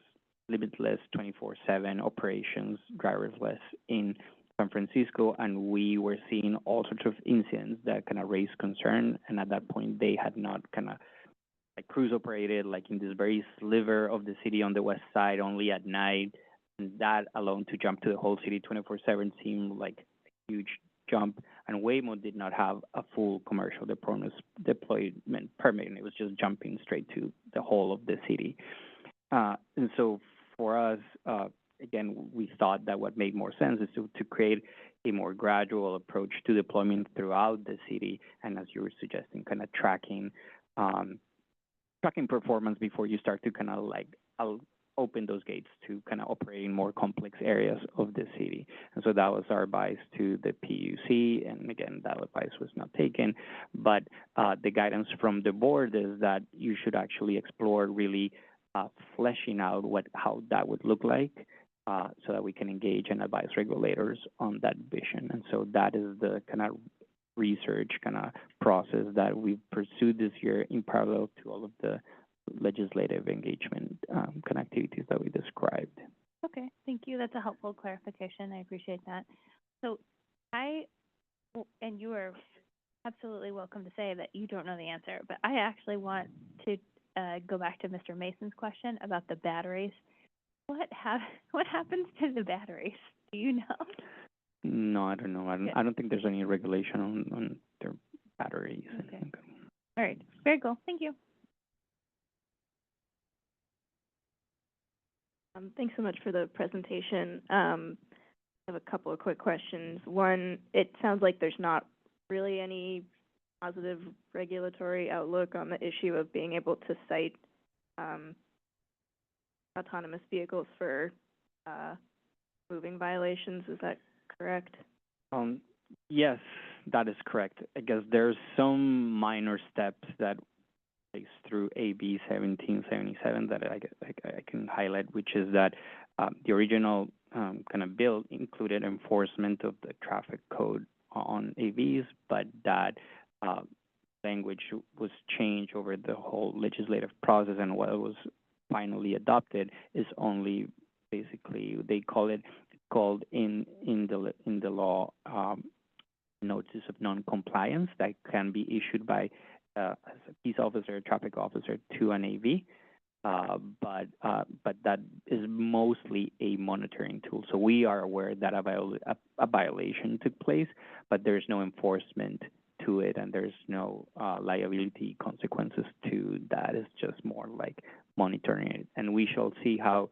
limitless 24/7 operations, driverless in San Francisco, and we were seeing all sorts of incidents that kind of raised concern. And at that point, they had not kind of like Cruise operated like in this very sliver of the city on the west side only at night, and that alone to jump to the whole city 24/7 seemed like a huge jump. And Waymo did not have a full commercial deployment permit, and it was just jumping straight to the whole of the city. And so for us, again, we thought that what made more sense is to create a more gradual approach to deployment throughout the city, and as you were suggesting, kind of tracking performance before you start to kind of like open those gates to kind of operating more complex areas of the city. And so that was our advice to the PUC, and again, that advice was not taken. But the guidance from the board is that you should actually explore really fleshing out how that would look like, so that we can engage and advise regulators on that vision. And so that is the kind of research kind of process that we've pursued this year in parallel to all of the legislative engagement kind of activities that we described. Okay, thank you. That's a helpful clarification. I appreciate that. So and you are absolutely welcome to say that you don't know the answer, but I actually want to go back to Mr. Mason's question about the batteries. What happens to the batteries? Do you know? No, I don't know. I don't think there's any regulation on their batteries. Okay. All right. Very cool. Thank you. Thanks so much for the presentation. I have a couple of quick questions. One, it sounds like there's not really any positive regulatory outlook on the issue of being able to cite autonomous vehicles for moving violations. Is that correct? Yes, that is correct. I guess there's some minor steps that through AB 1777 that I can highlight, which is that the original kind of bill included enforcement of the traffic code on AVs, but that language was changed over the whole legislative process, and what was finally adopted is only basically called in the law notice of non-compliance that can be issued by as a peace officer, a traffic officer to an AV, but that is mostly a monitoring tool. So we are aware that a violation took place, but there's no enforcement to it, and there's no liability consequences to that. It's just more like monitoring it. And we shall see how,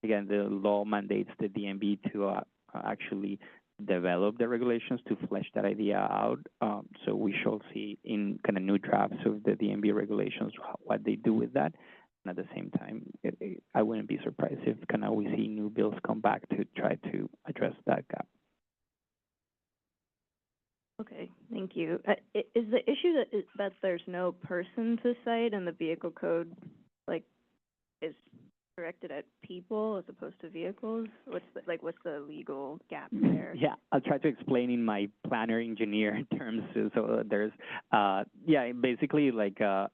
again, the law mandates the DMV to actually develop the regulations to flesh that idea out. So we shall see in kind of new drafts of the DMV regulations what they do with that. And at the same time, I wouldn't be surprised if kind of we see new bills come back to try to address that gap. Okay, thank you. Is the issue that there's no person to cite and the vehicle code is directed at people as opposed to vehicles? What's the legal gap there? Yeah, I'll try to explain in my planner engineer terms. So there's basically like a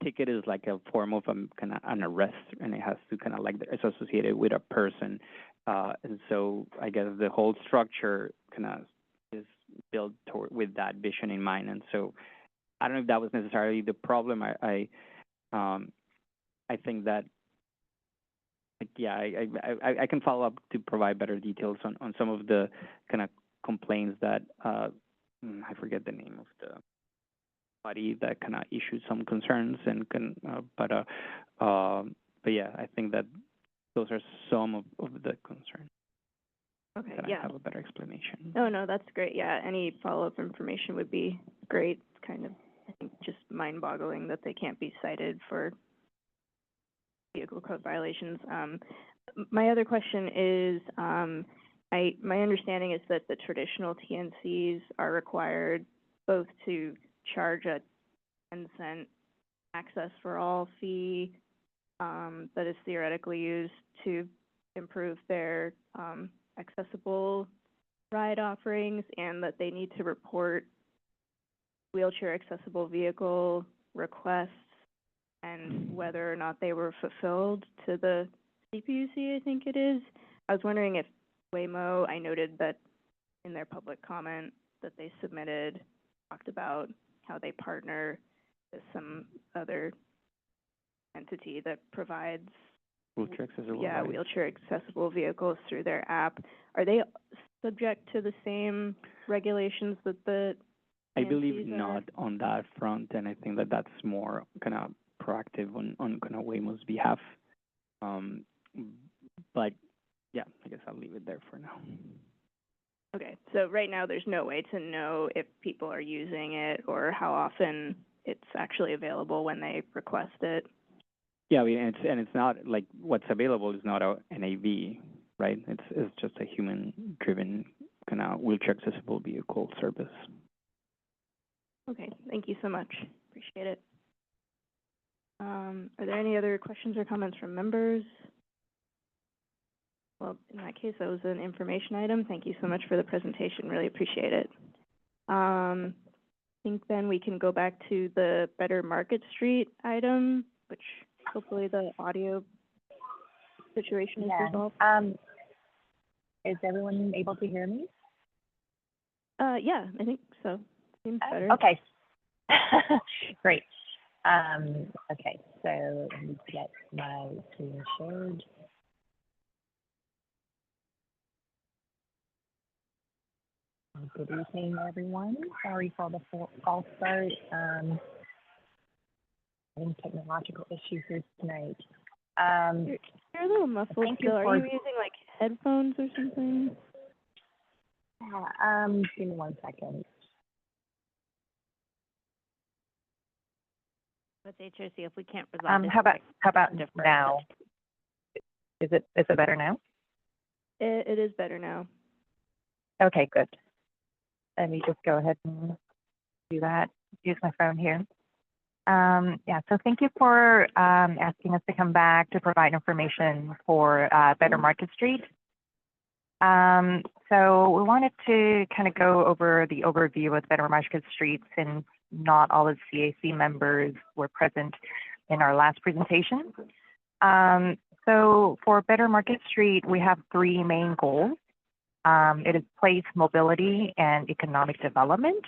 ticket is like a form of kind of an arrest, and it has to kind of it's associated with a person, and so I guess the whole structure kind of is built with that vision in mind. And so I don't know if that was necessarily the problem. I think that I can follow up to provide better details on some of the kind of complaints that I forget the name of the body that kind of issued some concerns and but yeah, I think that those are some of the concerns. Okay, that yeah. I have a better explanation. Oh, no, that's great. Yeah, any follow-up information would be great. It's kind of, I think, just mind-boggling that they can't be cited for vehicle code violations. My other question is, My understanding is that the traditional TNCs are required both to charge a 10-cent access for all fee that is theoretically used to improve their accessible ride offerings, and that they need to report wheelchair accessible vehicle requests and whether or not they were fulfilled to the CPUC, I think it is. I was wondering if Waymo, I noted that in their public comment that they submitted, talked about how they partner with some other entity that provides Wheelchair accessible. yeah, rides. wheelchair accessible vehicles through their app. Are they subject to the same regulations that the I believe TNCs are? not on that front, and I think that that's more kind of proactive on kind of Waymo's behalf. But yeah, I guess I'll leave it there for now. Okay, so right now there's no way to know if people are using it or how often it's actually available when they request it. Yeah, it's not like what's available is not an AV, right? It's just a human-driven kind of wheelchair accessible vehicle service. Okay, thank you so much. Appreciate it. Are there any other questions or comments from members? Well, in that case, that was an information item. Thank you so much for the presentation. Really appreciate it. I think then we can go back to the Better Market Street item, which hopefully the audio situation is resolved. Is everyone able to hear me? Yeah, I think so. Seems better. Okay. Great. Okay, so let me get my screen shared. Good evening, everyone. Sorry for the false start. Any technological issues here tonight. You're a little muffled still. Are you using like headphones or something? Yeah, give me 1 second. Let's see if we can't resolve this. How about now? Is it better now? It is better now. Okay, good. Let me just go ahead and do that. Use my phone here. Yeah, so thank you for asking us to come back to provide information for Better Market Street. So we wanted to kind of go over the overview of Better Market Street since not all of the CAC members were present in our last presentation. So for Better Market Street, we have 3 main goals. It is place, mobility, and economic development.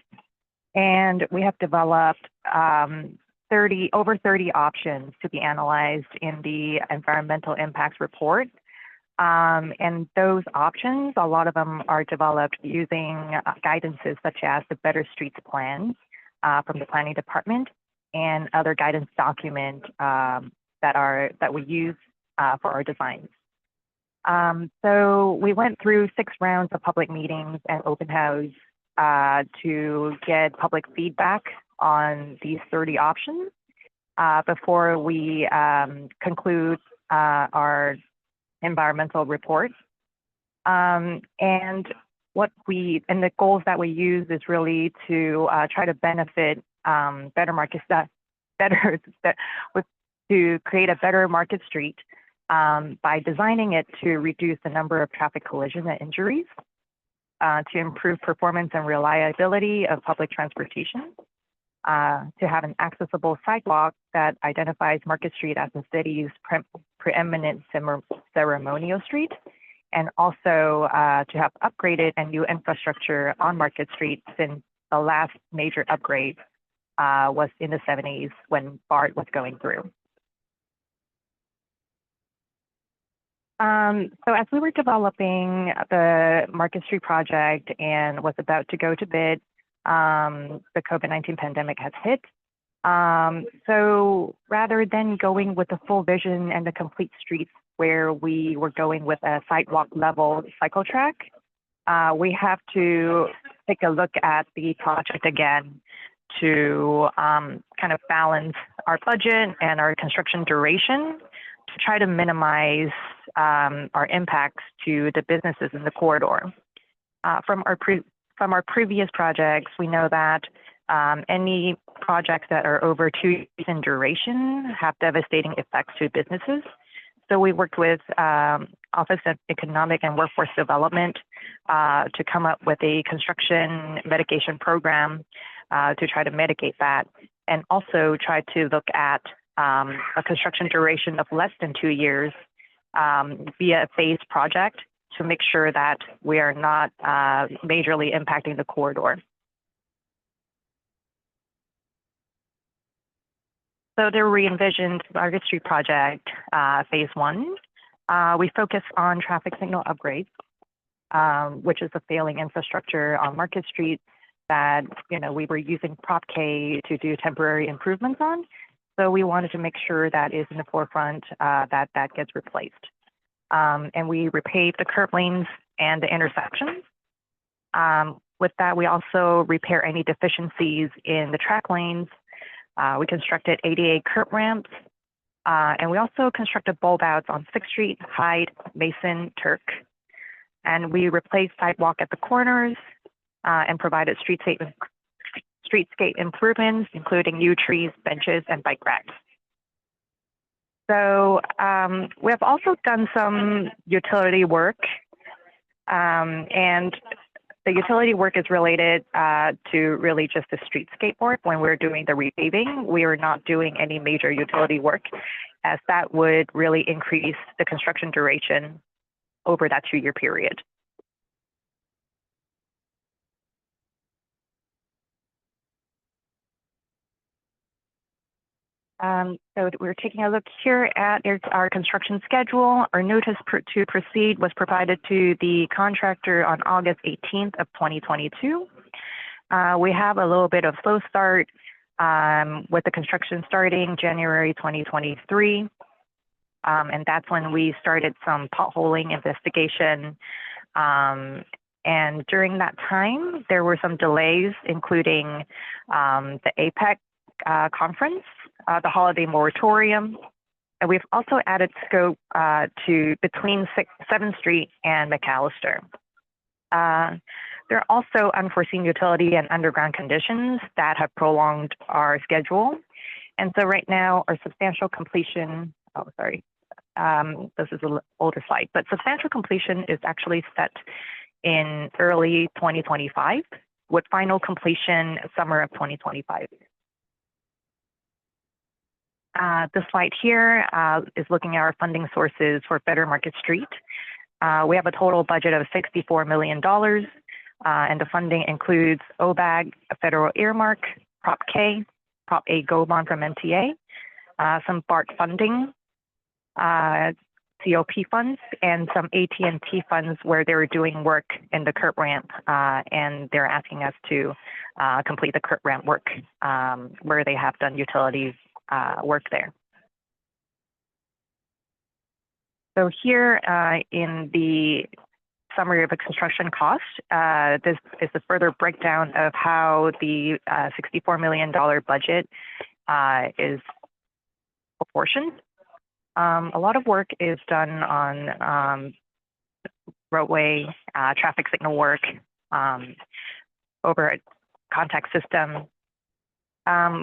And we have developed over 30 options to be analyzed in the environmental impacts report. And those options, a lot of them are developed using guidances such as the Better Streets Plan from the Planning Department and other guidance documents that we use for our designs. So we went through 6 rounds of public meetings and open house to get public feedback on these 30 options before we conclude our environmental report. And the goals that we use is really to try to benefit better markets to create a better market street by designing it to reduce the number of traffic collisions and injuries, to improve performance and reliability of public transportation, to have an accessible sidewalk that identifies Market Street as the city's preeminent ceremonial street, and also to have upgraded and new infrastructure on Market Street since the last major upgrade was in the 70s when BART was going through. So as we were developing the Market Street project and was about to go to bid, the COVID-19 pandemic has hit. So rather than going with the full vision and the complete streets where we were going with a sidewalk level cycle track, we have to take a look at the project again to kind of balance our budget and our construction duration to try to minimize our impacts to the businesses in the corridor. From our previous projects, we know that any projects that are over 2 years in duration have devastating effects to businesses. So we worked with Office of Economic and Workforce Development to come up with a construction mitigation program to try to mitigate that, and also try to look at a construction duration of less than 2 years via a phased project to make sure that we are not majorly impacting the corridor. So the re-envisioned Market Street project, phase 1, we focus on traffic signal upgrades, which is a failing infrastructure on Market Street that we were using Prop K to do temporary improvements on. So we wanted to make sure that is in the forefront, that gets replaced. And we repaved the curb lanes and the intersections. With that, we also repair any deficiencies in the track lanes. We constructed ADA curb ramps, and we also constructed bulb outs on 6th Street, Hyde, Mason, Turk. And we replaced sidewalk at the corners and provided streetscape improvements, including new trees, benches, and bike racks. So we have also done some utility work, and the utility work is related to really just the streetscape work. When we're doing the repaving, we are not doing any major utility work, as that would really increase the construction duration over that 2-year period. So we're taking a look here at our construction schedule. Our notice to proceed was provided to the contractor on August 18th of 2022. We have a little bit of slow start with the construction starting January 2023. And that's when we started some potholing investigation. And during that time, there were some delays, including the APEC conference, the holiday moratorium, and we've also added scope to between 7th Street and McAllister. There are also unforeseen utility and underground conditions that have prolonged our schedule. And so right now, our substantial completion, this is an older slide, but substantial completion is actually set in early 2025, with final completion summer of 2025. This slide here is looking at our funding sources for Better Market Street. We have a total budget of $64 million, and the funding includes OBAG, a federal earmark, Prop K, Prop A GO bond from MTA, some BART funding, COP funds, and some AT&T funds where they're doing work in the curb ramp, and they're asking us to complete the curb ramp work where they have done utilities work there. So here in the summary of the construction cost, this is a further breakdown of how the $64 million budget is proportioned. A lot of work is done on roadway, traffic signal work, over contact system.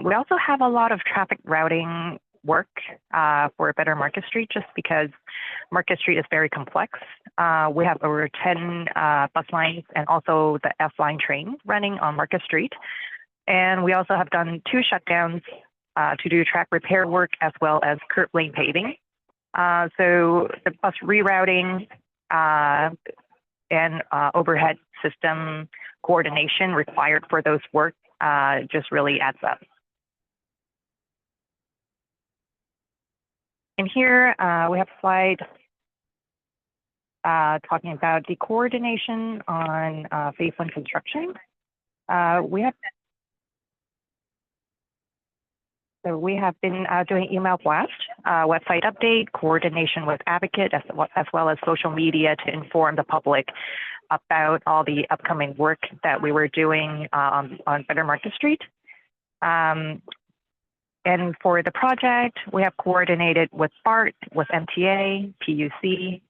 We also have a lot of traffic routing work for Better Market Street, just because Market Street is very complex. We have over 10 bus lines and also the F-line train running on Market Street. And we also have done 2 shutdowns to do track repair work as well as curb lane paving. So the bus rerouting and overhead system coordination required for those work just really adds up. And here we have a slide talking about the coordination on phase 1 construction. We have been doing email blast, website update, coordination with advocate, as well as social media to inform the public about all the upcoming work that we were doing on Better Market Street. And And for the project, we have coordinated with BART, with MTA, PUC,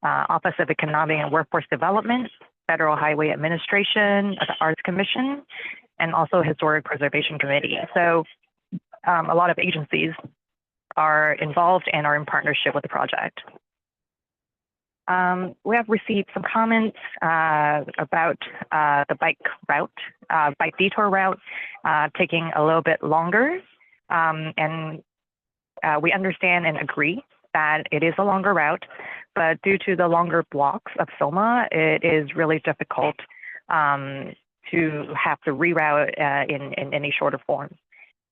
Office of Economic and Workforce Development, Federal Highway Administration, the Arts Commission, and also Historic Preservation Committee. So a lot of agencies are involved and are in partnership with the project. We have received some comments about the bike detour route taking a little bit longer. And we understand and agree that it is a longer route, but due to the longer blocks of SOMA, it is really difficult to have to reroute in any shorter form.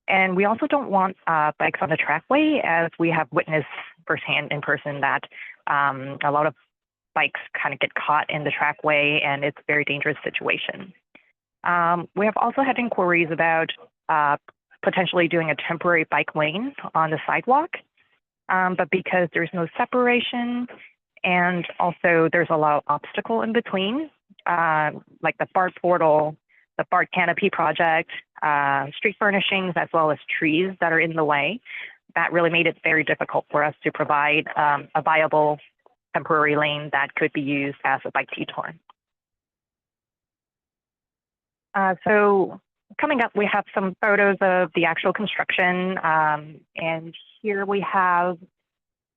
And we also don't want bikes on the trackway, as we have witnessed firsthand in person that a lot of bikes kind of get caught in the trackway, and it's a very dangerous situation. We have also had inquiries about potentially doing a temporary bike lane on the sidewalk, but because there's no separation and also there's a lot of obstacle in between, like the BART portal, the BART canopy project, street furnishings, as well as trees that are in the way, that really made it very difficult for us to provide a viable temporary lane that could be used as a bike detour. So coming up, we have some photos of the actual construction. And here we have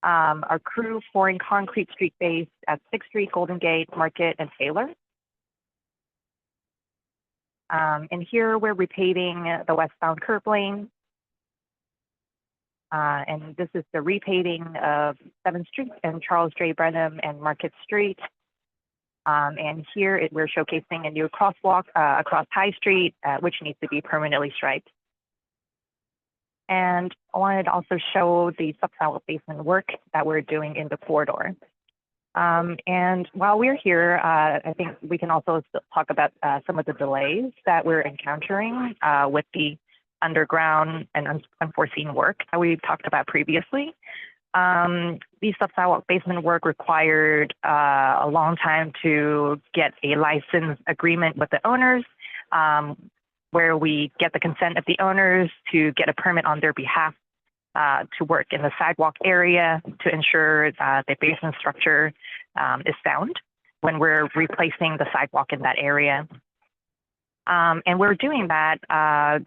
our crew pouring concrete street base at 6th Street, Golden Gate, Market, and Taylor. And here we're repaving the westbound curb lane. And this is the repaving of 7th Street and Charles J. Brenham and Market Street. And here we're showcasing a new crosswalk across High Street, which needs to be permanently striped. And I wanted to also show the subsidence basement work that we're doing in the corridor. And while we're here, I think we can also talk about some of the delays that we're encountering with the underground and unforeseen work that we talked about previously. The subsidence basement work required a long time to get a license agreement with the owners, where we get the consent of the owners to get a permit on their behalf to work in the sidewalk area to ensure that the basement structure is sound when we're replacing the sidewalk in that area. And we're doing that.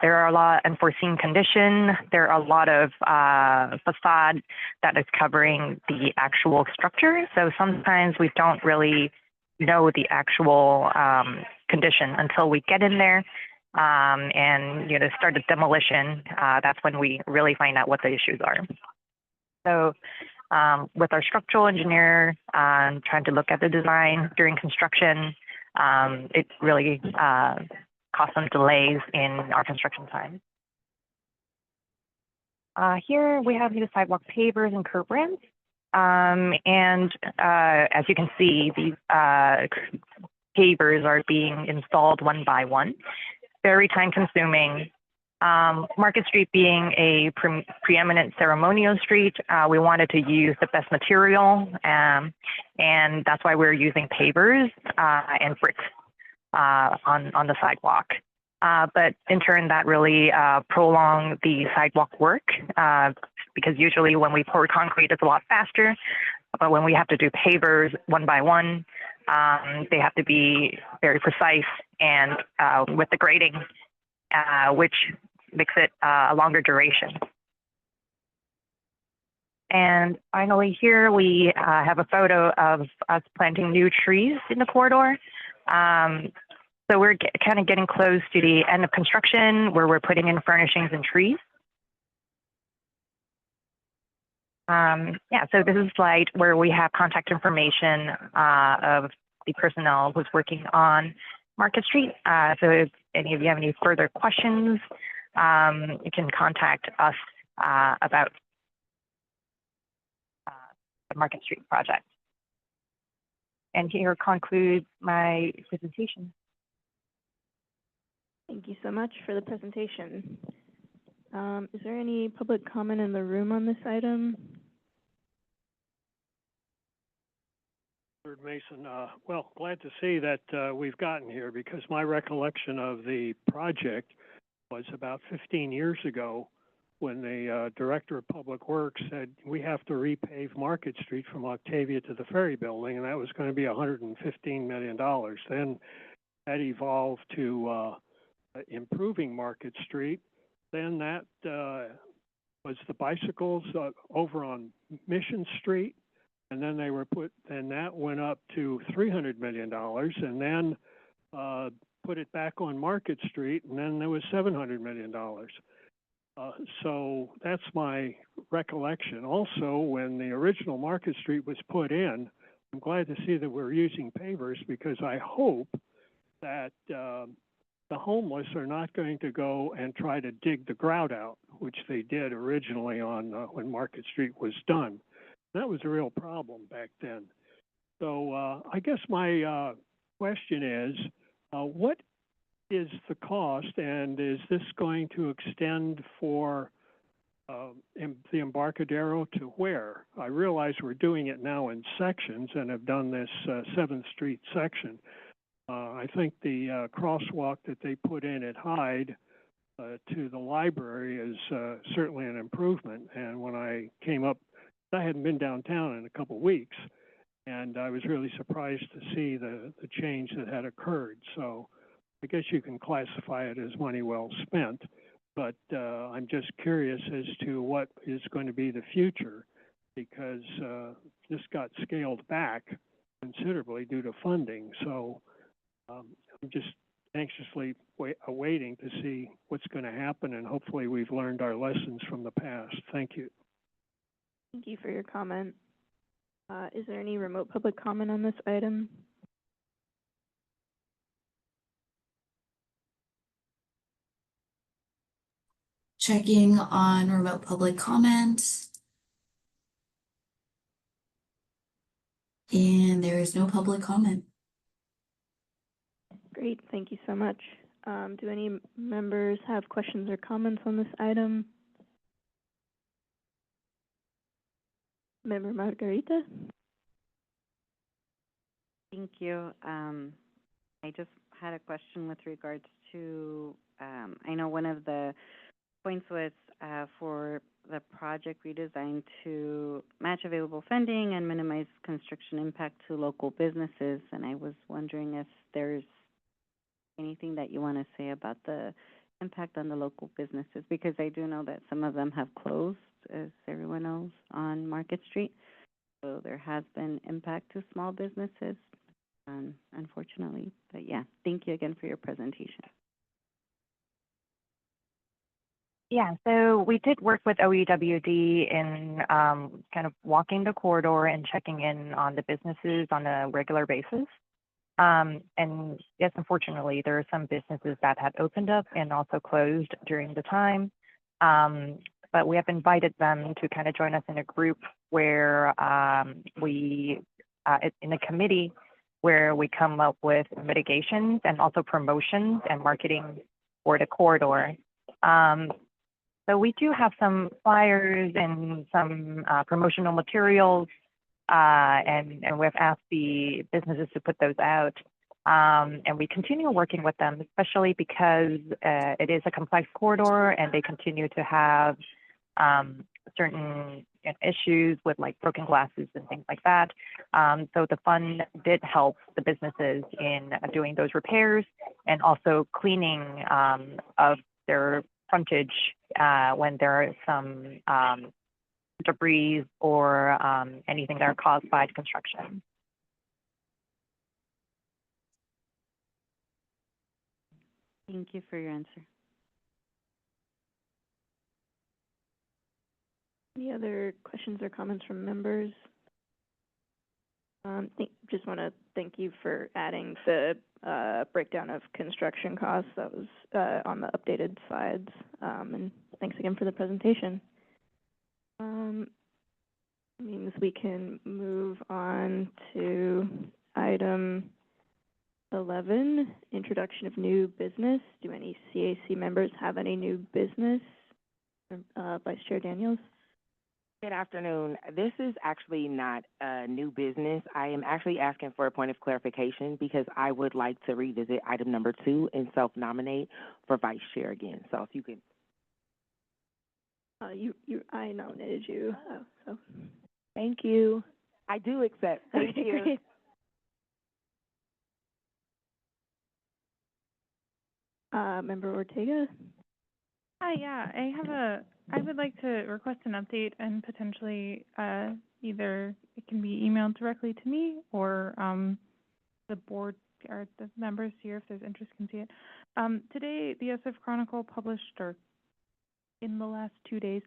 There are a lot of unforeseen conditions. There are a lot of facade that is covering the actual structure. So sometimes we don't really know the actual condition until we get in there and start the demolition. That's when we really find out what the issues are. So with our structural engineer trying to look at the design during construction, it really caused some delays in our construction time. Here we have new sidewalk pavers and curb ramps. And as you can see, these pavers are being installed one by one. Very time consuming. Market Street being a preeminent ceremonial street, we wanted to use the best material, and that's why we're using pavers and bricks on the sidewalk. But in turn, that really prolonged the sidewalk work because usually when we pour concrete, it's a lot faster. But when we have to do pavers one by one, they have to be very precise and with the grading, which makes it a longer duration. And finally, here we have a photo of us planting new trees in the corridor. So we're kind of getting close to the end of construction where we're putting in furnishings and trees. Yeah, so this is a slide where we have contact information of the personnel who's working on Market Street. So if any of you have any further questions, you can contact us about the Market Street project. And here concludes my presentation. Thank you so much for the presentation. Is there any public comment in the room on this item? Mason, well, glad to see that we've gotten here, because my recollection of the project was about 15 years ago when the Director of Public Works said we have to repave Market Street from Octavia to the Ferry Building, and that was going to be $115 million. Then that evolved to improving Market Street. Then that was the bicycles over on Mission Street, and then that went up to $300 million, and then put it back on Market Street, and then there was $700 million. So that's my recollection. Also, when the original Market Street was put in, I'm glad to see that we're using pavers, because I hope that the homeless are not going to go and try to dig the grout out, which they did originally on when Market Street was done. That was a real problem back then. So I guess my question is, what is the cost, and is this going to extend for the Embarcadero to where? I realize we're doing it now in sections and have done this 7th Street section. I think the crosswalk that they put in at Hyde to the library is certainly an improvement. And when I came up, I hadn't been downtown in a couple of weeks, and I was really surprised to see the change that had occurred. So I guess you can classify it as money well spent, but I'm just curious as to what is going to be the future, because this got scaled back considerably due to funding. So I'm just anxiously awaiting to see what's going to happen, and hopefully we've learned our lessons from the past. Thank you. Thank you for your comment. Is there any remote public comment on this item? Checking on remote public comment. And there is no public comment. Great, thank you so much. Do any members have questions or comments on this item? Member Margarita? Thank you. I just had a question with regards to, I know one of the points was for the project redesign to match available funding and minimize construction impact to local businesses. And I was wondering if there's anything that you want to say about the impact on the local businesses, because I do know that some of them have closed, as everyone knows, on Market Street. So there has been impact to small businesses, unfortunately. But yeah, thank you again for your presentation. Yeah, so we did work with OEWD in kind of walking the corridor and checking in on the businesses on a regular basis. And yes, unfortunately, there are some businesses that had opened up and also closed during the time. But we have invited them to kind of join us in a group where in a committee where we come up with mitigations and also promotions and marketing for the corridor. So we do have some flyers and some promotional materials, and we've asked the businesses to put those out. And we continue working with them, especially because it is a complex corridor and they continue to have certain issues with like broken glasses and things like that. So the fund did help the businesses in doing those repairs and also cleaning of their frontage when there are some debris or anything that are caused by construction. Thank you for your answer. Any other questions or comments from members? Just want to thank you for adding the breakdown of construction costs that was on the updated slides. And thanks again for the presentation. Means we can move on to item 11, introduction of new business. Do any CAC members have any new business? Vice Chair Daniels? Good afternoon. This is actually not new business. I am actually asking for a point of clarification because I would like to revisit item number 2 and self-nominate for vice chair again. So if you can. I nominated you, so. Thank you. I do accept. Thank Okay, you. great. Member Ortega? Hi, yeah, I would like to request an update and potentially, either it can be emailed directly to me or, the board or the members here, if there's interest, can see it. Today, the SF Chronicle published, or in the last 2 days,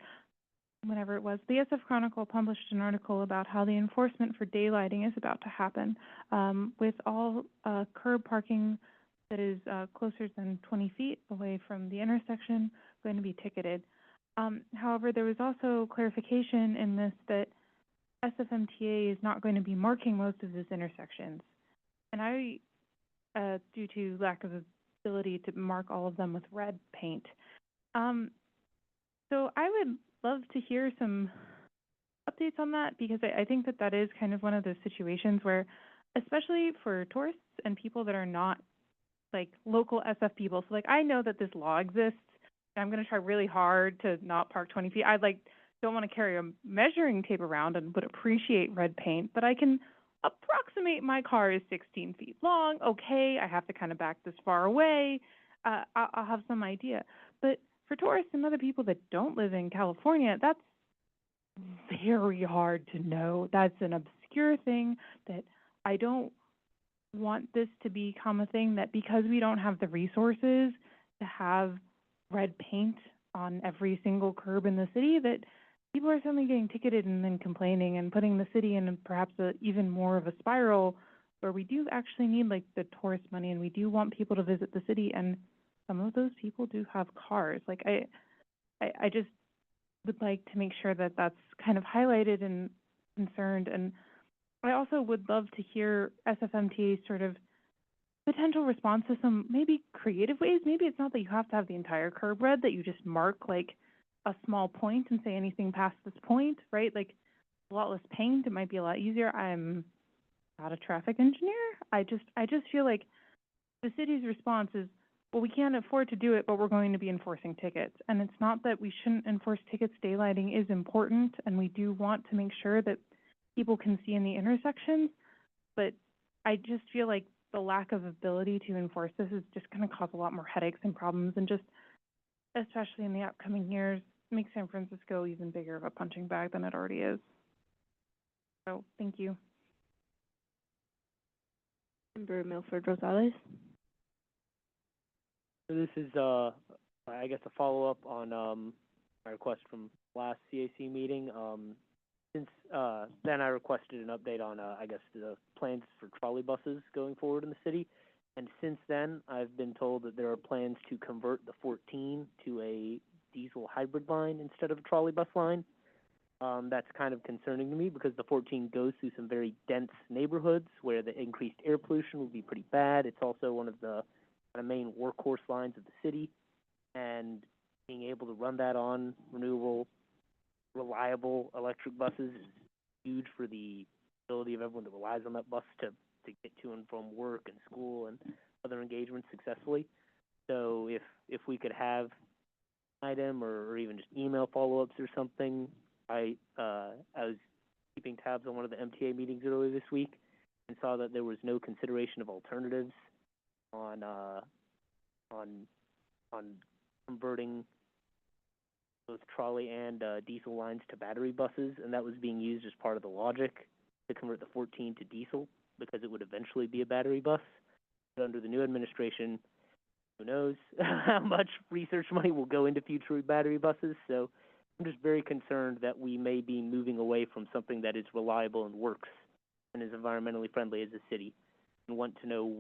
whenever it was, the SF Chronicle published an article about how the enforcement for daylighting is about to happen, with all curb parking that is closer than 20 feet away from the intersection going to be ticketed. However, there was also clarification in this that SFMTA is not going to be marking most of these intersections. And I, due to lack of ability to mark all of them with red paint. So I would love to hear some updates on that, because I think that that is kind of one of those situations where, especially for tourists and people that are not like local SF people, so like I know that this law exists, and I'm going to try really hard to not park 20 feet. I don't want to carry a measuring tape around and would appreciate red paint, but I can approximate my car is 16 feet long. Okay, I have to kind of back this far away. I'll have some idea. But for tourists and other people that don't live in California, that's very hard to know. That's an obscure thing that I don't want this to become a thing that, because we don't have the resources to have red paint on every single curb in the city, that people are suddenly getting ticketed and then complaining and putting the city in perhaps even more of a spiral where we do actually need like the tourist money and we do want people to visit the city, and some of those people do have cars. Like I just would like to make sure that that's kind of highlighted and concerned. And I also would love to hear SFMTA's sort of potential response to some maybe creative ways. Maybe it's not that you have to have the entire curb red, that you just mark like a small point and say anything past this point, right? Like a lot less paint, it might be a lot easier. I'm not a traffic engineer. I just feel like the city's response is, well, we can't afford to do it, but we're going to be enforcing tickets. And it's not that we shouldn't enforce tickets. Daylighting is important, and we do want to make sure that people can see in the intersections, but I just feel like the lack of ability to enforce this is just going to cause a lot more headaches and problems, and just, especially in the upcoming years, make San Francisco even bigger of a punching bag than it already is. So, thank you. Member Milford Rosales? So this is, I guess, a follow-up on my request from last CAC meeting. Since then, I requested an update on, I guess, the plans for trolley buses going forward in the city. And since then, I've been told that there are plans to convert the 14 to a diesel hybrid line instead of a trolley bus line. That's kind of concerning to me because the 14 goes through some very dense neighborhoods where the increased air pollution will be pretty bad. It's also one of the kind of main workhorse lines of the city, and being able to run that on renewable, reliable electric buses is huge for the ability of everyone that relies on that bus to get to and from work and school and other engagements successfully. So if we could have an item or even just email follow-ups or something. I was keeping tabs on one of the MTA meetings earlier this week and saw that there was no consideration of alternatives on converting both trolley and diesel lines to battery buses, and that was being used as part of the logic to convert the 14 to diesel because it would eventually be a battery bus. But under the new administration, who knows how much research money will go into future battery buses. So I'm just very concerned that we may be moving away from something that is reliable and works and is environmentally friendly as a city, and want to know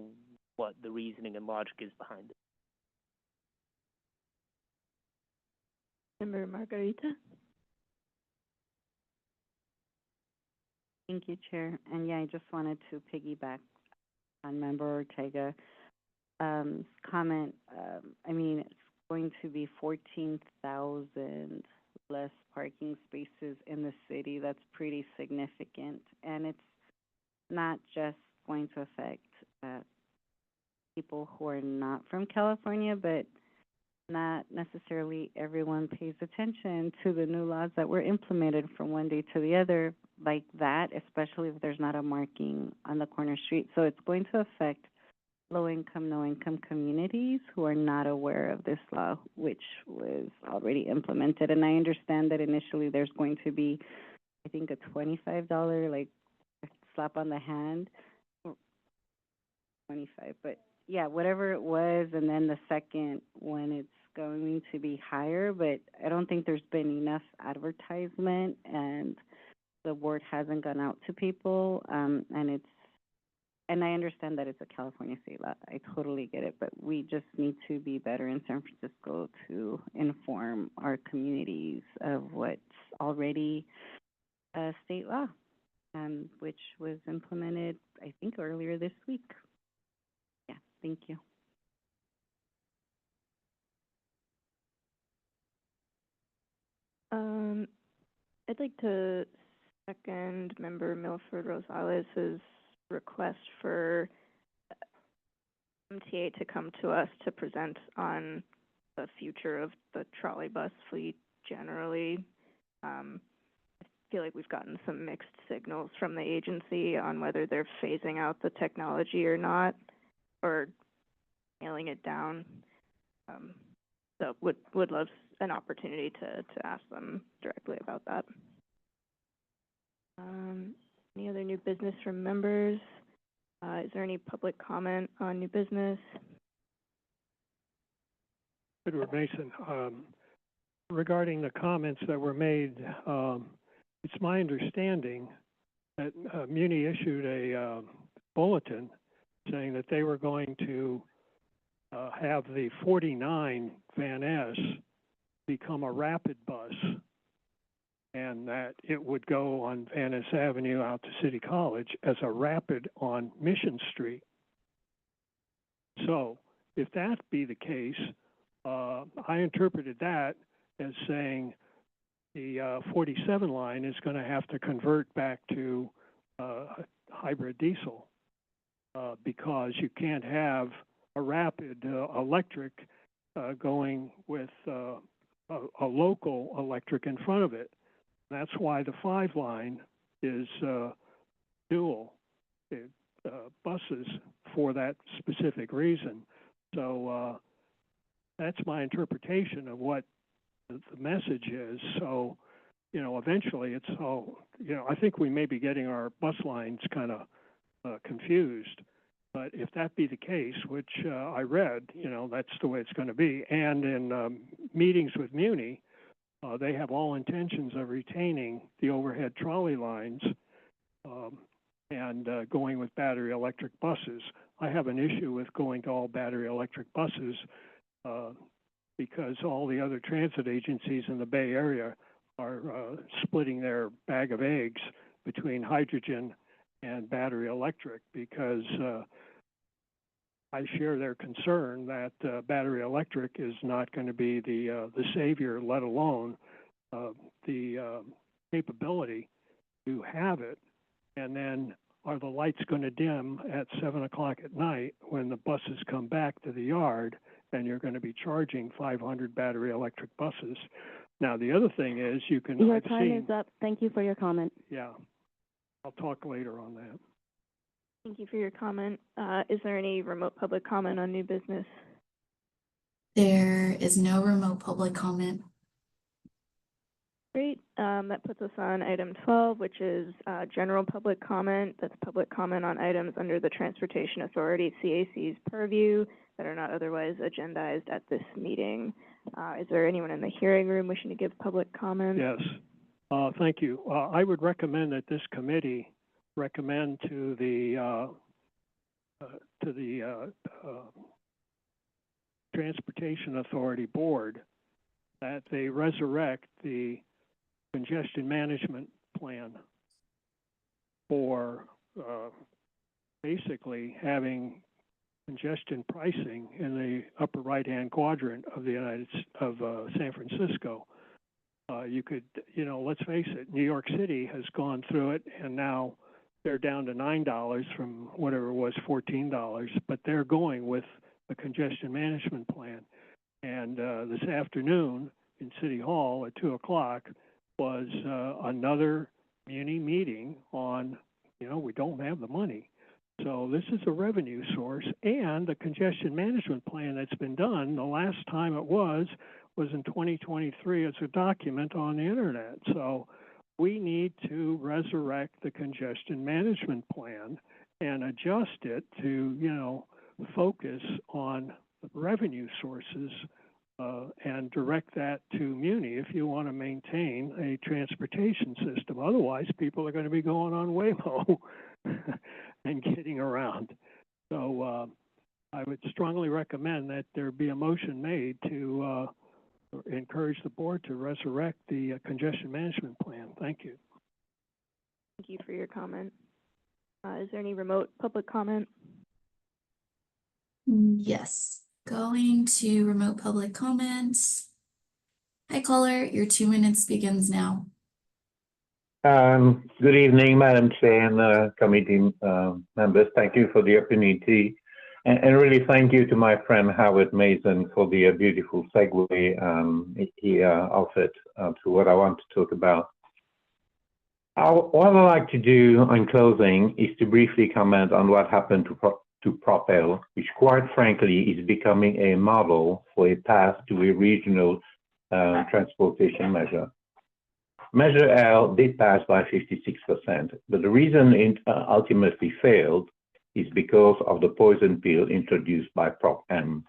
what the reasoning and logic is behind it. Member Margarita? Thank you, Chair. And yeah, I just wanted to piggyback on Member Ortega's comment. I mean, it's going to be 14,000 less parking spaces in the city. That's pretty significant. And it's not just going to affect people who are not from California, but not necessarily everyone pays attention to the new laws that were implemented from one day to the other like that, especially if there's not a marking on the corner street. So it's going to affect low-income, no-income communities who are not aware of this law, which was already implemented. And I understand that initially there's going to be, I think, a $25, like, slap on the hand, or 25, but yeah, whatever it was, and then the second one, it's going to be higher, but I don't think there's been enough advertisement, and the word hasn't gone out to people, and I understand that it's a California state law. I totally get it, but we just need to be better in San Francisco to inform our communities of what's already a state law, which was implemented, I think, earlier this week. Yeah, thank you. I'd like to second Member Milford Rosales' request for MTA to come to us to present on the future of the trolley bus fleet generally. I feel like we've gotten some mixed signals from the agency on whether they're phasing out the technology or not, or scaling it down. So would love an opportunity to ask them directly about that. Any other new business from members? Is there any public comment on new business? Edward Mason, regarding the comments that were made, it's my understanding that Muni issued a bulletin saying that they were going to have the 49 Van Ness become a rapid bus, and that it would go on Van Ness Avenue out to City College as a rapid on Mission Street. So if that be the case, I interpreted that as saying the 47 line is going to have to convert back to hybrid diesel because you can't have a rapid electric going with a local electric in front of it. That's why the 5 line is dual buses for that specific reason. So that's my interpretation of what the message is. So, eventually it's all, I think we may be getting our bus lines kind of confused. But if that be the case, which I read, that's the way it's going to be. And in meetings with Muni, they have all intentions of retaining the overhead trolley lines and going with battery electric buses. I have an issue with going to all battery electric buses because all the other transit agencies in the Bay Area are splitting their bag of eggs between hydrogen and battery electric because I share their concern that battery electric is not going to be the savior, let alone the capability to have it. And then are the lights going to dim at 7 o'clock at night when the buses come back to the yard and you're going to be charging 500 battery electric buses? Now, the other thing is you can... Your time is up. Thank you for your comment. Yeah. I'll talk later on that. Thank you for your comment. Is there any remote public comment on new business? There is no remote public comment. Great. That puts us on item 12, which is general public comment. That's public comment on items under the Transportation Authority, CAC's purview that are not otherwise agendized at this meeting. Is there anyone in the hearing room wishing to give public comment? Yes. Thank you. I would recommend that this committee recommend to the Transportation Authority Board that they resurrect the congestion management plan for basically having congestion pricing in the upper right-hand quadrant of the San Francisco. You could, let's face it, New York City has gone through it, and now they're down to $9 from whatever it was, $14, but they're going with a congestion management plan. And this afternoon in City Hall at 2 o'clock was another Muni meeting on, we don't have the money. So this is a revenue source, and the congestion management plan that's been done, the last time it was in 2023 as a document on the internet. So we need to resurrect the congestion management plan and adjust it to, focus on revenue sources and direct that to Muni if you want to maintain a transportation system. Otherwise, people are going to be going on Waymo and getting around. So I would strongly recommend that there be a motion made to encourage the board to resurrect the congestion management plan. Thank you. Thank you for your comment. Is there any remote public comment? Yes. Going to remote public comments. Hi, caller. Your 2 minutes begins now. Good evening, Madam Chair and committee members. Thank you for the opportunity. And really thank you to my friend Howard Mason for the beautiful segue he offered to what I want to talk about. What I'd like to do in closing is to briefly comment on what happened to Propel, which quite frankly is becoming a model for a path to a regional transportation measure. Measure L did pass by 56%, but the reason it ultimately failed is because of the poison pill introduced by Prop M.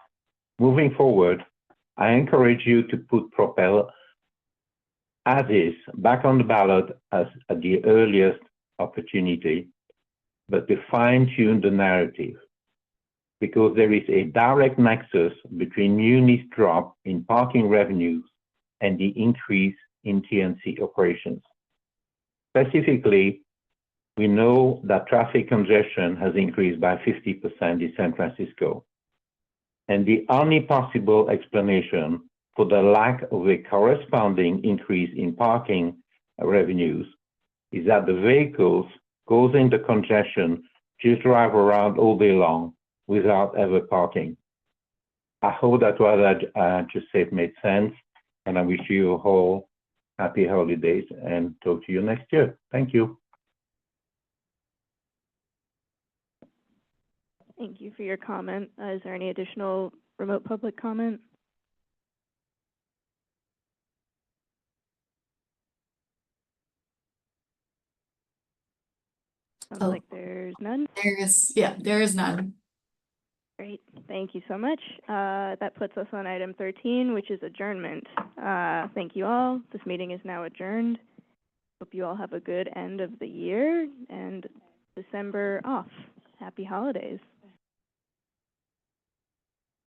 Moving forward, I encourage you to put Propel as is back on the ballot at the earliest opportunity, but to fine-tune the narrative, because there is a direct nexus between Muni's drop in parking revenues and the increase in TNC operations. Specifically, we know that traffic congestion has increased by 50% in San Francisco. And the only possible explanation for the lack of a corresponding increase in parking revenues is that the vehicles causing the congestion just drive around all day long without ever parking. I hope that what I just said made sense, and I wish you all happy holidays and talk to you next year. Thank you. Thank you for your comment. Is there any additional remote public comment? Sounds like there's none. There is none. Great, thank you so much. That puts us on item 13, which is adjournment. Thank you all. This meeting is now adjourned. Hope you all have a good end of the year and December off. Happy holidays.